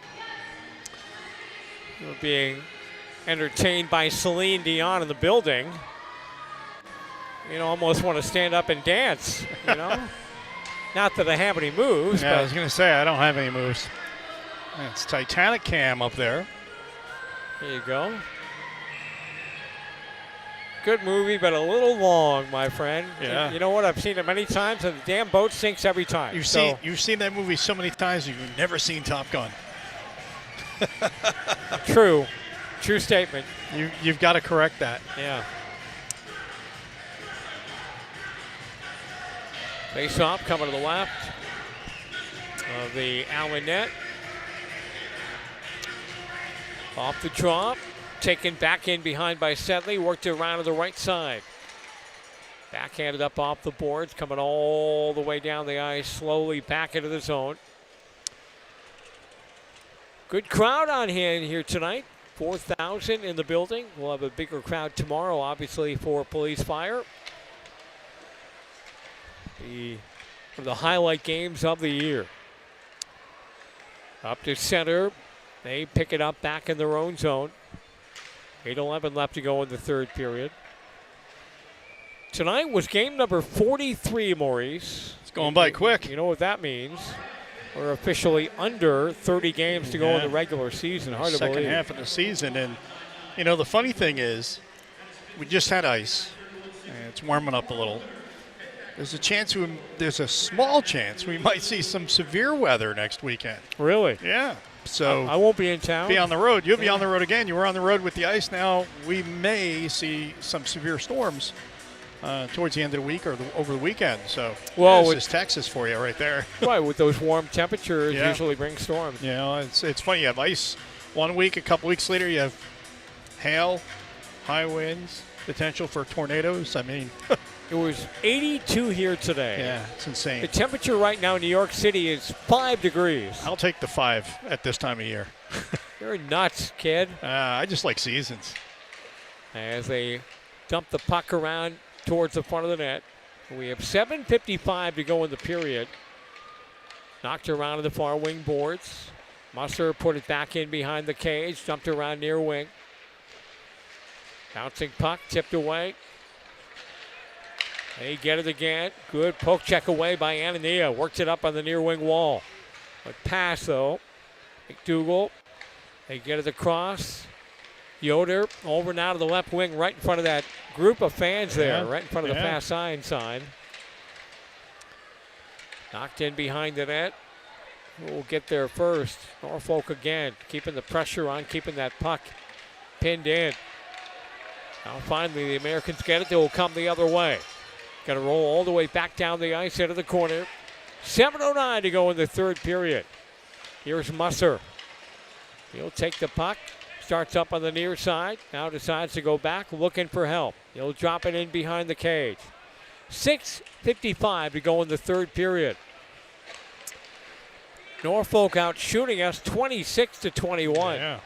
We're being entertained by Celine Dion in the building. You know, almost want to stand up and dance, you know? Not that I have any moves. Yeah, but I was going to say, I don't have any moves. It's Titanic Cam up there. There you go. Good movie, but a little long, my friend. Yeah. You know what? I've seen it many times, and the damn boat sinks every time. You've seen that movie so many times, you've never seen Top Gun. True statement. You've got to correct that. Yeah. Face off coming to the left of the Allen net. Off the draw, taken back in behind by Sedley, worked it around to the right side. Backhanded up off the boards, coming all the way down the ice, slowly back into the zone. Good crowd on hand here tonight. 4,000 in the building. We'll have a bigger crowd tomorrow, obviously, for Police Fire. One of the highlight games of the year. Up to center. They pick it up back in their own zone. 8:11 left to go in the third period. Tonight was game number 43, Maurice. It's going by quick. You know what that means. We're officially under 30 games to go in the regular season. Hard to believe. Second half of the season. And, you know, the funny thing is we just had ice. And it's warming up a little. there's a small chance we might see some severe weather next weekend. Really? Yeah. So I won't be in town. Be on the road. You'll be on the road again. You were on the road with the ice. Now we may see some severe storms towards the end of the week or over the weekend. So this is Texas for you right there. Right, with those warm temperatures Yeah. usually bring storms. You know, it's funny. You have ice one week, a couple weeks later you have hail, high winds, potential for tornadoes. I mean, it was 82 here today. Yeah, it's insane. The temperature right now in New York City is 5 degrees. I'll take the 5 at this time of year. You're nuts, kid. I just like seasons. As they dump the puck around towards the front of the net. We have 7:55 to go in the period. Knocked around to the far wing boards. Musser put it back in behind the cage, dumped around near wing. Bouncing puck, tipped away. They get it again. Good poke check away by Anania. Works it up on the near wing wall. But pass though. McDougal. They get it across. Yoder over now to the left wing, right in front of that group of fans there, right in front of the fast sign. Knocked in behind the net. We'll get there first. Norfolk again, keeping the pressure on, keeping that puck pinned in. Now finally the Americans get it. They will come the other way. Got to roll all the way back down the ice into the corner. 7:09 to go in the third period. Here's Musser. He'll take the puck. Starts up on the near side. Now decides to go back looking for help. He'll drop it in behind the cage. 6:55 to go in the third period. Norfolk out shooting us 26-21. Yeah.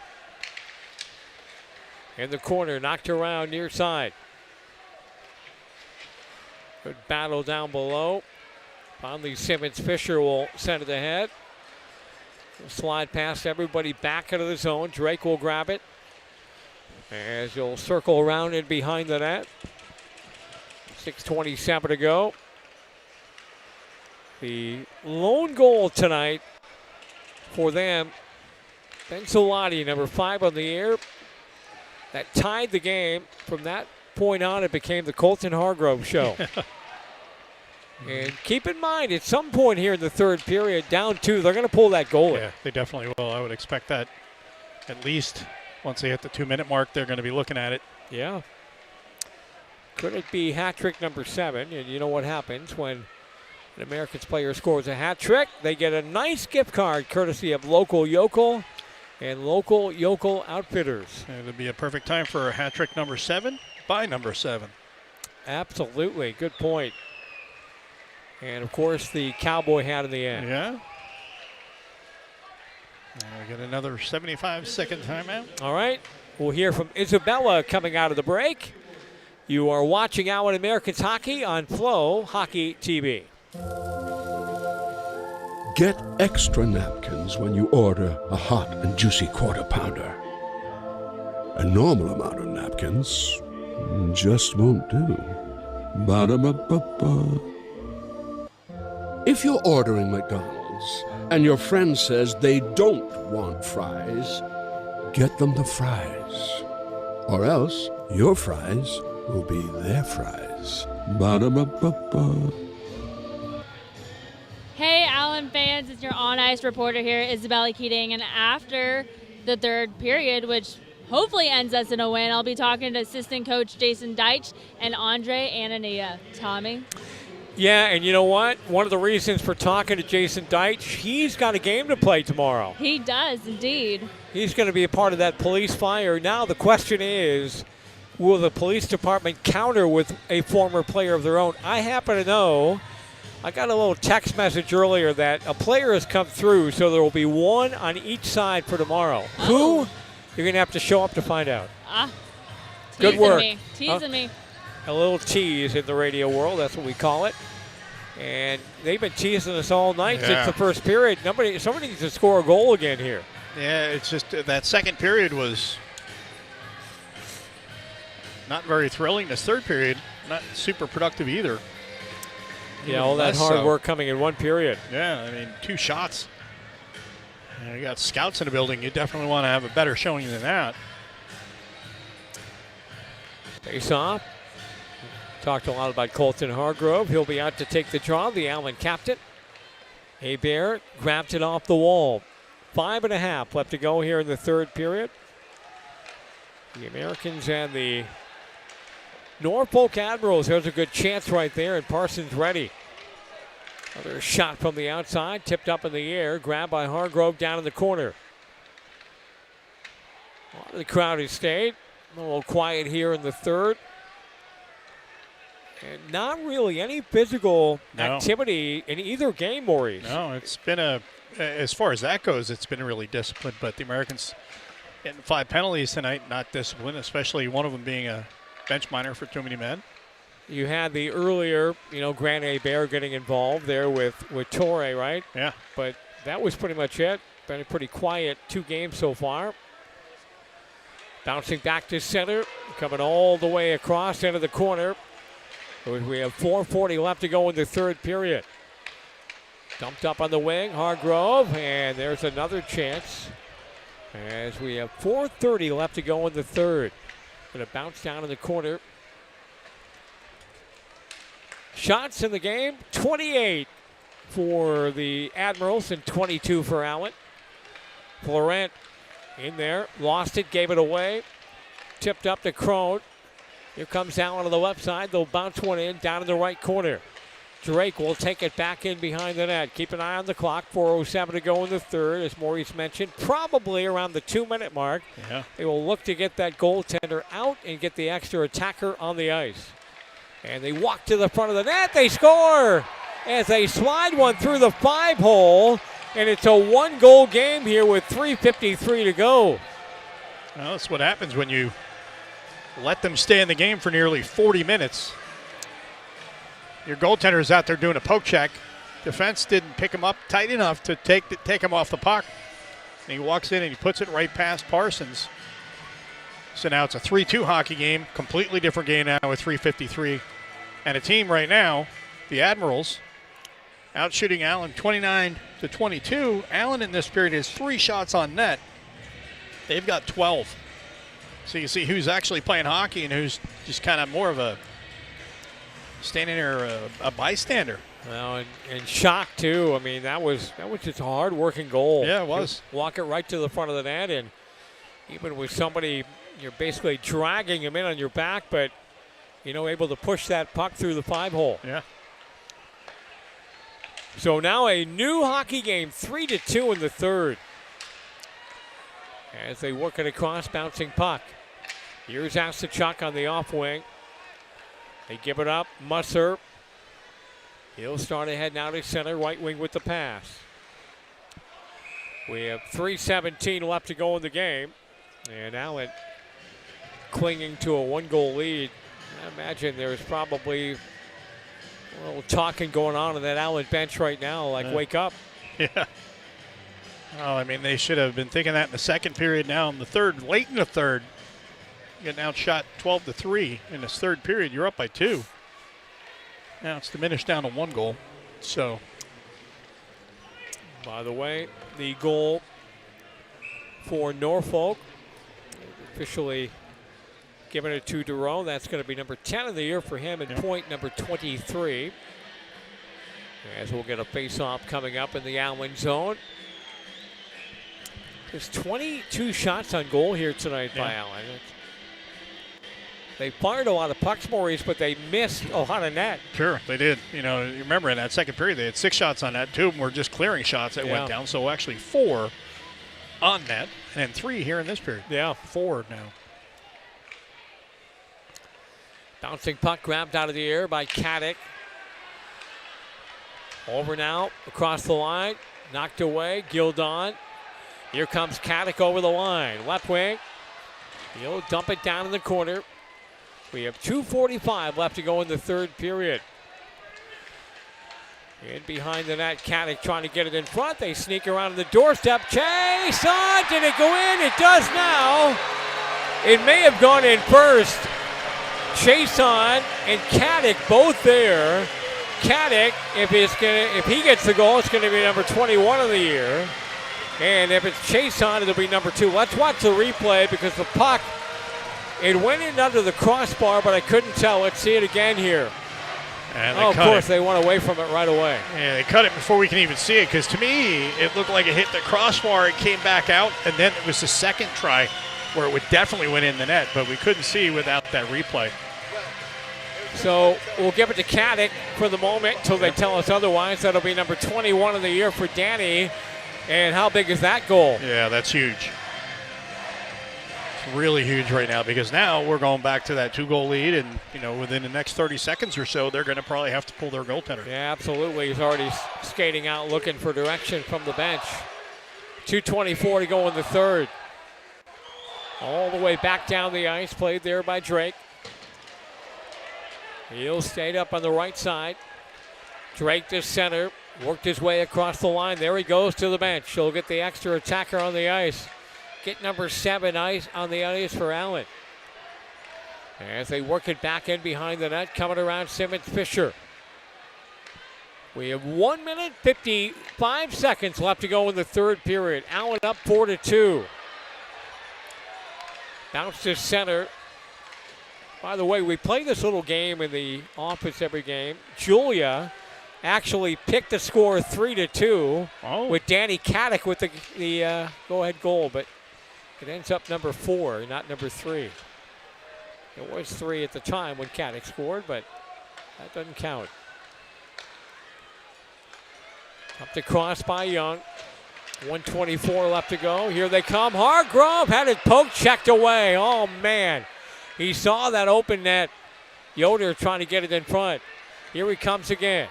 In the corner, knocked around near side. Good battle down below. Finally, Simmons Fisher will send it ahead. Slide past everybody back into the zone. Drake will grab it. As you'll circle around in behind the net. 6:27 to go. The lone goal tonight for them, Ben Solati, number 5 on the air. That tied the game. From that point on, it became the Colton Hargrove show. And keep in mind, at some point here in the third period, down 2, they're going to pull that goal in. Yeah, they definitely will. I would expect that at least once they hit the 2-minute mark, they're going to be looking at it. Yeah. Could it be hat trick number 7? And you know what happens when an Americans player scores a hat trick? They get a nice gift card courtesy of Local Yokel and Local Yokel Outfitters. It would be a perfect time for a hat trick number 7 by number 7. Absolutely. Good point. And, of course, the cowboy hat in the end. Yeah. And we get another 75-second timeout. All right. We'll hear from Isabella coming out of the break. You are watching Allen Americans Hockey on FloHockey TV. Get extra napkins when you order a hot and juicy quarter pounder. A normal amount of napkins just won't do. Ba-da-ba-ba-ba. If you're ordering McDonald's and your friend says they don't want fries, get them the fries. Or else your fries will be their fries. Ba-da-ba-ba-ba. Hey, Allen fans, it's your on-ice reporter here, Isabella Keating, and after the third period, which hopefully ends us in a win, I'll be talking to assistant coach Jason Deitch and Andre Anania. Tommy? Yeah, and you know what? One of the reasons for talking to Jason Deitch, he's got a game to play tomorrow. He does, indeed. He's going to be a part of that police fire. Now the question is, will the police department counter with a former player of their own? I happen to know, I got a little text message earlier that a player has come through, so there will be one on each side for tomorrow. Oh. Who? You're going to have to show up to find out. Teasing Good work. me. Teasing me. A little tease in the radio world, that's what we call it. And they've been teasing us all night since the first period. Somebody needs to score a goal again here. Yeah, it's just that second period was not very thrilling. This third period, not super productive either. Yeah, all that hard work coming in one period. Yeah, I mean, 2 shots. You got scouts in the building. You definitely want to have a better showing than that. Face off. Talked a lot about Colton Hargrove. He'll be out to take the draw, the Allen captain. Hebert grabbed it off the wall. 5.5 left to go here in the third period. The Americans and the Norfolk Admirals. There's a good chance right there, and Parsons ready. Another shot from the outside, tipped up in the air, grabbed by Hargrove down in the corner. A lot of the crowd has stayed. A little quiet here in the third. And not really any physical activity in either game, Maurice. No, it's been as far as that goes, it's been really disciplined. But the Americans getting 5 penalties tonight, not disciplined, especially one of them being a bench minor for too many men. You had the earlier, Grant Hebert getting involved there with Torre, right? Yeah. But that was pretty much it. Been a pretty quiet 2 games so far. Bouncing back to center, coming all the way across into the corner. We have 4:40 left to go in the third period. Dumped up on the wing, Hargrove, and there's another chance as we have 4:30 left to go in the third. Going to bounce down in the corner. Shots in the game, 28 for the Admirals and 22 for Allen. Florent in there, lost it, gave it away. Tipped up to Crone. Here comes Allen on the left side. They'll bounce one in down in the right corner. Drake will take it back in behind the net. Keep an eye on the clock. 4:07 to go in the third, as Maurice mentioned. Probably around the 2-minute mark. Yeah. They will look to get that goaltender out and get the extra attacker on the ice. And they walk to the front of the net. They score as they slide one through the 5-hole. And it's a 1-goal game here with 3:53 to go. Well, that's what happens when you let them stay in the game for nearly 40 minutes. Your goaltender is out there doing a poke check. Defense didn't pick him up tight enough to take him off the puck. And he walks in and he puts it right past Parsons. So now it's a 3-2 hockey game, completely different game now with 3:53. And a team right now, the Admirals, out shooting Allen 29-22. Allen in this period has 3 shots on net. They've got 12. So you see who's actually playing hockey and who's just kind of more of a standing there, a bystander. Well, and shock too. I mean, that was just a hard-working goal. Yeah, it was. You walk it right to the front of the net, and even with somebody, you're basically dragging him in on your back, but able to push that puck through the 5-hole. Yeah. So now a new hockey game, 3-2 in the third. As they work it across, bouncing puck. Here's Asachuk on the off wing. They give it up. Musser. He'll start ahead now to center, right wing with the pass. We have 3:17 left to go in the game. And Allen clinging to a 1-goal lead. I imagine there's probably a little talking going on in that Allen bench right now, like wake up. Yeah. Oh, I mean, they should have been thinking that in the second period. Now in the third, late in the third, getting outshot 12-3 in this third period. You're up by 2. Now it's diminished down to 1 goal. So, by the way, the goal for Norfolk, officially given it to Dureau. That's going to be number 10 of the year for him, and point number 23. As we'll get a face-off coming up in the Allen zone. There's 22 shots on goal here tonight by Allen. They fired a lot of pucks, Maurice, but they missed a lot of net. Sure, they did. You remember in that second period, they had 6 shots on net. 2 of them were just clearing shots that went down. So actually 4 on net, and then 3 here in this period. Yeah. 4 now. Bouncing puck grabbed out of the air by Caddick. Over now, across the line, knocked away, Gildon. Here comes Caddick over the line. Left wing. He'll dump it down in the corner. We have 2:45 left to go in the third period. In behind the net, Caddick trying to get it in front. They sneak around the doorstep. Chase on. Did it go in? It does now. It may have gone in first. Chase on and Caddick both there. Caddick, if he gets the goal, it's going to be number 21 of the year. And if it's Chase on, it'll be number 2. Let's watch the replay because the puck It went in under the crossbar, but I couldn't tell. Let's see it again here. And of course, they went away from it right away. Yeah, they cut it before we can even see it, because to me, it looked like it hit the crossbar, it came back out, and then it was the second try where it would definitely went in the net, but we couldn't see without that replay. So we'll give it to Caddick for the moment until they tell us otherwise. That'll be number 21 of the year for Danny. And how big is that goal? Yeah, that's huge. It's really huge right now, because now we're going back to that 2-goal lead, and within the next 30 seconds or so, they're going to probably have to pull their goaltender. Yeah, absolutely. He's already skating out looking for direction from the bench. 2:24 to go in the third. All the way back down the ice, played there by Drake. He'll stayed up on the right side. Drake to center, worked his way across the line. There he goes to the bench. He'll get the extra attacker on the ice. Get number 7 on the ice for Allen. As they work it back in behind the net, coming around Simmons Fisher. We have 1 minute, 55 seconds left to go in the third period. Allen up 4-2. Bounce to center. By the way, we play this little game in the office every game. Julia actually picked the score 3-2 with Danny Caddick with the go-ahead goal, but it ends up number 4, not number 3. It was 3 at the time when Caddick scored, but that doesn't count. Up to cross by Young. 1:24 left to go. Here they come. Hargrove had it poked, checked away. Oh, man. He saw that open net. Yoder trying to get it in front. Here he comes again.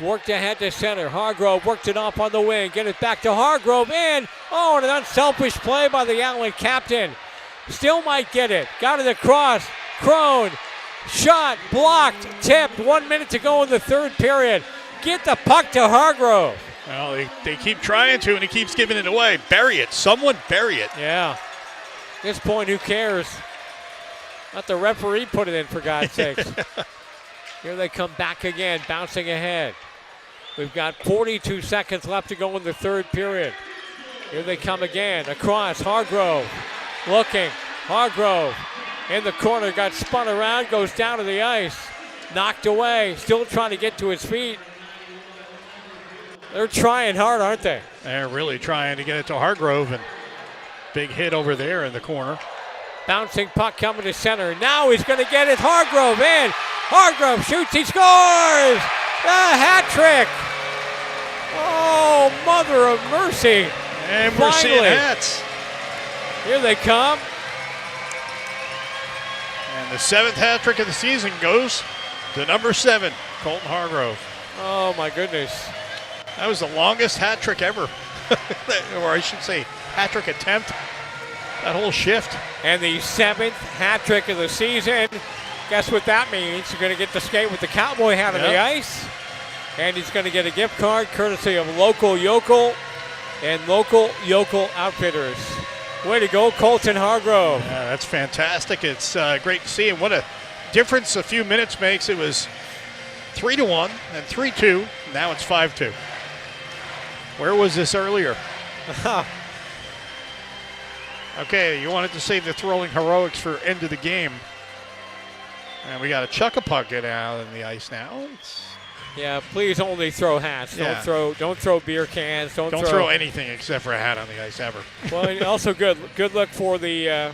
Worked ahead to center. Hargrove worked it off on the wing. Get it back to Hargrove in. Oh, and an unselfish play by the Allen captain. Still might get it. Got it across. Crone. Shot. Blocked. Tipped. 1 minute to go in the third period. Get the puck to Hargrove. Well, they keep trying to, and he keeps giving it away. Bury it. Someone bury it. Yeah. At this point, who cares? Let the referee put it in, for God's sakes. Here they come back again, bouncing ahead. We've got 42 seconds left to go in the third period. Here they come again, across, Hargrove. Looking, Hargrove in the corner, got spun around, goes down to the ice. Knocked away, still trying to get to his feet. They're trying hard, aren't they? They're really trying to get it to Hargrove, and big hit over there in the corner. Bouncing puck coming to center. Now he's going to get it. Hargrove in. Hargrove shoots. He scores. A hat trick. Oh, mother of mercy. And we're seeing hats. Here they come. And the 7th hat trick of the season goes to number 7, Colton Hargrove. Oh, my goodness. That was the longest hat trick ever. Or I should say, hat trick attempt. That whole shift. And the 7th hat trick of the season. Guess what that means? You're going to get to skate with the cowboy hat on the ice. And he's going to get a gift card courtesy of Local Yokel and Local Yokel Outfitters. Way to go, Colton Hargrove. Yeah, that's fantastic. It's great to see. And what a difference a few minutes makes. It was 3-1 and 3-2. Now it's 5-2. Where was this earlier? Okay, you wanted to save the throwing heroics for end of the game. And we got a chuck-a-puck get out on the ice now. Yeah, please only throw hats. Yeah. Don't throw beer cans. Don't throw anything except for a hat on the ice ever. Well, also good luck for the, and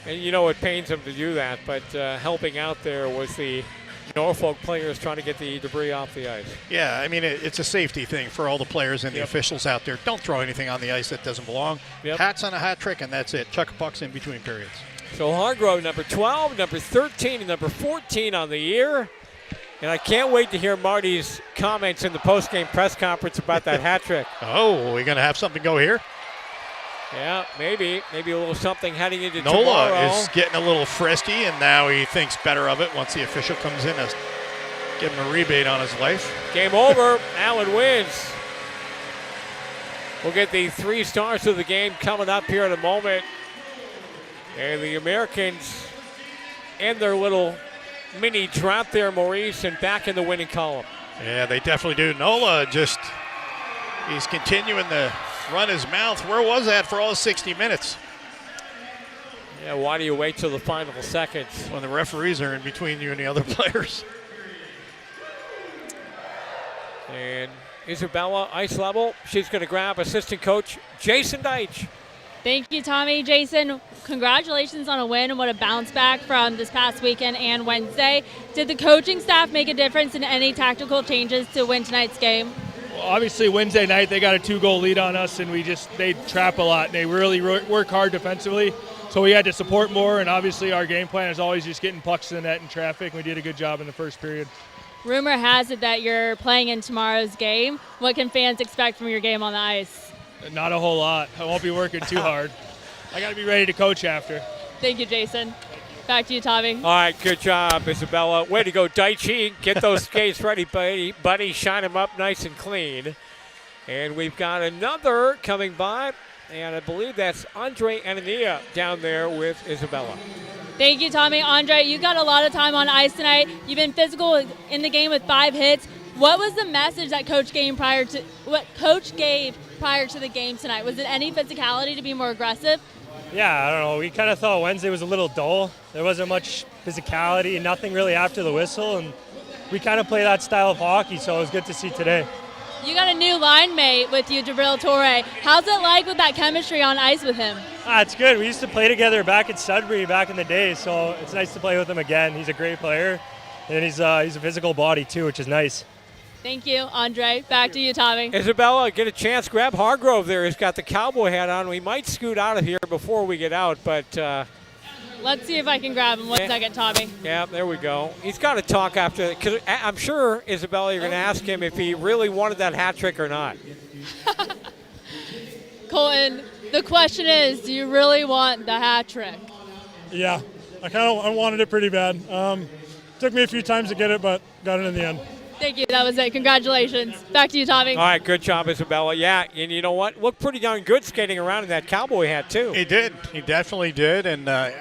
you know it pains them to do that, but helping out there was the Norfolk players trying to get the debris off the ice. Yeah, I mean, it's a safety thing for all the players and the officials out there. Don't throw anything on the ice that doesn't belong. Hats on a hat trick, and that's it. Chuck-a-pucks in between periods. So Hargrove, number 12, number 13, and number 14 on the year. And I can't wait to hear Marty's comments in the post-game press conference about that hat trick. Oh, we're going to have something go here? Yeah, maybe a little something heading into Nola tomorrow. is getting a little frisky, and now he thinks better of it once the official comes in to give him a rebate on his life. Game over. Allen wins. We'll get the 3 stars of the game coming up here in a moment. And the Americans end their little mini drought there, Maurice, and back in the winning column. Yeah, they definitely do. Nola he's continuing to run his mouth. Where was that for all 60 minutes? Yeah, why do you wait till the final seconds? When the referees are in between you and the other players. And Isabella, ice level. She's going to grab assistant coach Jason Deitch. Thank you, Tommy. Jason, congratulations on a win and what a bounce back from this past weekend and Wednesday. Did the coaching staff make a difference in any tactical changes to win tonight's game? Well, obviously, Wednesday night they got a 2-goal lead on us, and they trap a lot. And they really work hard defensively, so we had to support more. And obviously, our game plan is always just getting pucks in the net and traffic. And we did a good job in the first period. Rumor has it that you're playing in tomorrow's game. What can fans expect from your game on the ice? Not a whole lot. I won't be working too hard. I got to be ready to coach after. Thank you, Jason. Back to you, Tommy. All right, good job, Isabella. Way to go, Daichi. Get those skates ready, buddy. Shine them up nice and clean. And we've got another coming by, and I believe that's Andre Anania down there with Isabella. Thank you, Tommy. Andre, you got a lot of time on ice tonight. You've been physical in the game with 5 hits. What was the message that Coach gave prior to the game tonight? Was it any physicality to be more aggressive? Yeah, I don't know. We kind of thought Wednesday was a little dull. There wasn't much physicality, nothing really after the whistle, and we kind of play that style of hockey, so it was good to see today. You got a new line mate with you, Jabril Torre. How's it like with that chemistry on ice with him? It's good. We used to play together back at Sudbury back in the day, so it's nice to play with him again. He's a great player, and he's a physical body too, which is nice. Thank you, Andre. Back to you, Tommy. Isabella, get a chance. Grab Hargrove there. He's got the cowboy hat on. We might scoot out of here before we get out, but... let's see if I can grab him. 1 second, Tommy. Yeah, there we go. He's got to talk after, because I'm sure, Isabella, you're going to ask him if he really wanted that hat trick or not. Colton, the question is, do you really want the hat trick? Yeah, I wanted it pretty bad. Took me a few times to get it, but got it in the end. Thank you. That was it. Congratulations. Back to you, Tommy. All right, good job, Isabella. Yeah, and you know what? Looked pretty darn good skating around in that cowboy hat, too. He did. He definitely did. And out